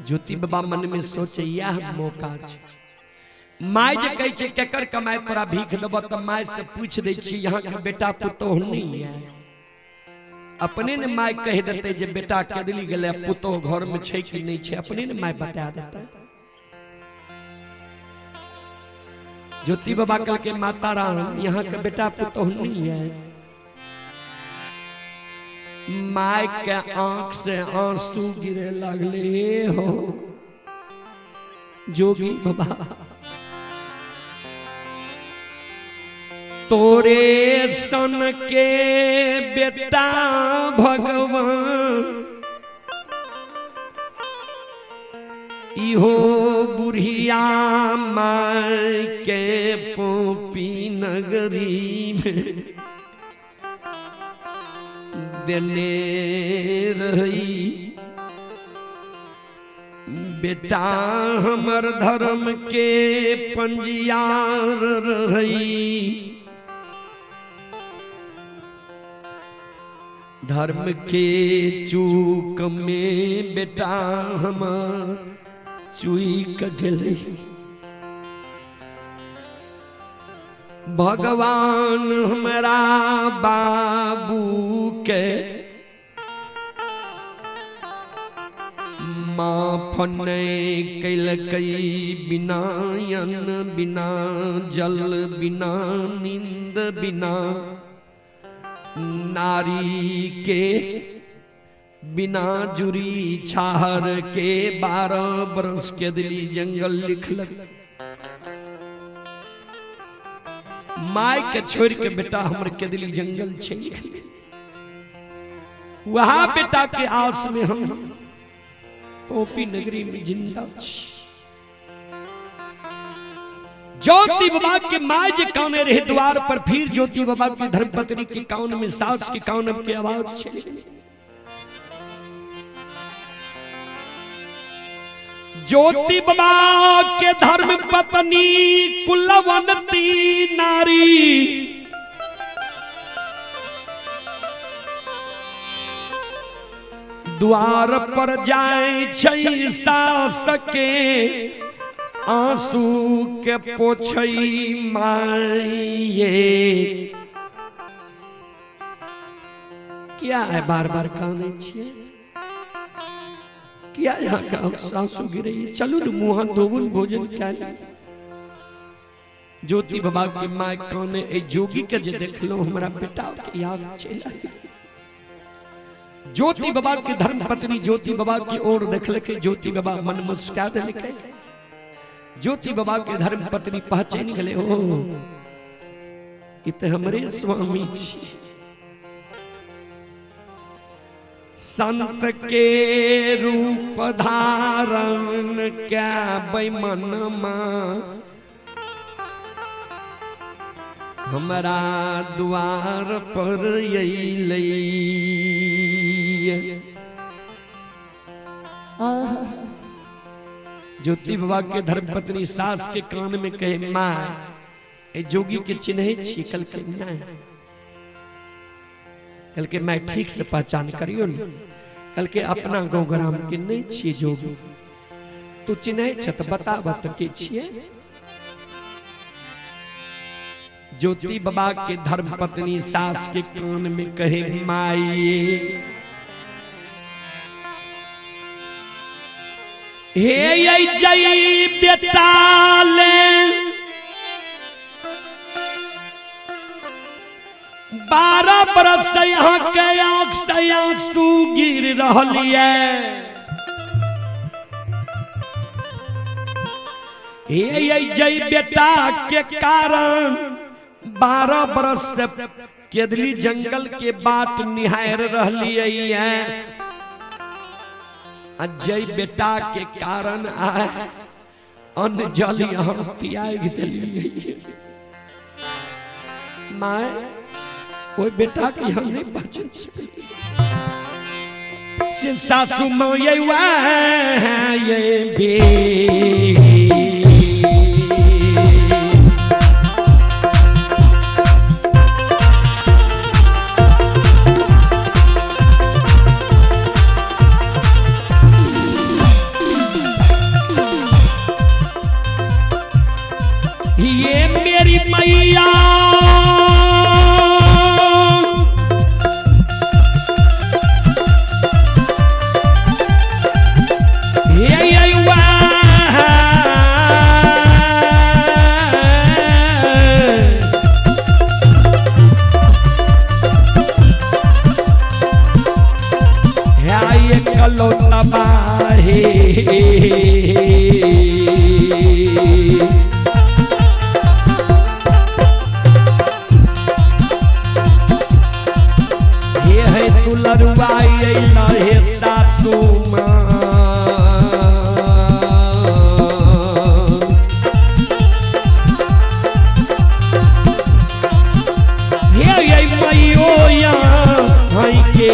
ज्योति बाबा मन में सोचे यह मौका छै। माय जे कहे छे केकर कमाए तोरा भीख दबा, तो माय से पूछ दे छी यहाँ के बेटा पुतोह नहीं है। अपने ने माय कह देते जे बेटा कदली गेले पुतोह घर में छै कि नहीं छै, अपने ने माय बता देता। ज्योति बाबा कल के माता राम यहाँ के बेटा पुतोह नहीं है। माय के आंख से आंसू गिरे लगले हो। जोगी बाबा तोरे सन के बेटा भगवान इहो बुढ़िया माय के पोपी नगरी में देने रही। बेटा हमर धर्म के पंजियार रही। धर्म के चूक में बेटा हमर चुई कटले। भगवान हमारा बाबू के माफ नहीं कैलकई। बिना अन्न बिना जल बिना नींद बिना नारी के बिना जुरी छाहर के 12 बरस के दिली जंगल लिखलक। माय के छोड़ के बेटा हमर के दिली जंगल छे। वहां बेटा के आस में हम पोपी नगरी में जिंदा छी। ज्योति बाबा के माय जे काने रहे द्वार पर, फिर ज्योति बाबा की धर्मपत्नी के कान में सास के कान की आवाज छे। ज्योति बाबा के धर्म पत्नी कुलवंती नारी द्वार पर जाए छै सास के आंसू के पोछई माये। क्या है बार बार काने छिए, क्या यहाँ का आंसू गिरे। चलू न मुँह धोबुन भोजन क्या। ज्योति बाबा के माय काने ए जोगी के जे देखलो हमरा बेटा के याद चला। ज्योति बाबा के धर्म पत्नी ज्योति बाबा की ओर देखलके। ज्योति बाबा मन मुस्का देलके। ज्योति बाबा के धर्म पत्नी पहचान गले, ओ इत हमरे स्वामी छी। संत के रूप धारण क्या बैमन मां हमारा द्वार पर अइलै। ज्योति बाबा के धर्म पत्नी सास के कान में कहे, माँ ए जोगी के चिन्हे छी। कल के नहीं, कल के मैं ठीक से पहचान करियो न। कल के अपना गाँव ग्राम के नहीं छी जोगी, तू चिन्हे छत बता बत के छिए। ज्योति बाबा के धर्म पत्नी सास के कान में कहे, माये हे जई बेटाले 12 बरस से यहाँ के आँख से आंसू गिर रहिए। हे जई बेटा के कारण 12 बरस से केदली जंगल के बात निहार रहिए। अजय बेटा के कारण आए अन्न जल यहाँ त्याग दिलिए। माए वो बेटा की हम नहीं बचन सकली से सासू माँ ये बे ये मेरी मैया ये कलो तबाही लरुआई लहे सासू माँ ये मैयो यहाँ के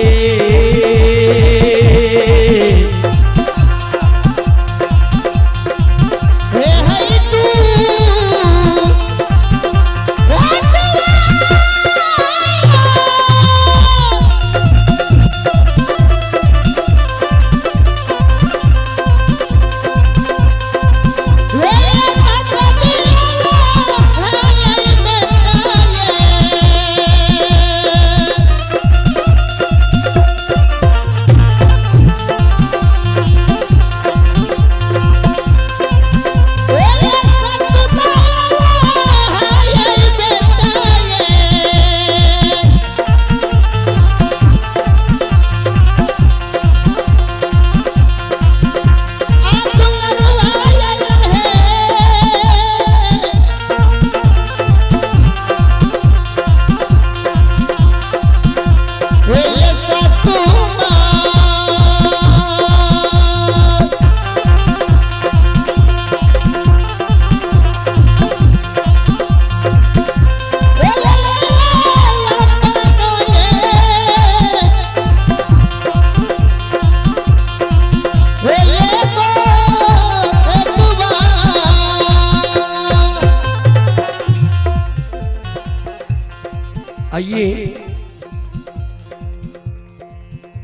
आइए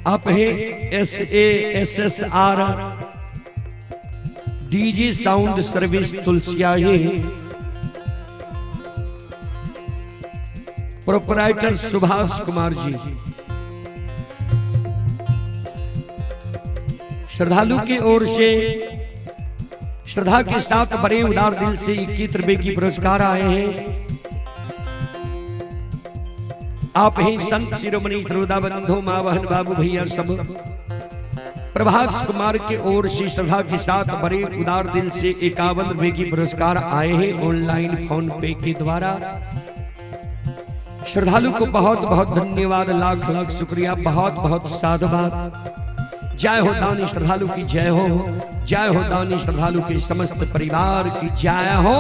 आप हैं SASSR DG sound service Tulsiyahi, proprietor Subhash Kumar ji. श्रद्धालु की ओर से श्रद्धा के साथ बड़े उदार दिल से 21 रुपए की पुरस्कार आए हैं। आप ही संत शिरोमणि श्रोता बंधु माँ बहन बाबू भैया सब प्रभास कुमार के ओर से श्रद्धा के साथ बड़े उदार दिल से 51 रुपए की पुरस्कार आए हैं ऑनलाइन फोन पे के द्वारा। श्रद्धालु को बहुत बहुत धन्यवाद, लाख लाख शुक्रिया, बहुत बहुत साधुवाद। जय हो दानी श्रद्धालु की जय हो, जय हो दानी श्रद्धालु के समस्त परिवार की जय हो।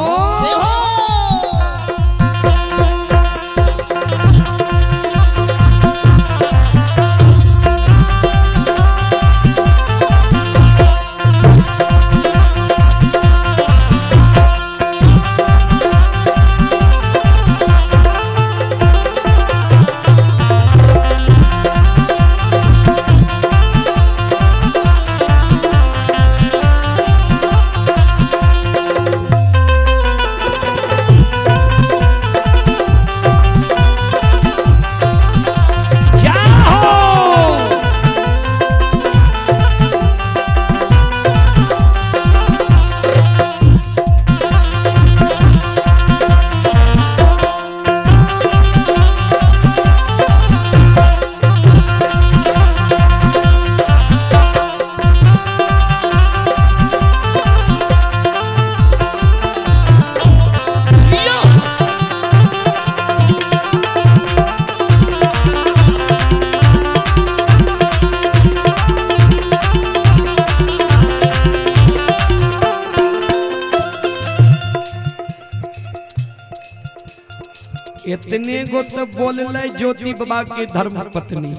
इतने गो तो बोल ले ज्योति बाबा के धर्म पत्नी।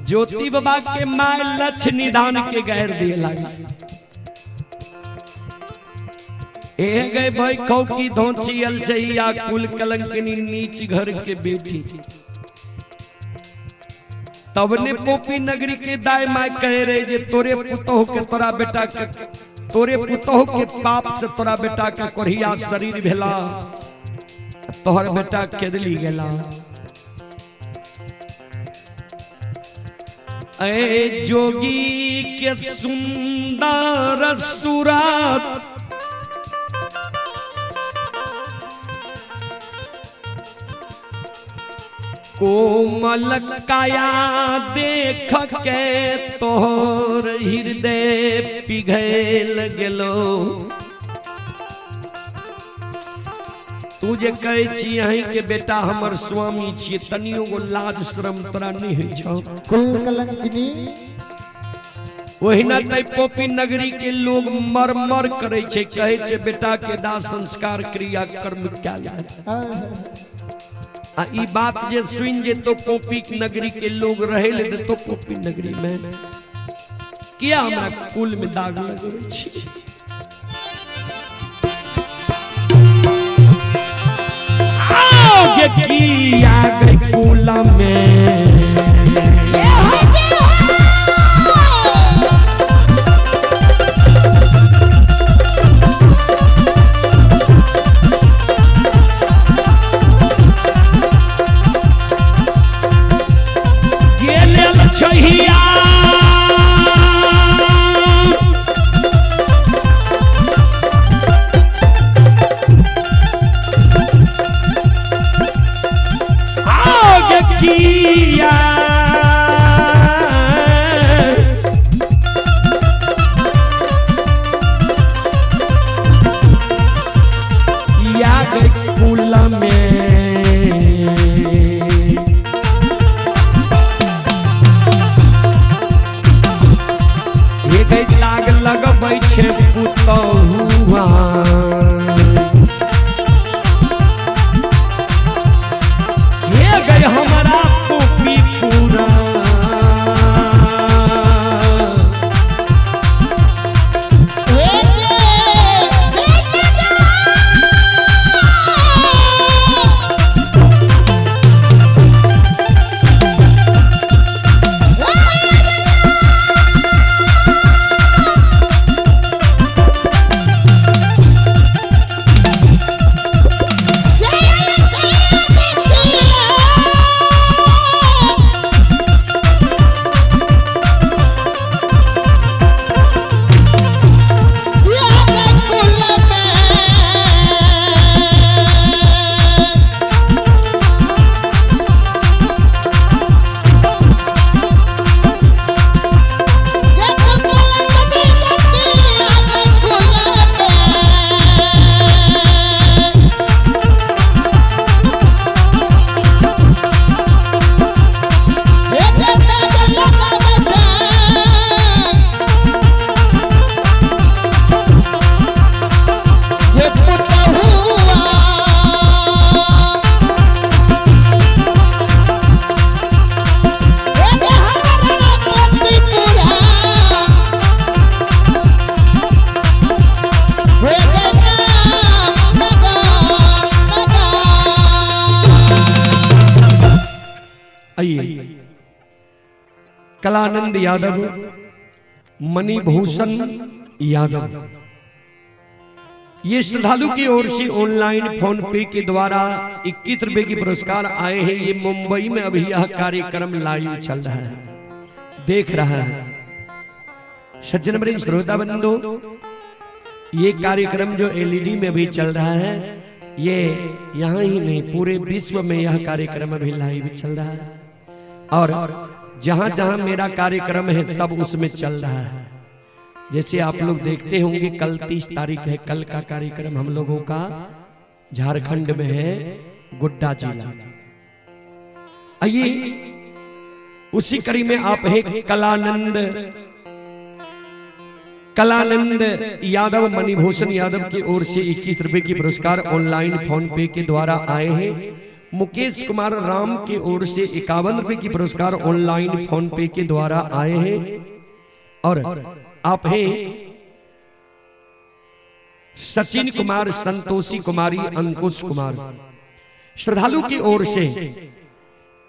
ज्योति बाबा के माय लक्ष्य निदान के गैर दिए लगा। ए गए भाई कौकी धोची अलचैया कुल कलंकनी नीच घर के बेटी। तब ने पोपी नगरी के दाई माय कह रहे जे तोरे पुतोह के तोरा बेटा के तोरे पुतोह के पाप से तोरा बेटा के कोढ़िया शरीर भेला तोहर बेटा केदली गेला। ए जोगी के सुंदर सूरत कोमल काया देख के तोहर हृदय पिघल गेलो। तू जे कहै छी अहीं के बेटा हमर स्वामी छी तनियो गो लाज शर्म तोरा नहीं होइ छौ। कुल कलंकिनी ओहिना तै पोपी नगरी के लोग मर मर करे छे कहै छे बेटा के दाह संस्कार क्रिया कर्म क्या जाए। आ ई बात जे सुन जे तो पोपी नगरी के लोग रहे ले तो पोपी नगरी में किया हमरा कुल में दाग लगै छी। आगे किया गई कुल में लगबै छे पुतहुआ ये गई हमारा पोपी पूरा कलानंद यादव, मणिभूषण यादव, ये श्रद्धालु की ओर से ऑनलाइन फोन पे के द्वारा 21 रुपए की पुरस्कार आए हैं। ये मुंबई में अभी यह कार्यक्रम लाइव चल रहा है, देख रहा है सज्जन वृंद श्रोता बंधु। ये कार्यक्रम जो एलईडी में अभी चल रहा है, ये यहाँ ही नहीं पूरे विश्व में यह कार्यक्रम अभी लाइव चल रहा है। और जहां जहां मेरा कार्यक्रम है सब उसमें चल रहा है। जैसे आप लोग देखते होंगे कल 30 तारीख है, कल का कार्यक्रम हम लोगों का झारखंड में है, गोड्डा जिला। आइए उसी कड़ी में आप है कलानंद कलानंद यादव, मणिभूषण यादव की ओर से 21 रुपए की पुरस्कार ऑनलाइन फोन पे के द्वारा आए हैं। मुकेश कुमार राम की ओर से 51 रुपए की पुरस्कार ऑनलाइन फोन पे के द्वारा आए हैं। और आप हैं सचिन कुमार, संतोषी कुमारी, अंकुश कुमार। श्रद्धालु की ओर से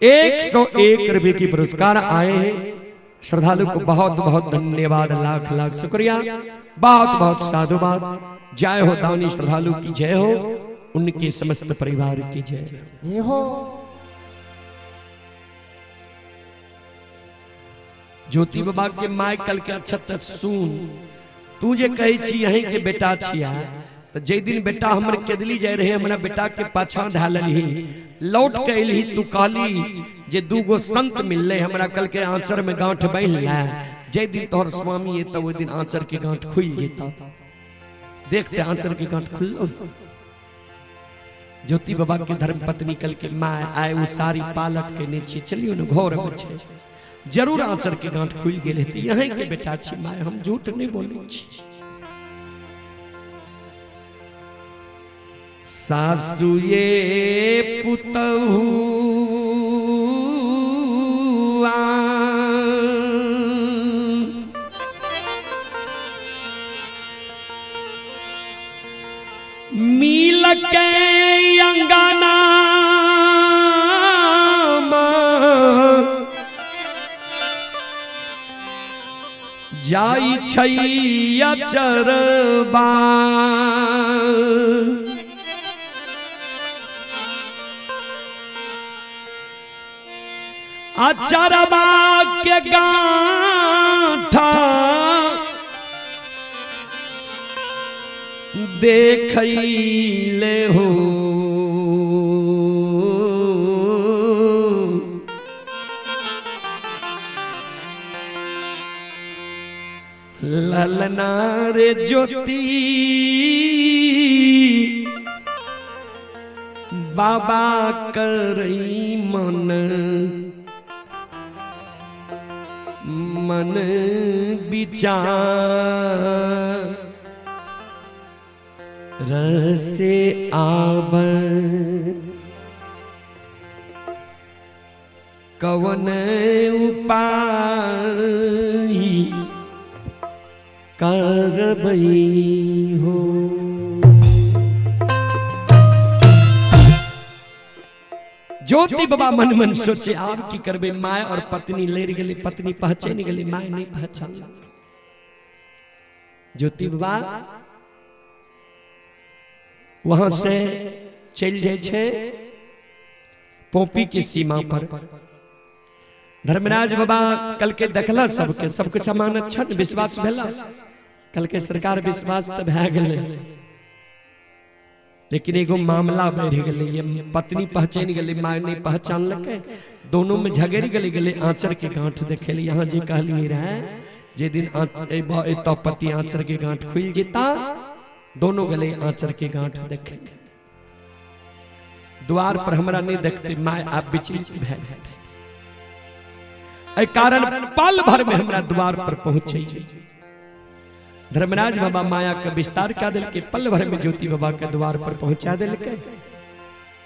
101 रुपए की पुरस्कार आए हैं। श्रद्धालु को बहुत बहुत धन्यवाद, लाख लाख शुक्रिया, बहुत बहुत साधुवाद। जय हो दानी श्रद्धालु की जय हो, उनके समस्त परिवार की जय हो। ज्योति बाबा के माय कल के अच्छा सुन, तू जे कहे छी यहीं के बेटा छिया, तो जे दिन बेटा हमर केदली जाय रहे, हमरा बेटा के पाछा ढालली, लौट के अइली, तू कहली जे दूगो संत मिलले, हमरा कल के आंचर में गांठ बांध ला। जे दिन तोहर स्वामी ये, तो वो दिन आंचर के गांठ खुल जेता। देखते आंचर के गांठ खुल्लो। ज्योति बाबा के धर्म पत्नी कल के माय आए, वो सारी पालक के नीचे चलियो न घोर में छे, जरूर आंचर के गांठ खुल गेल हेती। यहीं के बेटा छी माय, हम झूठ नहीं बोले छी। सासु ये पुतहु मिल के अंगना जाई छैया चरबा, अचरबा के गांठा देखैले हो, ललना रे ज्योति बाबा करई मन, मन विचार रसे आब, कवन उपाय करबई हो। ज्योति बाबा मन मन सोचे, आप की करबे, माय और पत्नी लेर गेली, पत्नी पहचान गेली, माय नहीं पहचान। ज्योति बाबा वहां से चल जाए छे पोपी की सीमा पर। धर्मराज बाबा कल के देखला सबके, सब कुछ अमान अच्छा विश्वास भेला, कल के सरकार विश्वास तो भै गेलै, लेकिन एगो मामला बढ़ गेलै। ये पत्नी पहचान गेलै, माय नहीं पहचान लके, दोनों में झगड़ गेलै। आंचर के गांठ देखेली, यहाँ जे कहली रहे जे दिन तो पति आंचर के गांठ खुल जेता, दोनों गले आंचर के गांठ देखे। द्वार पर हमरा नहीं देखते, माय आप विचलित भै जाते, एहि कारण पल भर में हमरा द्वार पर पहुंचे। धर्मराज बाबा माया के विस्तार कर दिल के, पल भर में ज्योति बाबा के द्वार पर पहुंचा दिल के।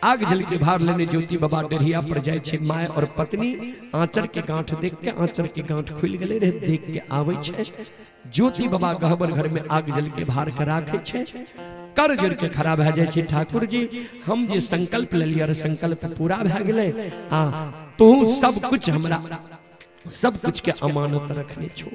आग जल के भार लेने ज्योति बाबा डेढ़िया पर जाए छे। माय और पत्नी आंचर के गांठ देख के, आंचर के गांठ खुल गए रहे देख के आवे छे। ज्योति बाबा गहबर घर में आग जल के भार के राखे छे, कर जोड़ के खड़ा भै जाए छे। ठाकुर जी हम जे संकल्प ले लिया, संकल्प पूरा भै गेलै, तू सब कुछ हमरा सब कुछ के अमानत रखने छो।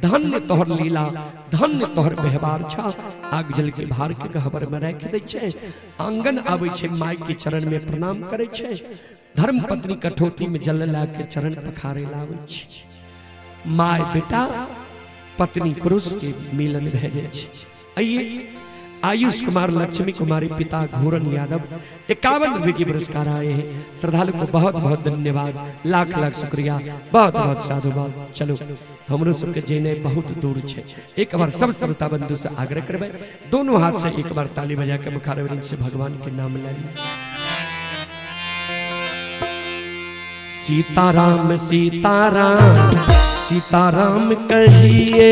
धन्य तोहर लीला, धन्य तोहर व्यवहार छा। आग जल के भार के गहबर में रख दे छे। आंगन आवे छे, माय के चरण में प्रणाम करे छे। धर्म पत्नी कठौती में जल ला के चरण पखारे लावे छे। माय बेटा पत्नी पुरुष के मिलन भेजे छे। आइए आयुष कुमार, लक्ष्मी कुमारी, पिता घूरन यादव 51 रुपए की पुरस्कार आए हैं। श्रद्धालु को बहुत बहुत धन्यवाद, लाख लाख शुक्रिया, बहुत बहुत साधुवाद। चलो हमरो सबके जेने बहुत दूर छे। एक बार सब श्रोता बंधु से आग्रह करबे, दोनों हाथ से एक बार ताली बजा के मुखारविंद से भगवान के नाम ले लिया। सीताराम सीताराम सीताराम कहिए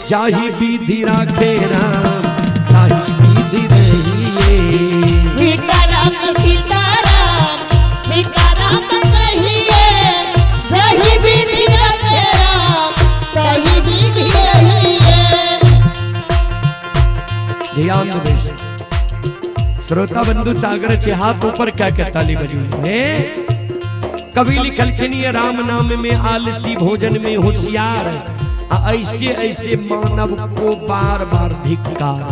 जाहि विधि राखे राम ताहि विधि रहिए। सीताराम सीताराम सीताराम कहिए जही विधि रखे राम तही विधि रहिए। ध्यान दे श्रोता बंधु सागर से हाथ ऊपर क्या कहता ली बजू है। कवि लिखलखिन ये राम नाम में आलसी भोजन में होशियार ऐसे ऐसे मानव को बार बार धिक्कार।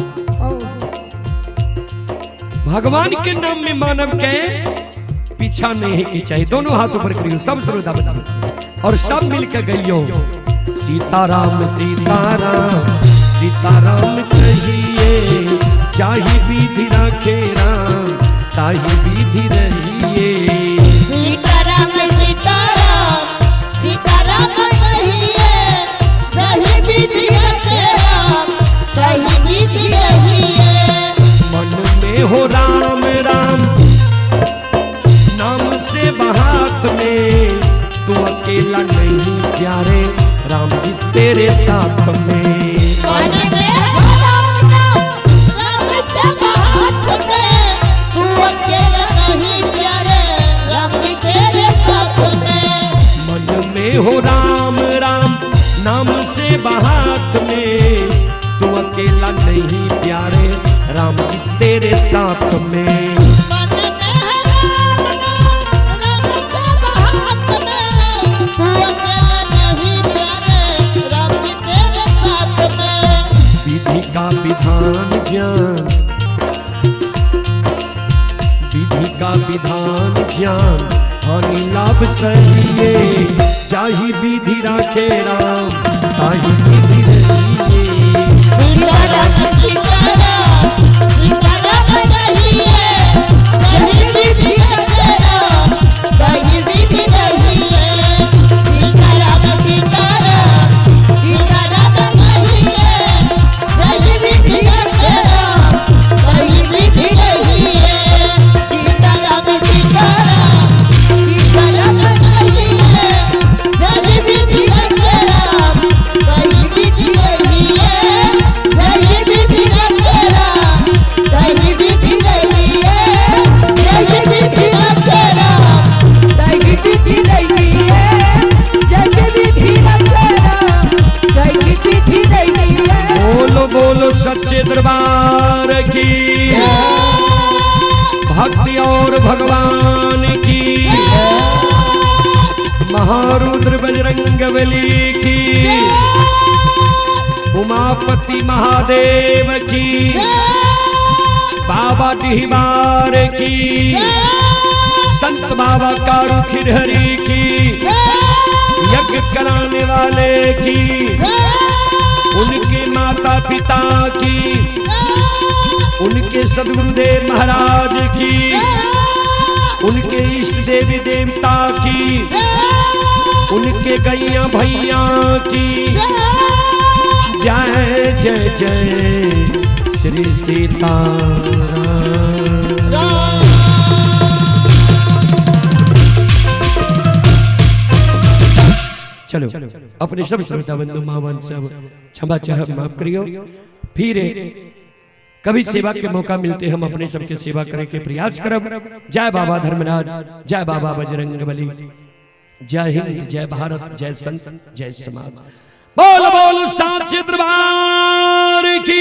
भगवान के नाम में मानव के पीछा नहीं की चाहिए। दोनों हाथ ऊपर करियो सब श्रोता बंधु और सब मिलकर गइयो सीताराम सीताराम सीताराम कहिए चाहे विधि राखे राम ताहि विधि रहिए। सीताराम सीताराम सीताराम कहिए जही विधि रखे राम तही विधि रहिए। मन में हो राम राम नाम से बहात में तू अकेला नहीं प्यारे राम जी तेरे साथ में। मन में हो राम नाम से बहात में तू अकेला नहीं प्यारे राम जी तेरे साथ में। मन में हो राम राम नाम से बहात में तू अकेला नहीं प्यारे राम जी तेरे साथ में। मन में है राम नाम से बहात में तू अकेला नहीं प्यारे राम जी तेरे साथ में। विधि का विधान ज्ञान विधि का विधान ज्ञान हानि लाभ सहिए जाहि विधि राखे राम ताहि विधि रहिए। सीताराम सीताराम सीताराम कहिए जही विधि रखे राम तही विधि रहिए। सीताराम सीताराम सीताराम कहिए जही विधि रखे राम तही विधि रहिए। सीताराम सीताराम सीताराम कहिए जही विधि रखे राम तही विधि रहिए। जही विधि रखे राम तही विधि रहिए। जही विधि रखे राम तही विधि रहिए। जही विधि रखे राम तही विधि रहिए। बोलो बोलो सच्चे दरबार की भक्ति और भगवान की महारुद्र बजरंगबली की उमापति महादेव की बाबा डिहबार की संत बाबा कारू खिरहरी की यज्ञ कराने वाले की उनके माता पिता की उनके सदगुरुदेव महाराज की उनके इष्ट देवी देवता की उनके गैया भैया की जय जय जय श्री सीताराम। चलो अपने सब श्रोता बंधु मावन सब क्षमा चाह माफ करियो। फिर कभी सेवा के मौका मिलते हम अपने सबके सेवा करे के प्रयास करब। जय बाबा धर्मराज जय बाबा बजरंगबली जय हिंद जय भारत जय संत जय समाज। बोल बोल साचे दरबार की।